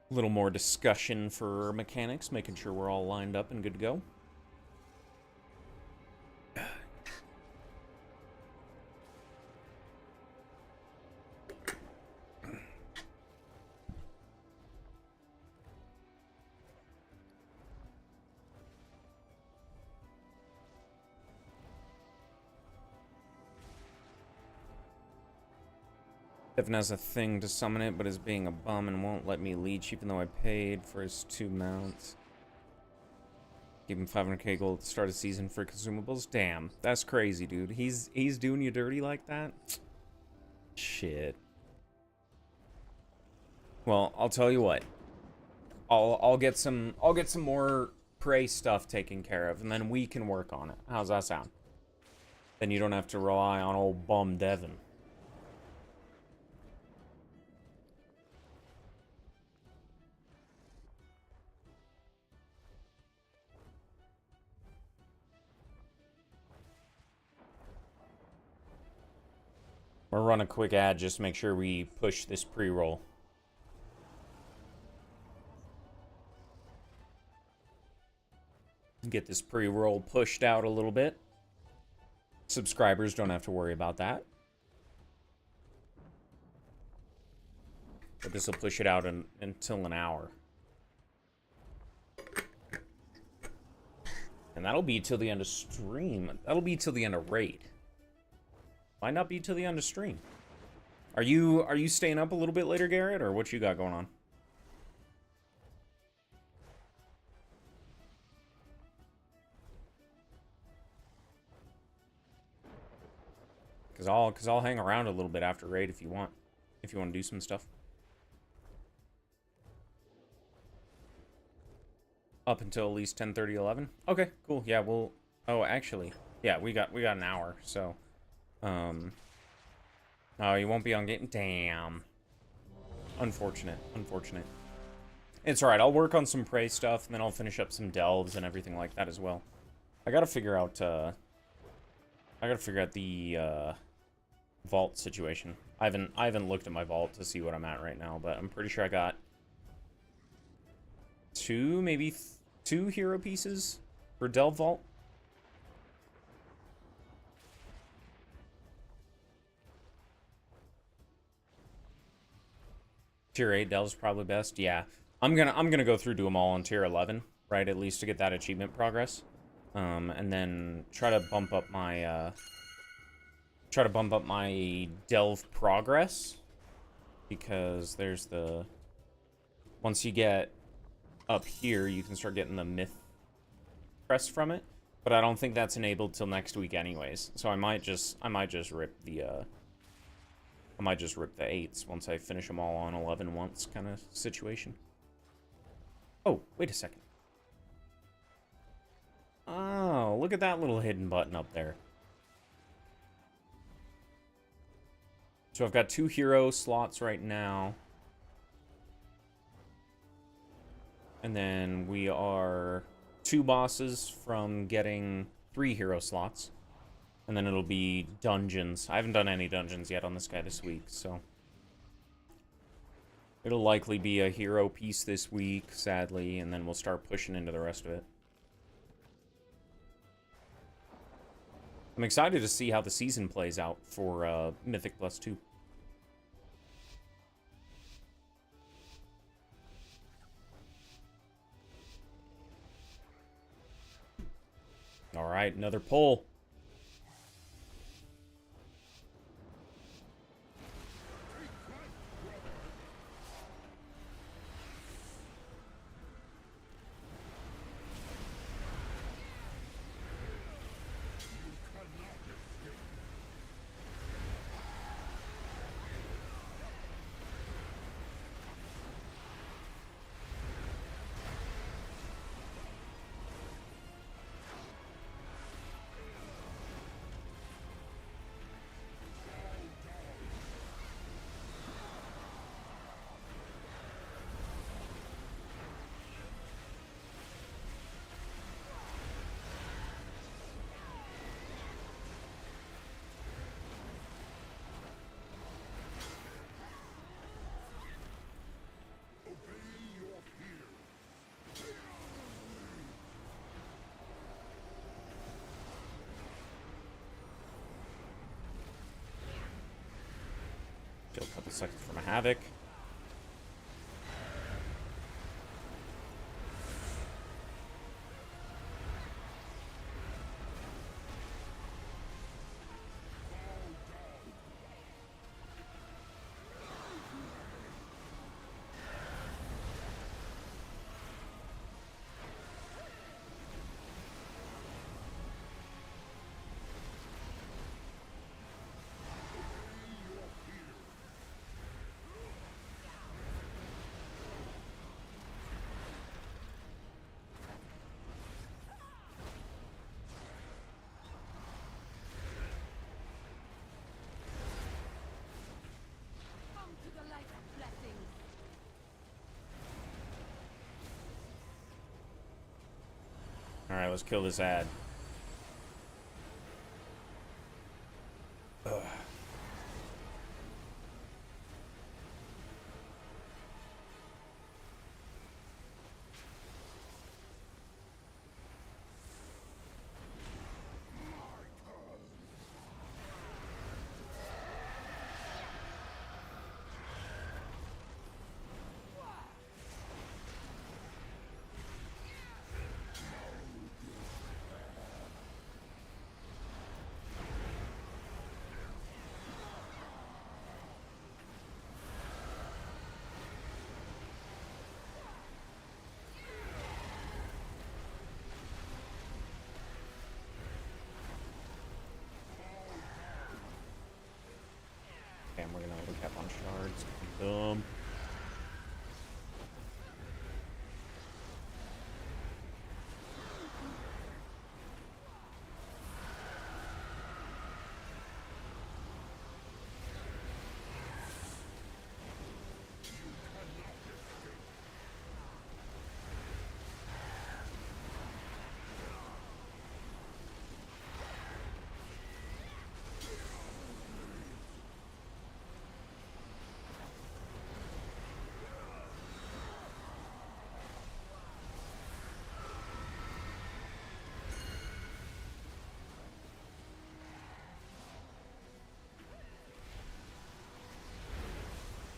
Speaker 1: A little more discussion for mechanics, making sure we're all lined up and good to go. Devin has a thing to summon it, but is being a bum and won't let me leech, even though I paid for his 2 mounts. Give him 500k gold at the start of season for consumables. Damn, that's crazy, dude. He's doing you dirty like that. Shit. Well, I'll tell you what. I'll get some more prey stuff taken care of, and then we can work on it. How's that sound? Then you don't have to rely on old bum Devin. We'll run a quick ad just to make sure we push this pre-roll. Get this pre-roll pushed out a little bit. Subscribers don't have to worry about that. But this will push it out until an hour. And that'll be till the end of stream. That'll be till the end of raid. Might not be till the end of stream. Are you staying up a little bit later, Garrett, or what you got going on? Cause I'll hang around a little bit after raid if you want to do some stuff. Up until at least 10:30, 11. Okay, cool. Yeah, we'll. Oh, actually, yeah, we got an hour, so. Oh, you won't be on game. Damn. Unfortunate. It's alright, I'll work on some prey stuff, and then I'll finish up some delves and everything like that as well. I gotta figure out, the, vault situation. I haven't looked at my vault to see what I'm at right now, but I'm pretty sure I got 2, maybe 2 hero pieces for delve vault. Tier 8 delves probably best. Yeah, I'm gonna go through do them all on tier 11, right? At least to get that achievement progress, and then try to bump up my delve progress, because there's the once you get up here, you can start getting the myth crest from it. But I don't think that's enabled till next week anyways. So I might just rip the I might just rip the 8s once I finish them all on 11 once kind of situation. Oh, wait a second. Oh, look at that little hidden button up there. So I've got 2 hero slots right now. And then we are 2 bosses from getting 3 hero slots. And then it'll be dungeons. I haven't done any dungeons yet on this guy this week, so... It'll likely be a hero piece this week, sadly, and then we'll start pushing into the rest of it. I'm excited to see how the season plays out for Mythic Plus 2. Alright, another pull. Kill a couple seconds from a Havoc. Alright, let's kill this ad. Ugh. And we're gonna look at on shards. Boom.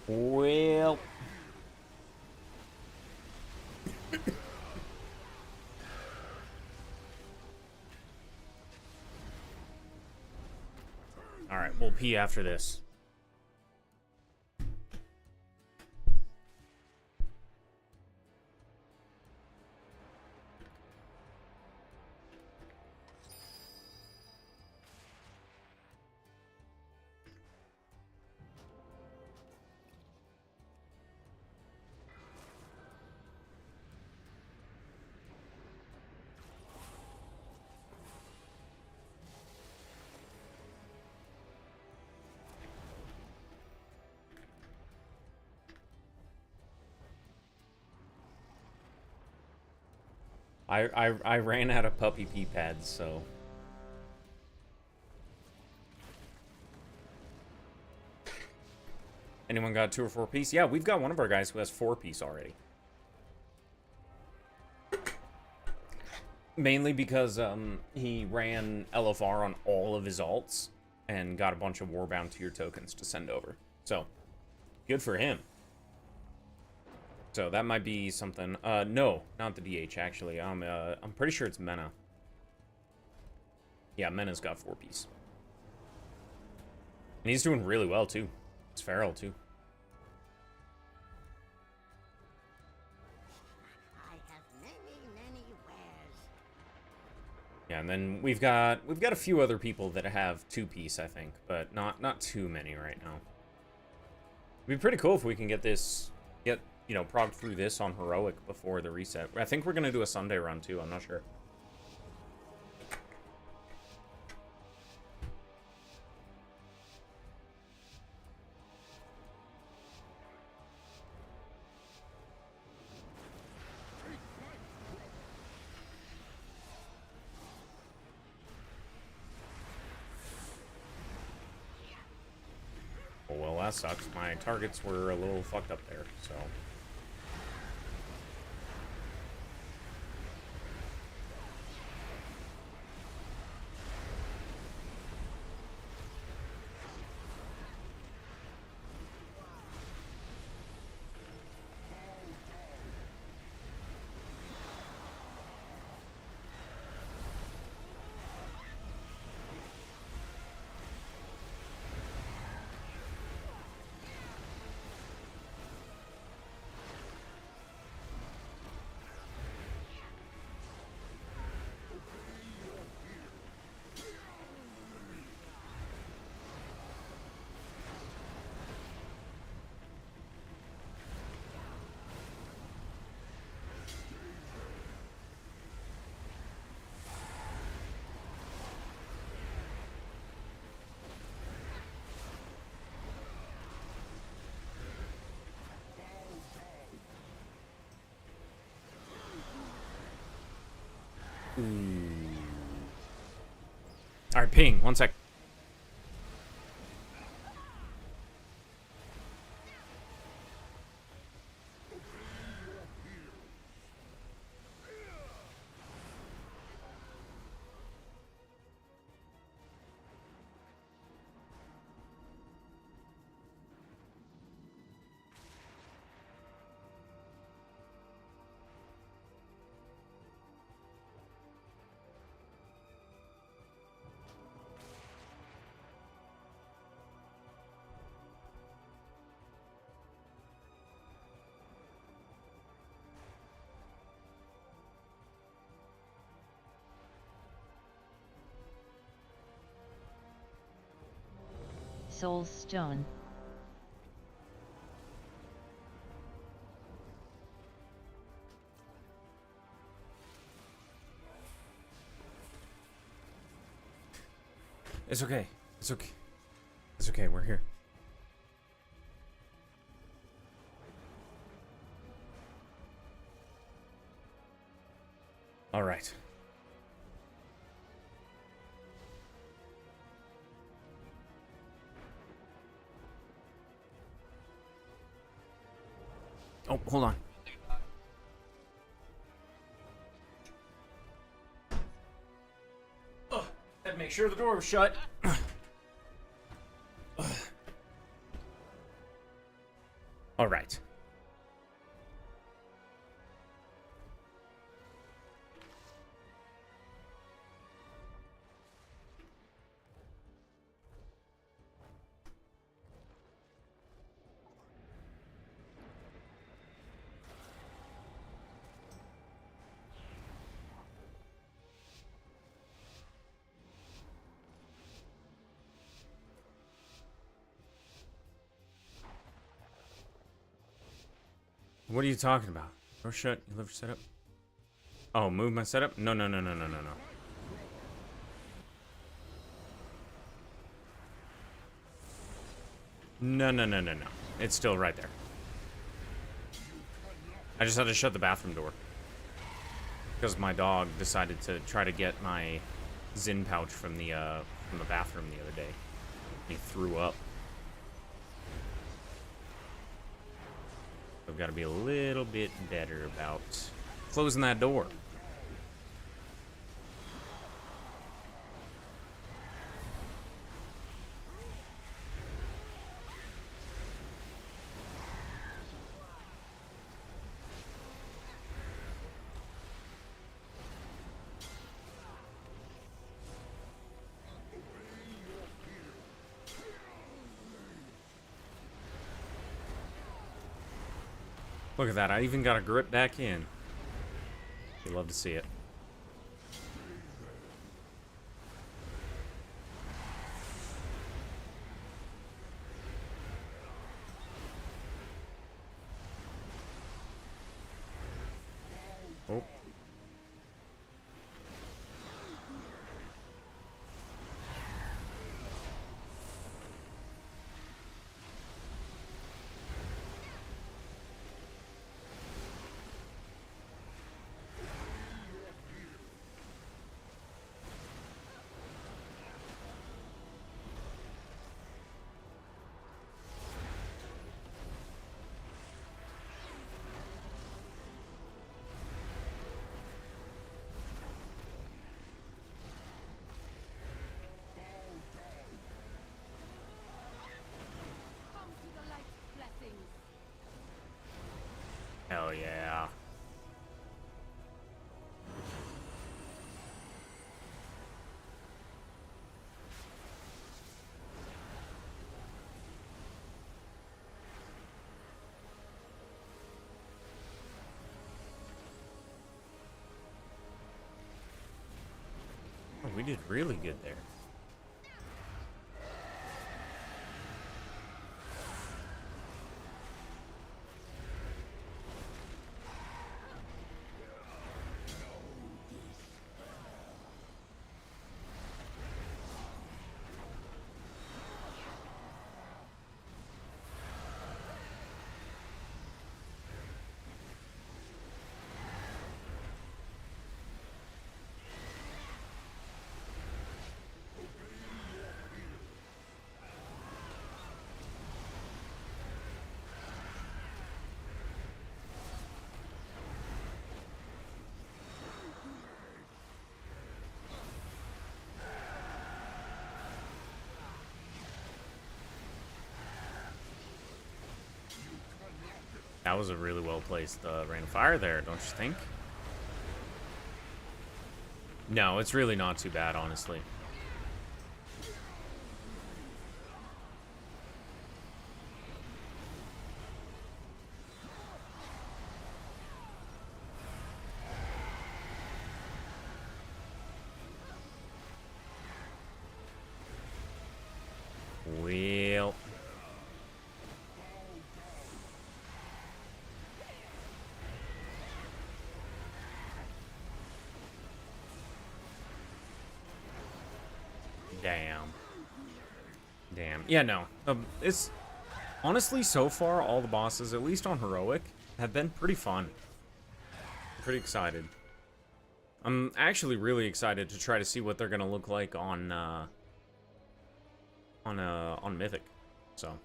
Speaker 1: Well, all right, we'll pee after this. I ran out of puppy pee pads, so. Anyone got 2 or 4 piece? Yeah, we've got one of our guys who has 4 piece already. Mainly because he ran LFR on all of his alts and got a bunch of Warbound tier tokens to send over. So, good for him. So that might be something. No, not the DH actually. I'm pretty sure it's Mena. Yeah, Mena's got 4 piece. And he's doing really well too. It's Feral too. Yeah, and then we've got a few other people that have 2 piece, I think, but not too many right now. It'd be pretty cool if we can get you know, prog through this on heroic before the reset. I think we're gonna do a Sunday run too. I'm not sure. Oh, well, that sucks. My targets were a little fucked up there, so. Alright, ping. 1 sec.
Speaker 10: Soulstone.
Speaker 1: It's okay. It's okay. It's okay. We're here. All right. Oh, hold on. Had to make sure the door was shut. All right. What are you talking about? Door shut. You left your setup? Oh, move my setup? No. No. It's still right there. I just had to shut the bathroom door. because my dog decided to try to get my Zin pouch from the bathroom the other day. He threw up. I've got to be a little bit better about closing that door. Look at that, I even got a grip back in. You love to see it. Oh. Hell yeah. Oh, we did really good there. That was a really well placed rain of fire there, don't you think? No, it's really not too bad, honestly. Well. Damn. Yeah, no. It's honestly, so far, all the bosses, at least on Heroic, have been pretty fun. Pretty excited. I'm actually really excited to try to see what they're gonna look like on Mythic. So.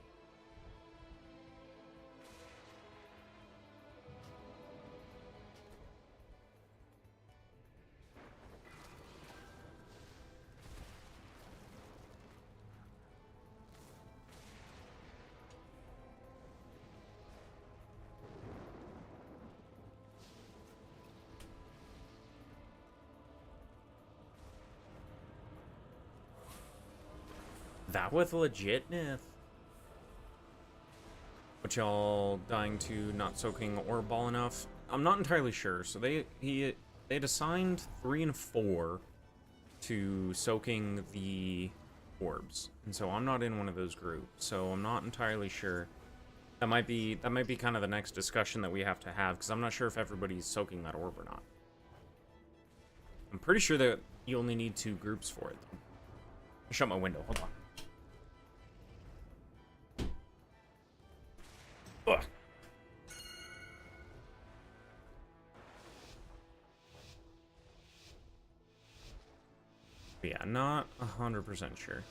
Speaker 1: That with legit Nith. But y'all dying to not soaking orb ball enough? I'm not entirely sure. So they'd assigned 3 and 4 to soaking the orbs, and so I'm not in one of those groups. So I'm not entirely sure. That might be kind of the next discussion that we have to have, because I'm not sure if everybody's soaking that orb or not. I'm pretty sure that you only need 2 groups for it, though. Shut my window. Hold on. Ugh. But yeah, not 100% sure.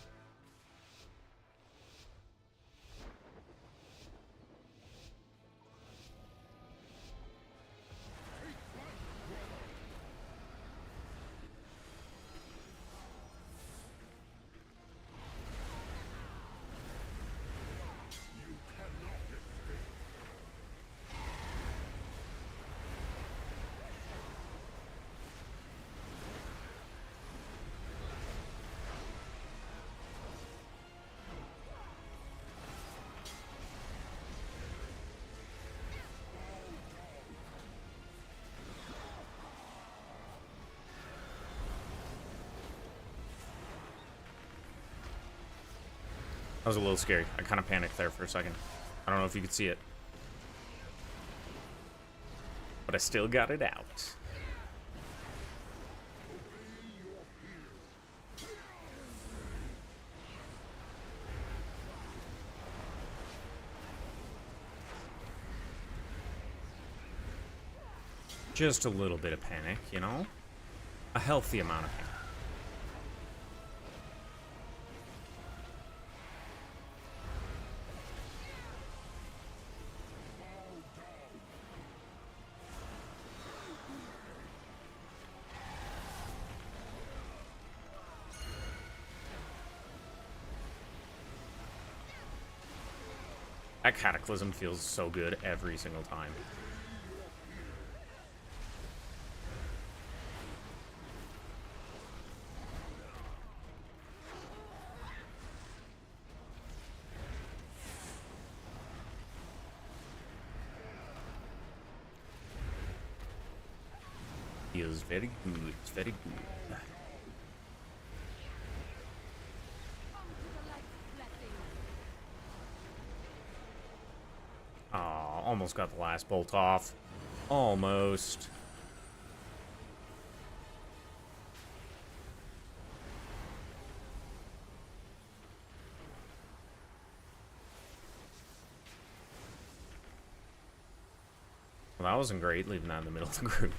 Speaker 1: That was a little scary. I kind of panicked there for a second. I don't know if you could see it. But I still got it out. Just a little bit of panic, you know? A healthy amount of panic. That Cataclysm feels so good every single time. Feels very good. It's very good. Almost got the last bolt off. Almost. Well, that wasn't great, leaving that in the middle of the group.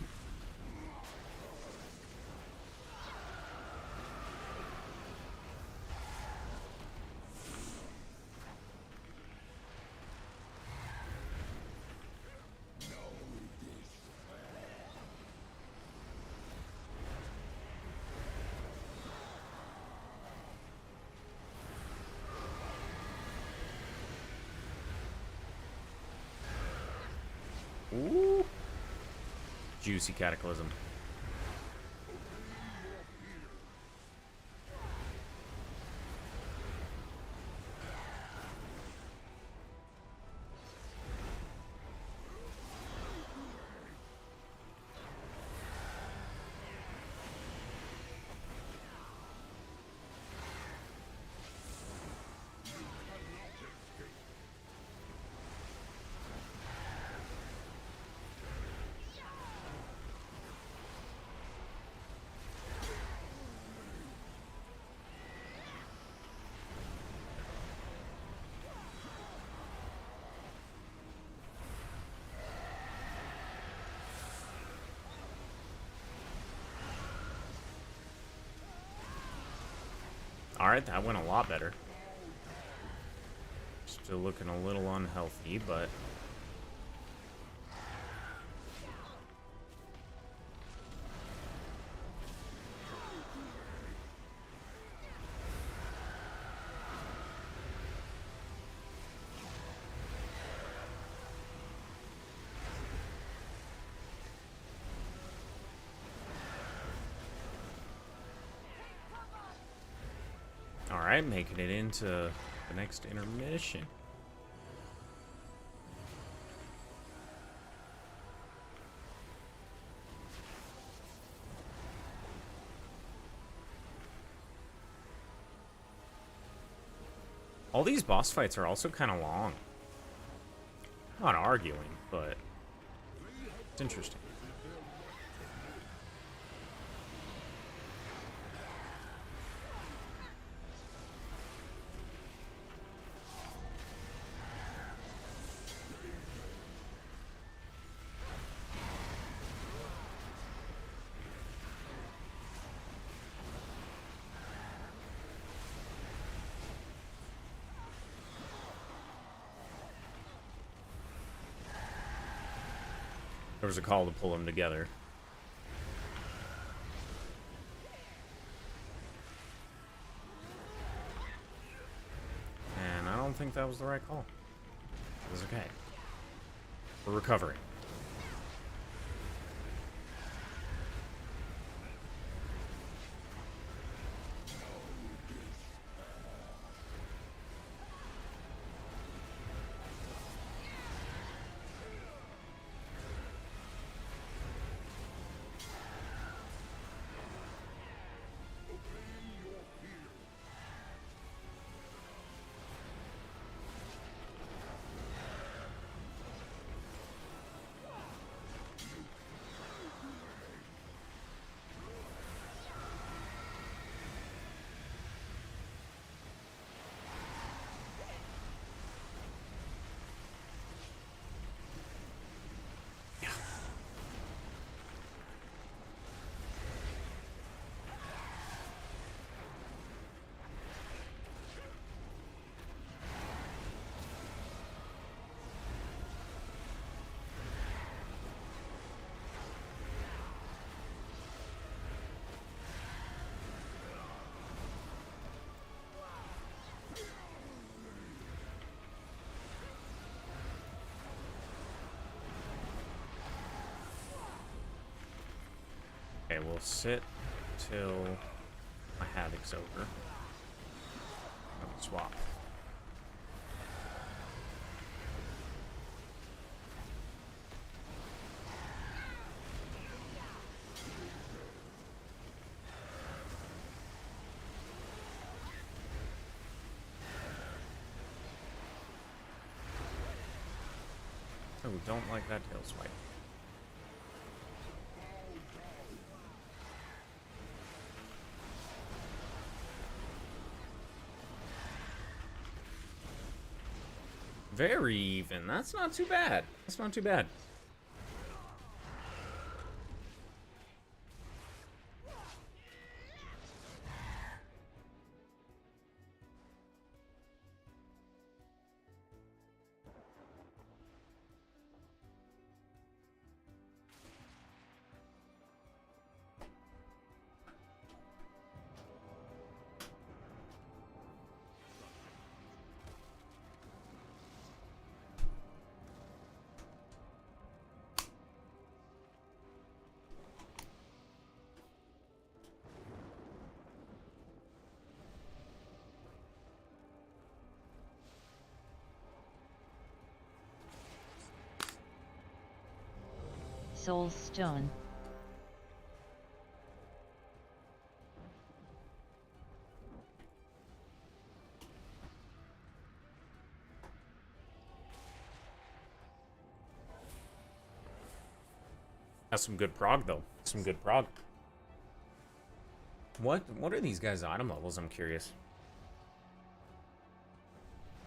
Speaker 1: Ooh. Juicy Cataclysm. Alright, that went a lot better. Still looking a little unhealthy, but... Alright, making it into the next intermission. All these boss fights are also kind of long. Not arguing, but it's interesting. There was a call to pull them together. And I don't think that was the right call. It was okay. We're recovering. Okay, we'll sit till my Havoc's over. Oh, swap. Oh, don't like that tail swipe. Very even. That's not too bad. That's not too bad.
Speaker 10: Soulstone.
Speaker 1: That's some good prog, though. Some good prog. What are these guys' item levels? I'm curious.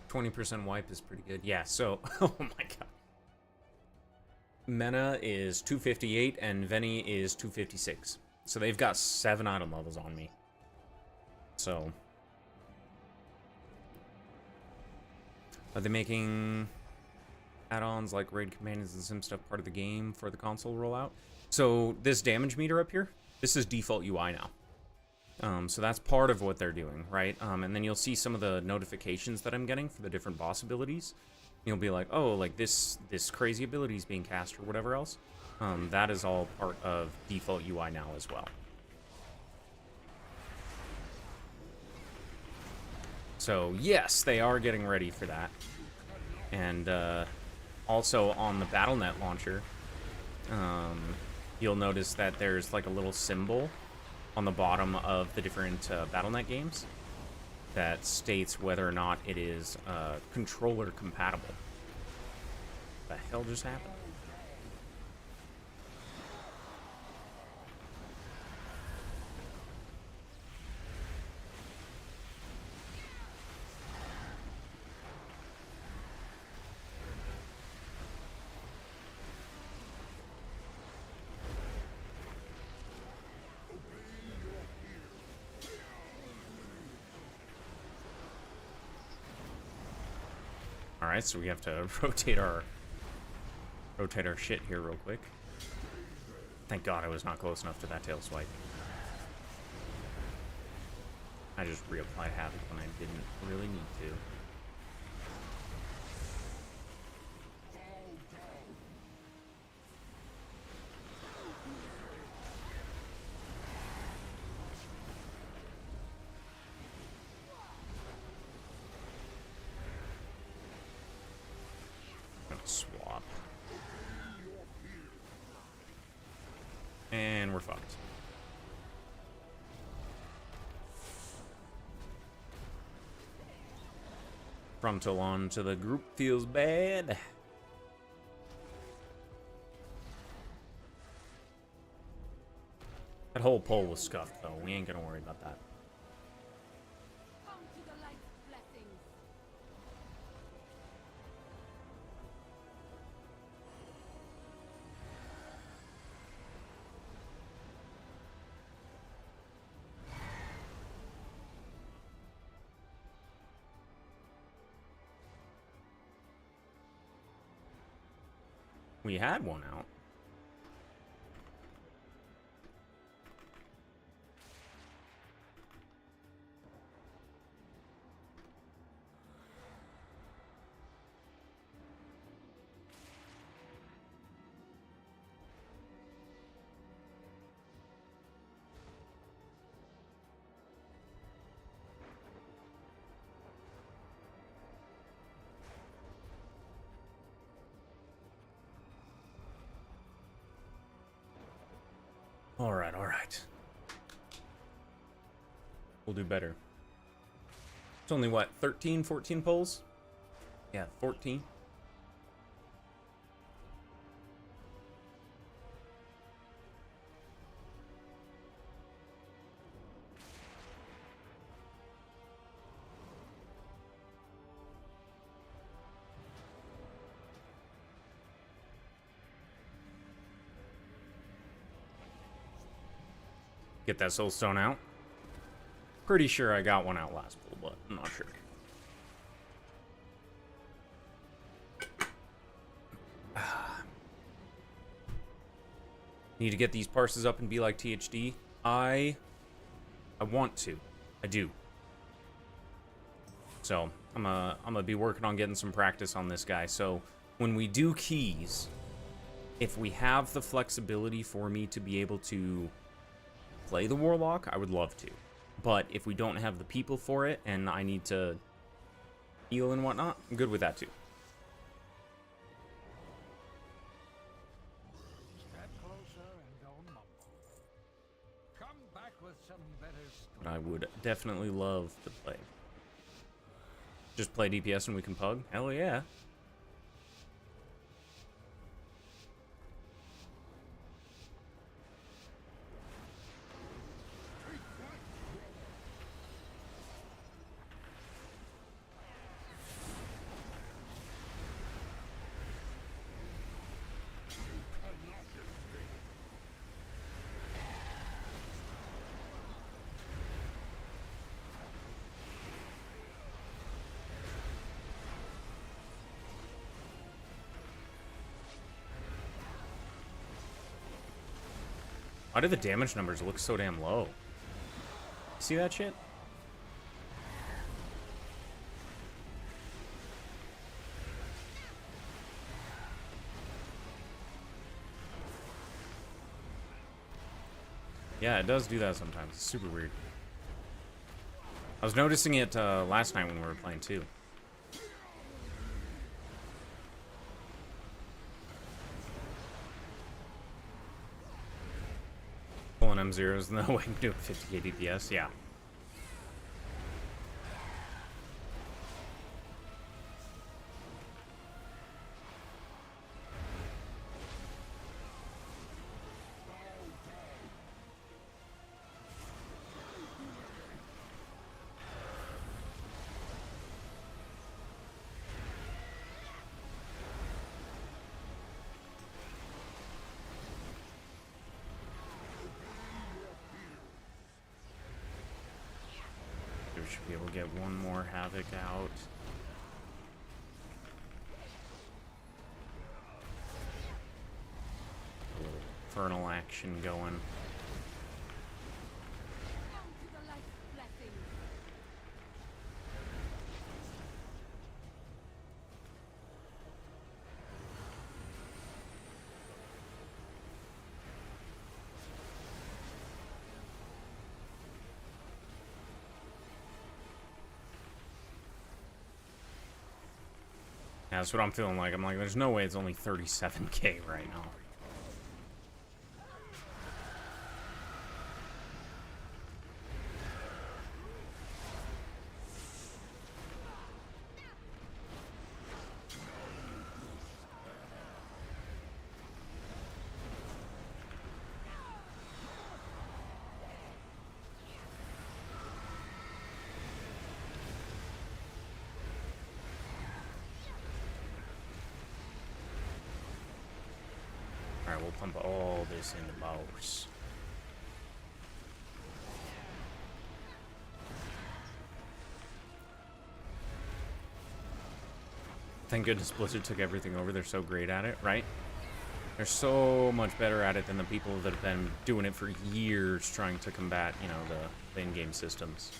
Speaker 1: 20% wipe is pretty good. Yeah, so... Oh my god. Mena is 258 and Veni is 256. So they've got 7 item levels on me. So... Are they making add-ons like Raid Companions and Sim stuff part of the game for the console rollout? So this damage meter up here, this is default UI now. So that's part of what they're doing, right? And then you'll see some of the notifications that I'm getting for the different boss abilities. You'll be like, oh, like this crazy ability is being cast or whatever else. That is all part of default UI now as well. So yes, they are getting ready for that. And also on the Battle.net launcher, you'll notice that there's like a little symbol on the bottom of the different Battle.net games that states whether or not it is controller compatible. What the hell just happened? Alright, so we have to rotate our shit here real quick. Thank God I was not close enough to that tail swipe. I just reapplied Havoc when I didn't really need to. Swap. And we're fucked. Frontal on to the group feels bad. That whole pole was scuffed though. We ain't gonna worry about that.
Speaker 11: Come to the light's blessings.
Speaker 1: We had one out. All right. We'll do better. It's only what, 13, 14 polls? Yeah, 14. Get that soul stone out. Pretty sure I got one out last pull, but I'm not sure. Need to get these parses up and be like THD. I want to. I do. So I'm gonna be working on getting some practice on this guy. So when we do keys, if we have the flexibility for me to be able to play the Warlock, I would love to. But if we don't have the people for it and I need to heal and whatnot, I'm good with that too.
Speaker 9: Step closer and don't mumble. Come back with some better story.
Speaker 1: But I would definitely love to play. Just play DPS and we can pug? Hell yeah. Why do the damage numbers look so damn low? See that shit? Yeah, it does do that sometimes. It's super weird. I was noticing it last night when we were playing too. Pulling M0s in the way to do 50k DPS, yeah. We should be able to get one more Havoc out. infernal action going.
Speaker 11: Come to the light blessing.
Speaker 1: Yeah, that's what I'm feeling like. I'm like, there's no way it's only 37k right now. Alright, we'll pump all this into boss. Thank goodness Blizzard took everything over. They're so great at it, right? They're so much better at it than the people that have been doing it for years trying to combat, you know, the in-game systems.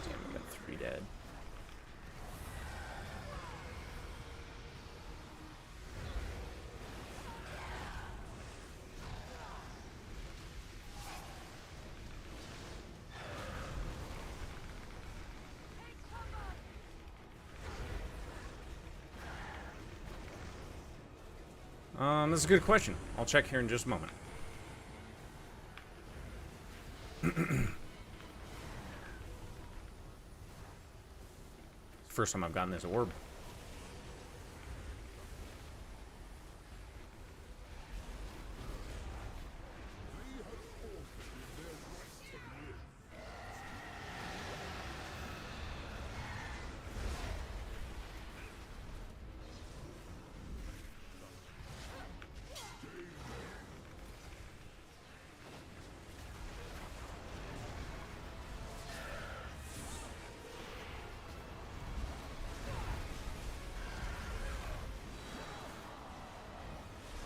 Speaker 1: Damn, we got 3 dead. That's a good question. I'll check here in just a moment. First time I've gotten this orb.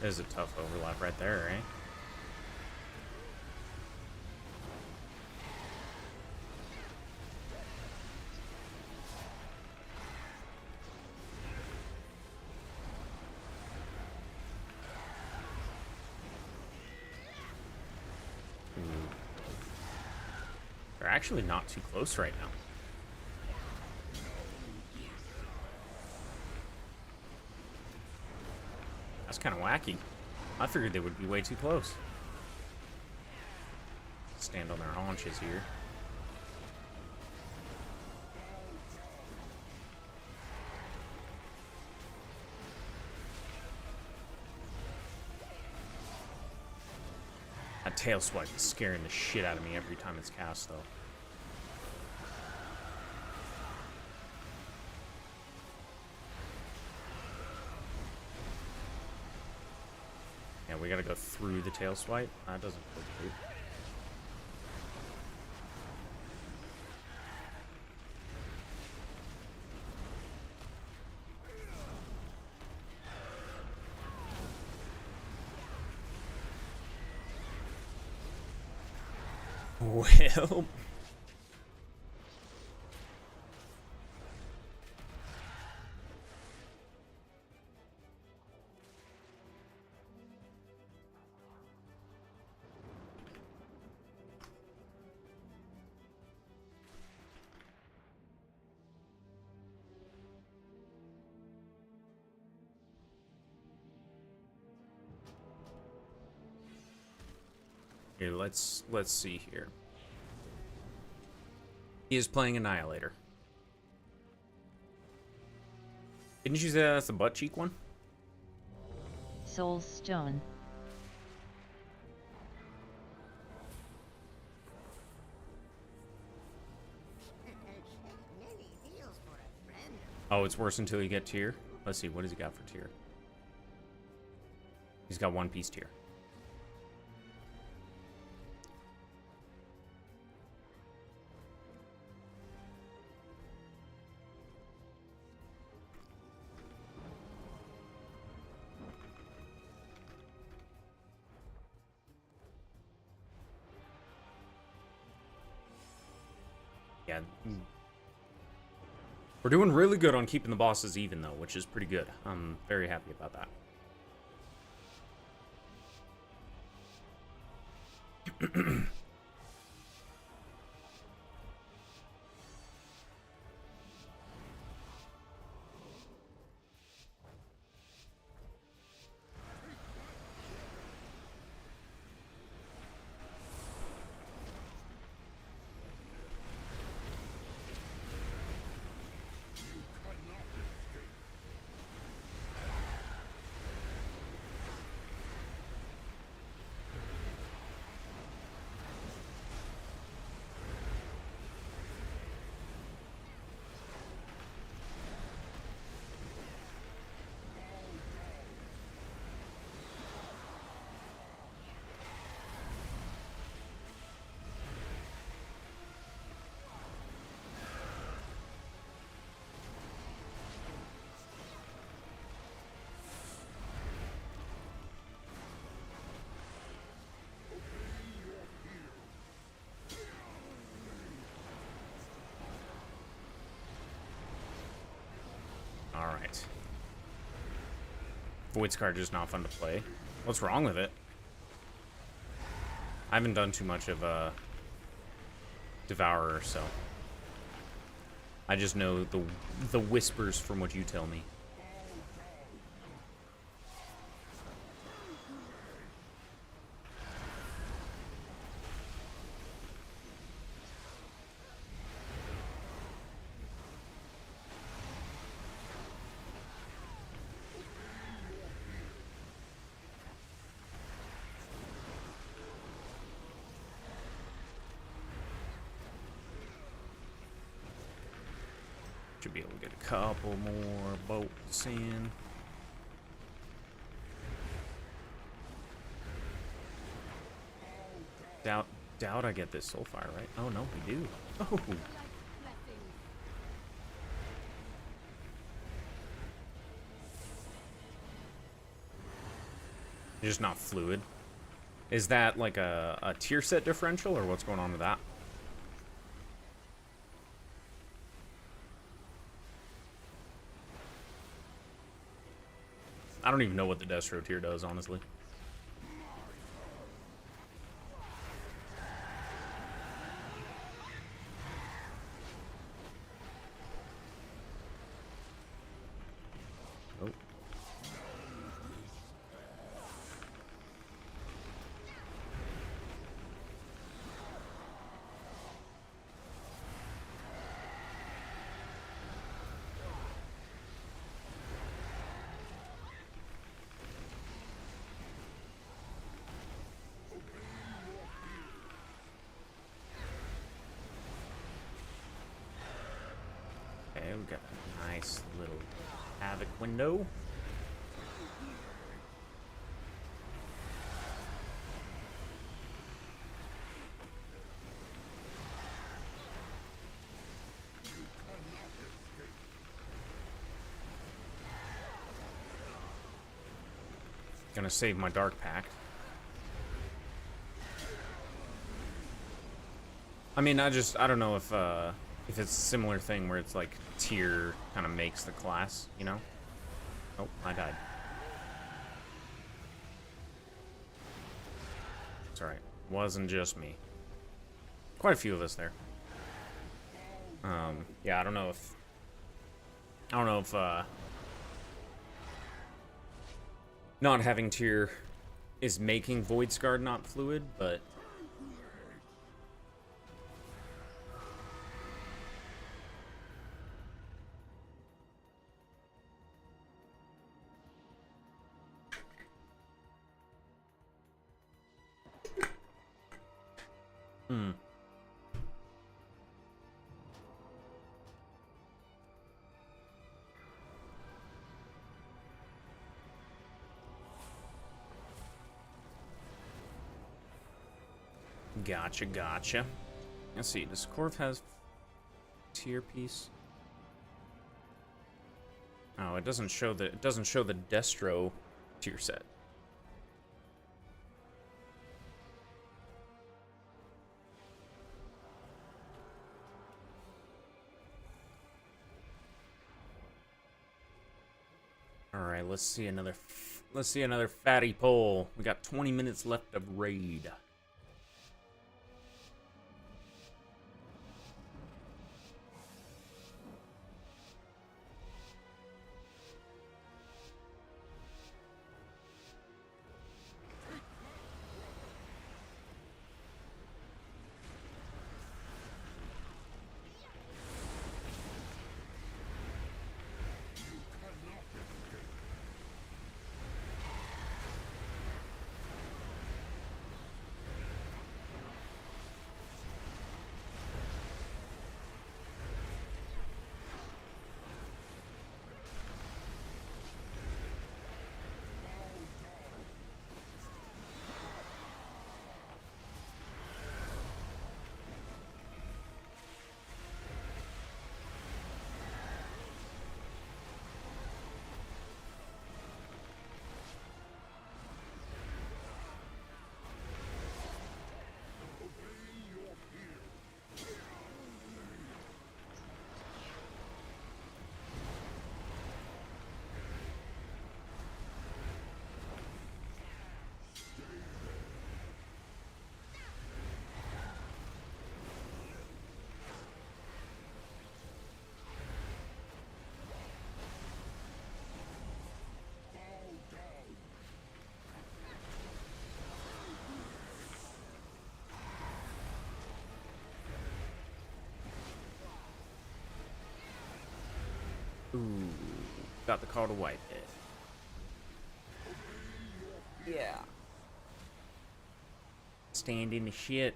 Speaker 1: There's a tough overlap right there, right? They're actually not too close right now. That's kind of wacky. I figured they would be way too close. Stand on their haunches here. That tail swipe is scaring the shit out of me every time it's cast, though. Yeah, we gotta go through the tail swipe. That doesn't feel good. Well, here, let's see here. He is playing Annihilator. Didn't you say that's the butt cheek one?
Speaker 10: Soulstone.
Speaker 1: Oh, it's worse until you get tier? Let's see, what has he got for tier? He's got One Piece tier. Yeah. We're doing really good on keeping the bosses even, though, which is pretty good. I'm very happy about that. Alright. Void Scar just not fun to play. What's wrong with it? I haven't done too much of Devourer, so I just know the whispers from what you tell me. Should be able to get a couple more bolts in. Doubt I get this Soulfire, right? Oh no, we do. Oh. Just not fluid. Is that like a tier set differential, or what's going on with that? I don't even know what the Destro tier does, honestly. Oh. Okay, we got a nice little Havoc window. Gonna save my Dark Pact. I mean, I don't know if it's a similar thing where it's like tier kind of makes the class, you know? Oh, I died. It's alright. Wasn't just me. Quite a few of us there. Yeah, I don't know if not having tier is making Void Scar not fluid, but Hmm. Gotcha, gotcha. Let's see, does Korv has tier piece? Oh, it doesn't show the Destro tier set. All right, let's see another fatty poll. We got 20 minutes left of raid. Ooh, got the call to wipe it. Yeah. Stand in the shit.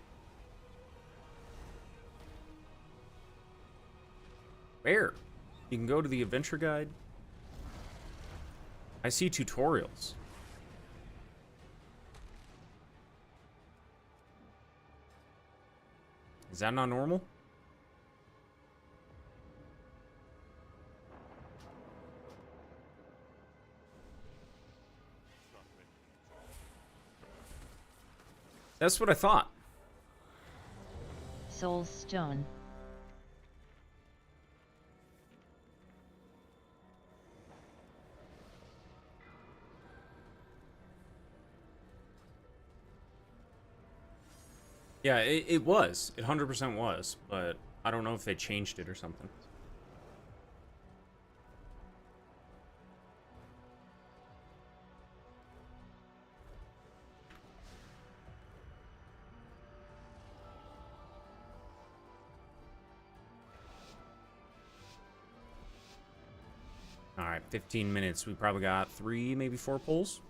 Speaker 1: Where? You can go to the adventure guide. I see tutorials. Is that not normal? That's what I thought.
Speaker 10: Soulstone.
Speaker 1: Yeah, it was. It 100% was, but I don't know if they changed it or something. All right, 15 minutes. We probably got 3, maybe 4 pulls.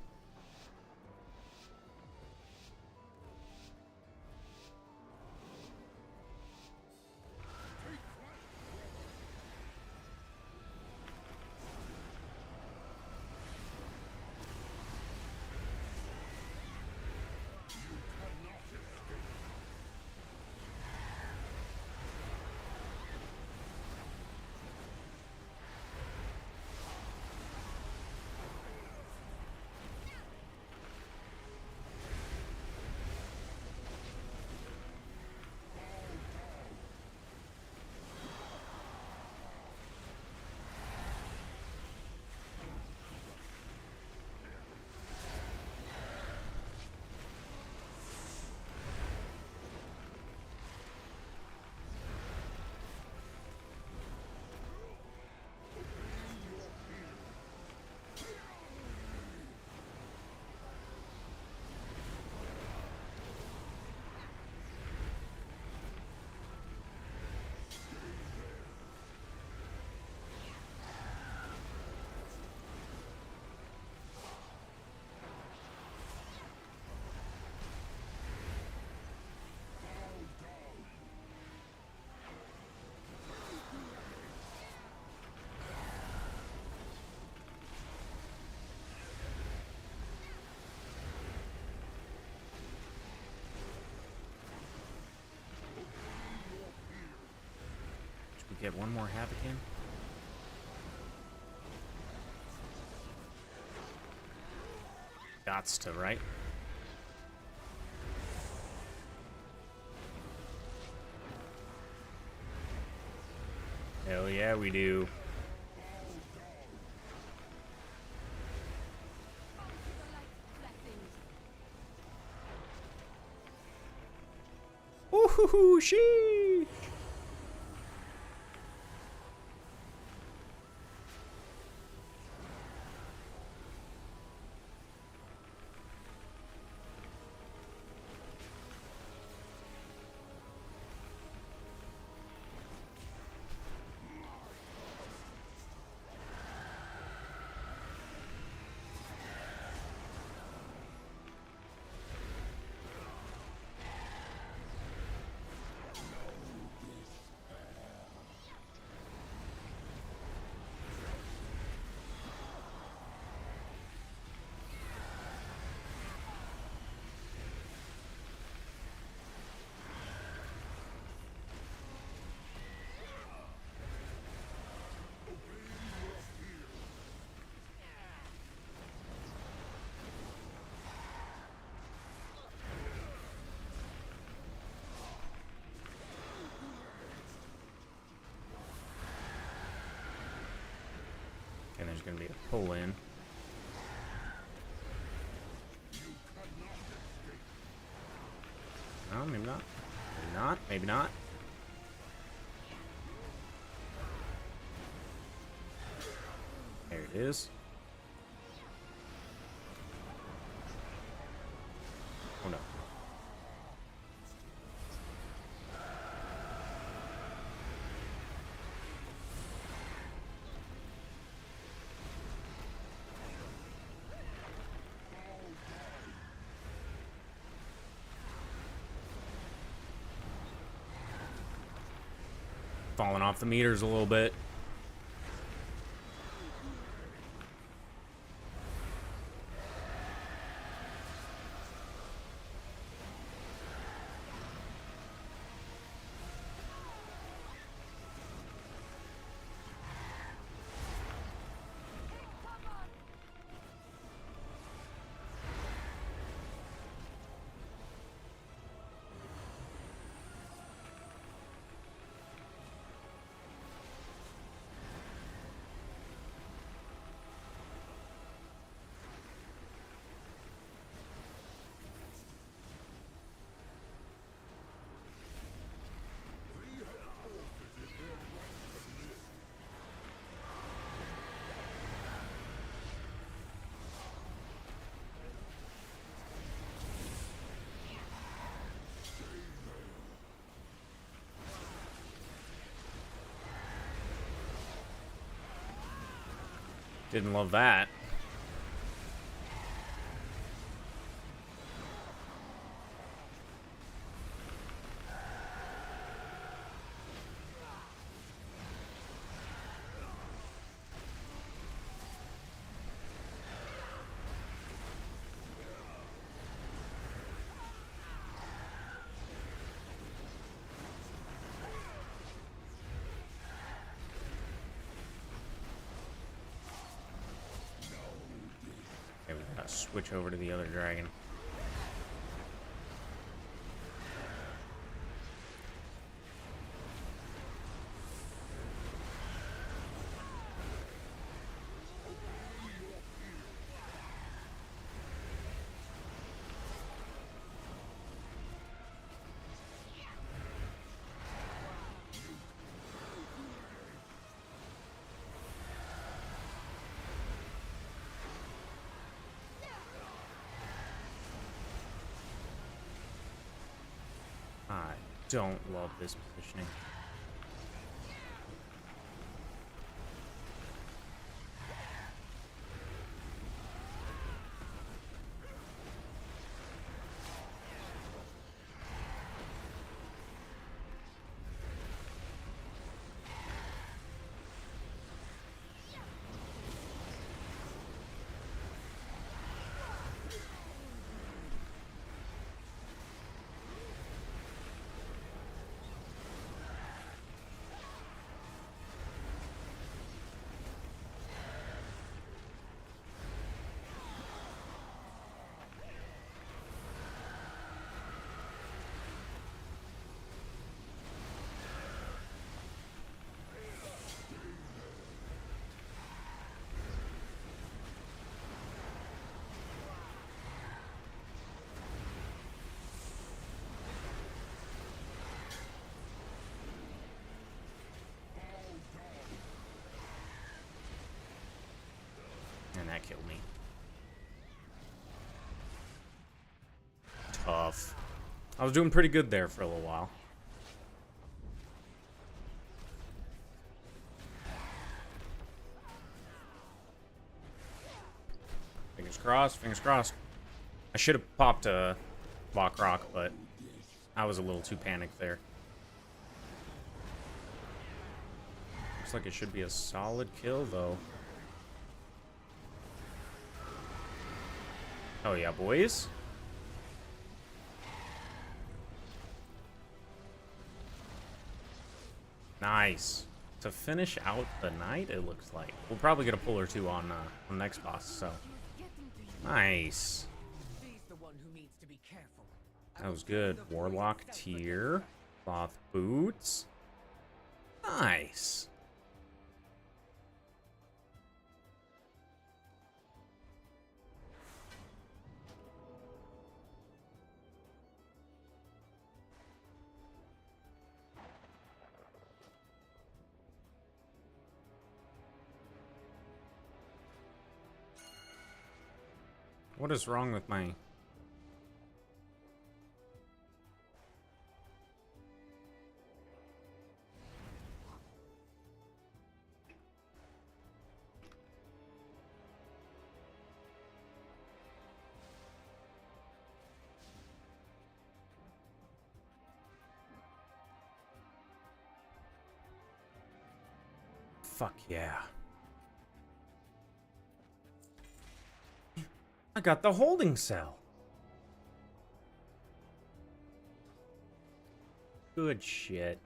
Speaker 1: get one more havoc in. Gots to, right? Hell yeah, we do. Ooh, she. And there's going to be a pull in. No, maybe not. Maybe not. Maybe not. There it is. Oh no. Falling off the meters a little bit. Didn't love that. Okay, we gotta switch over to the other dragon. I don't love this positioning. kill me. Tough. I was doing pretty good there for a little while. Fingers crossed, fingers crossed. I should have popped a Lock Rock, but I was a little too panicked there. Looks like it should be a solid kill, though. Oh yeah, boys. Nice. To finish out the night, it looks like. We'll probably get a pull or two on the next boss, so. Nice.
Speaker 2: He's the one who needs to be careful.
Speaker 1: That was good. Warlock tier. Cloth boots. Nice. What is wrong with my... Fuck yeah. I got the holding cell. Good shit.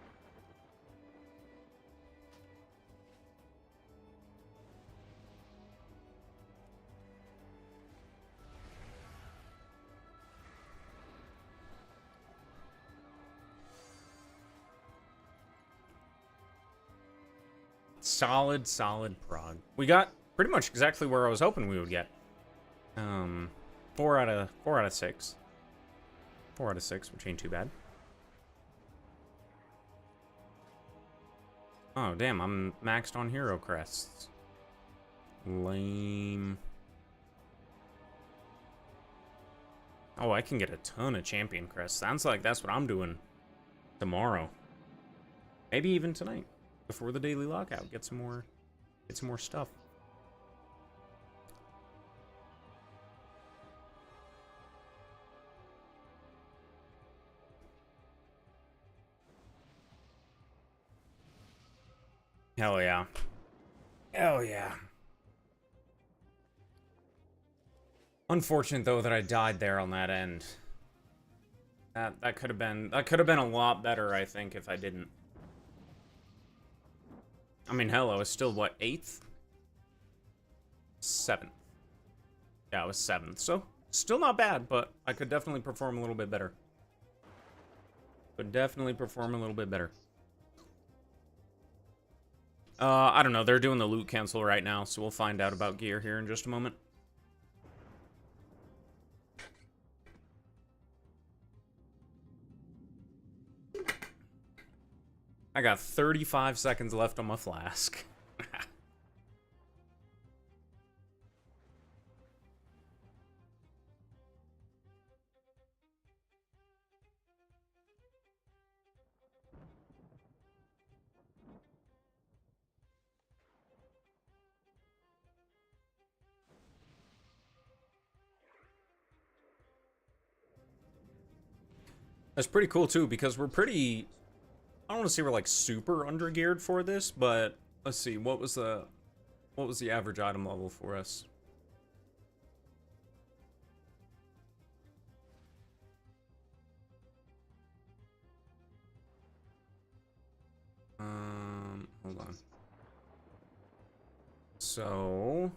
Speaker 1: Solid prog. We got pretty much exactly where I was hoping we would get. 4 out of 6. 4 out of 6, which ain't too bad. Oh damn, I'm maxed on hero crests. Lame. Oh, I can get a ton of champion crests. Sounds like that's what I'm doing tomorrow. Maybe even tonight, before the daily lockout. Get some more stuff. Hell yeah. Hell yeah. Unfortunate though that I died there on that end. That could have been a lot better, I think, if I didn't. I mean, hell, I was still what, 8th? 7th. Yeah, I was 7th. So still not bad, but I could definitely perform a little bit better. Could definitely perform a little bit better. I don't know. They're doing the loot cancel right now, so we'll find out about gear here in just a moment. I got 35 seconds left on my flask. That's pretty cool too, because we're pretty... I don't want to say we're like super undergeared for this, but let's see, what was the average item level for us? Hold on. So,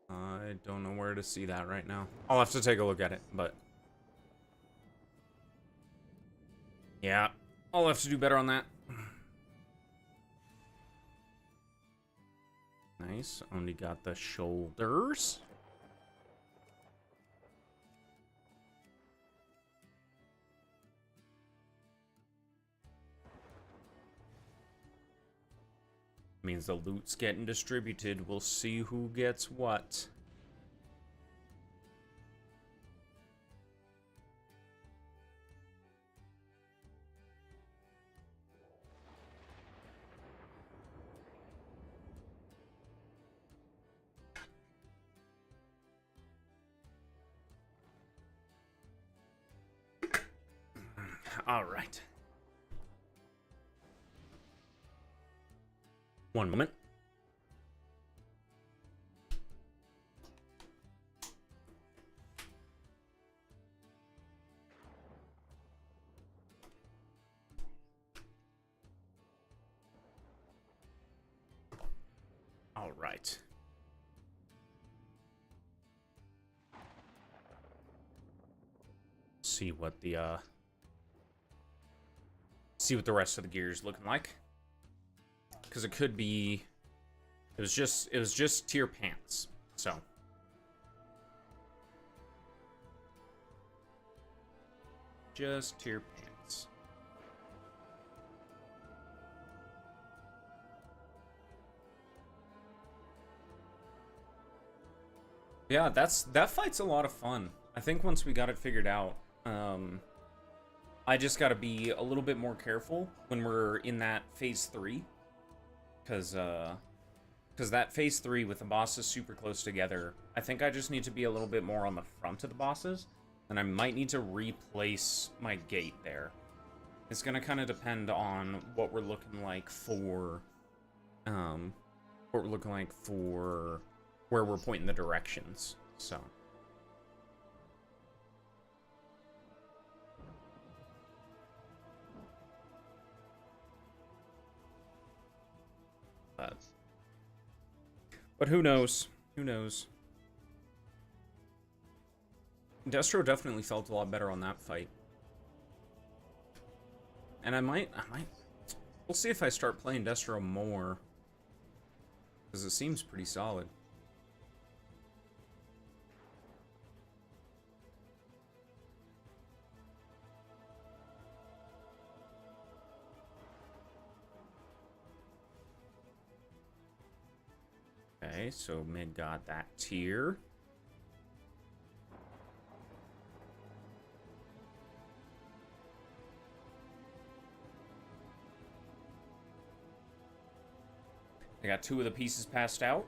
Speaker 1: I don't know where to see that right now. I'll have to take a look at it, but yeah, I'll have to do better on that. Nice. Only got the shoulders. Means the loot's getting distributed. We'll see who gets what. All right. One moment. All right. See what the rest of the gear is looking like. Because it could be, it was just tier pants, so. Just tier pants. Yeah, that fight's a lot of fun. I think once we got it figured out, I just gotta be a little bit more careful when we're in that phase 3. Because that phase 3 with the bosses super close together, I think I just need to be a little bit more on the front of the bosses, and I might need to replace my gate there. It's gonna kind of depend on what we're looking like for, where we're pointing the directions, so. But who knows? Who knows? Destro definitely felt a lot better on that fight. And I might... We'll see if I start playing Destro more. Because it seems pretty solid. Okay, so mid got that tier. I got 2 of the pieces passed out.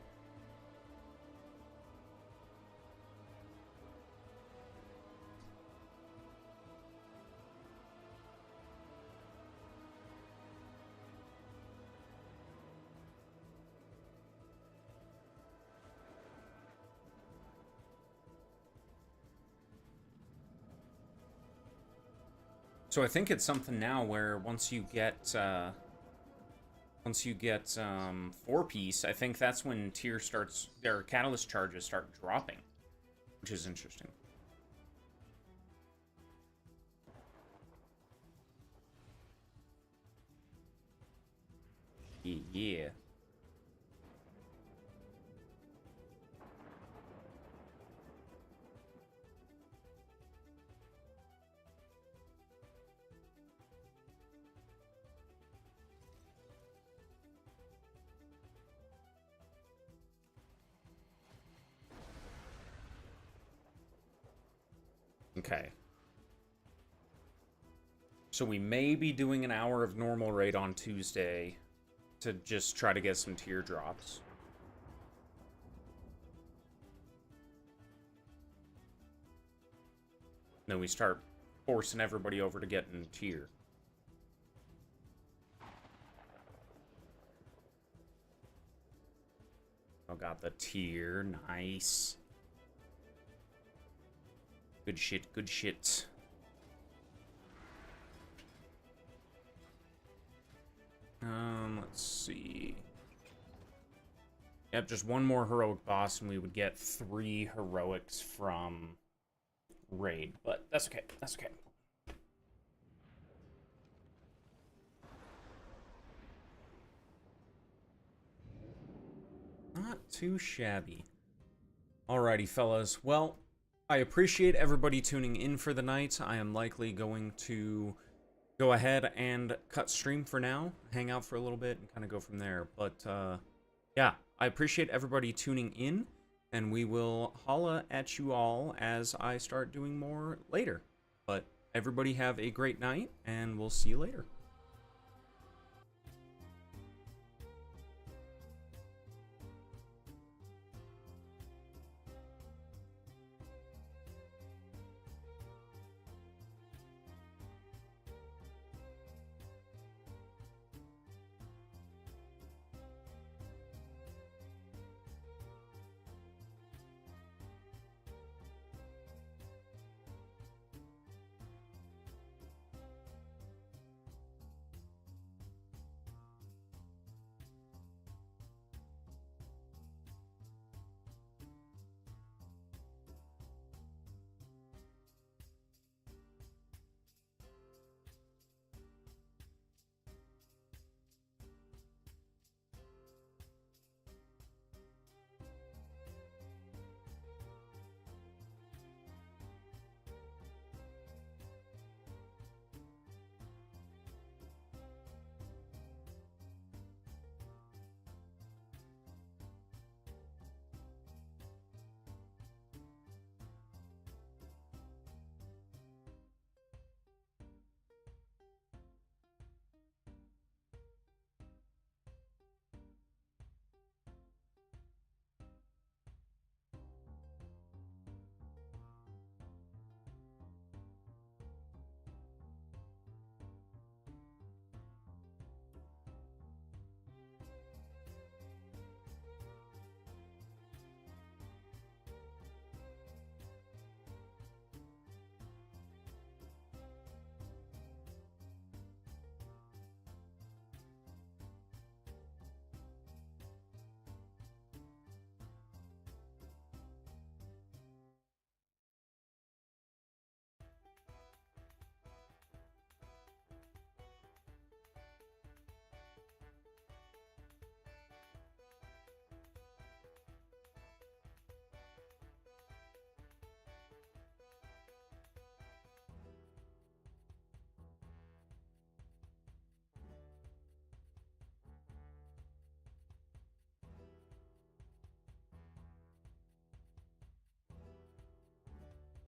Speaker 1: So I think it's something now where once you get 4-piece, I think that's when tier starts, their catalyst charges start dropping, which is interesting. Yeah. Okay. So we may be doing an hour of normal raid on Tuesday to just try to get some tier drops. Then we start forcing everybody over to get in tier. Oh, got the tier. Nice. Good shit, good shit. Let's see. Yep, just one more heroic boss and we would get 3 heroics from raid, but that's okay, that's okay. Not too shabby. Alrighty, fellas. Well, I appreciate everybody tuning in for the night. I am likely going to go ahead and cut stream for now, hang out for a little bit, and kind of go from there. But yeah, I appreciate everybody tuning in, and we will holla at you all as I start doing more later. But everybody have a great night, and we'll see you later.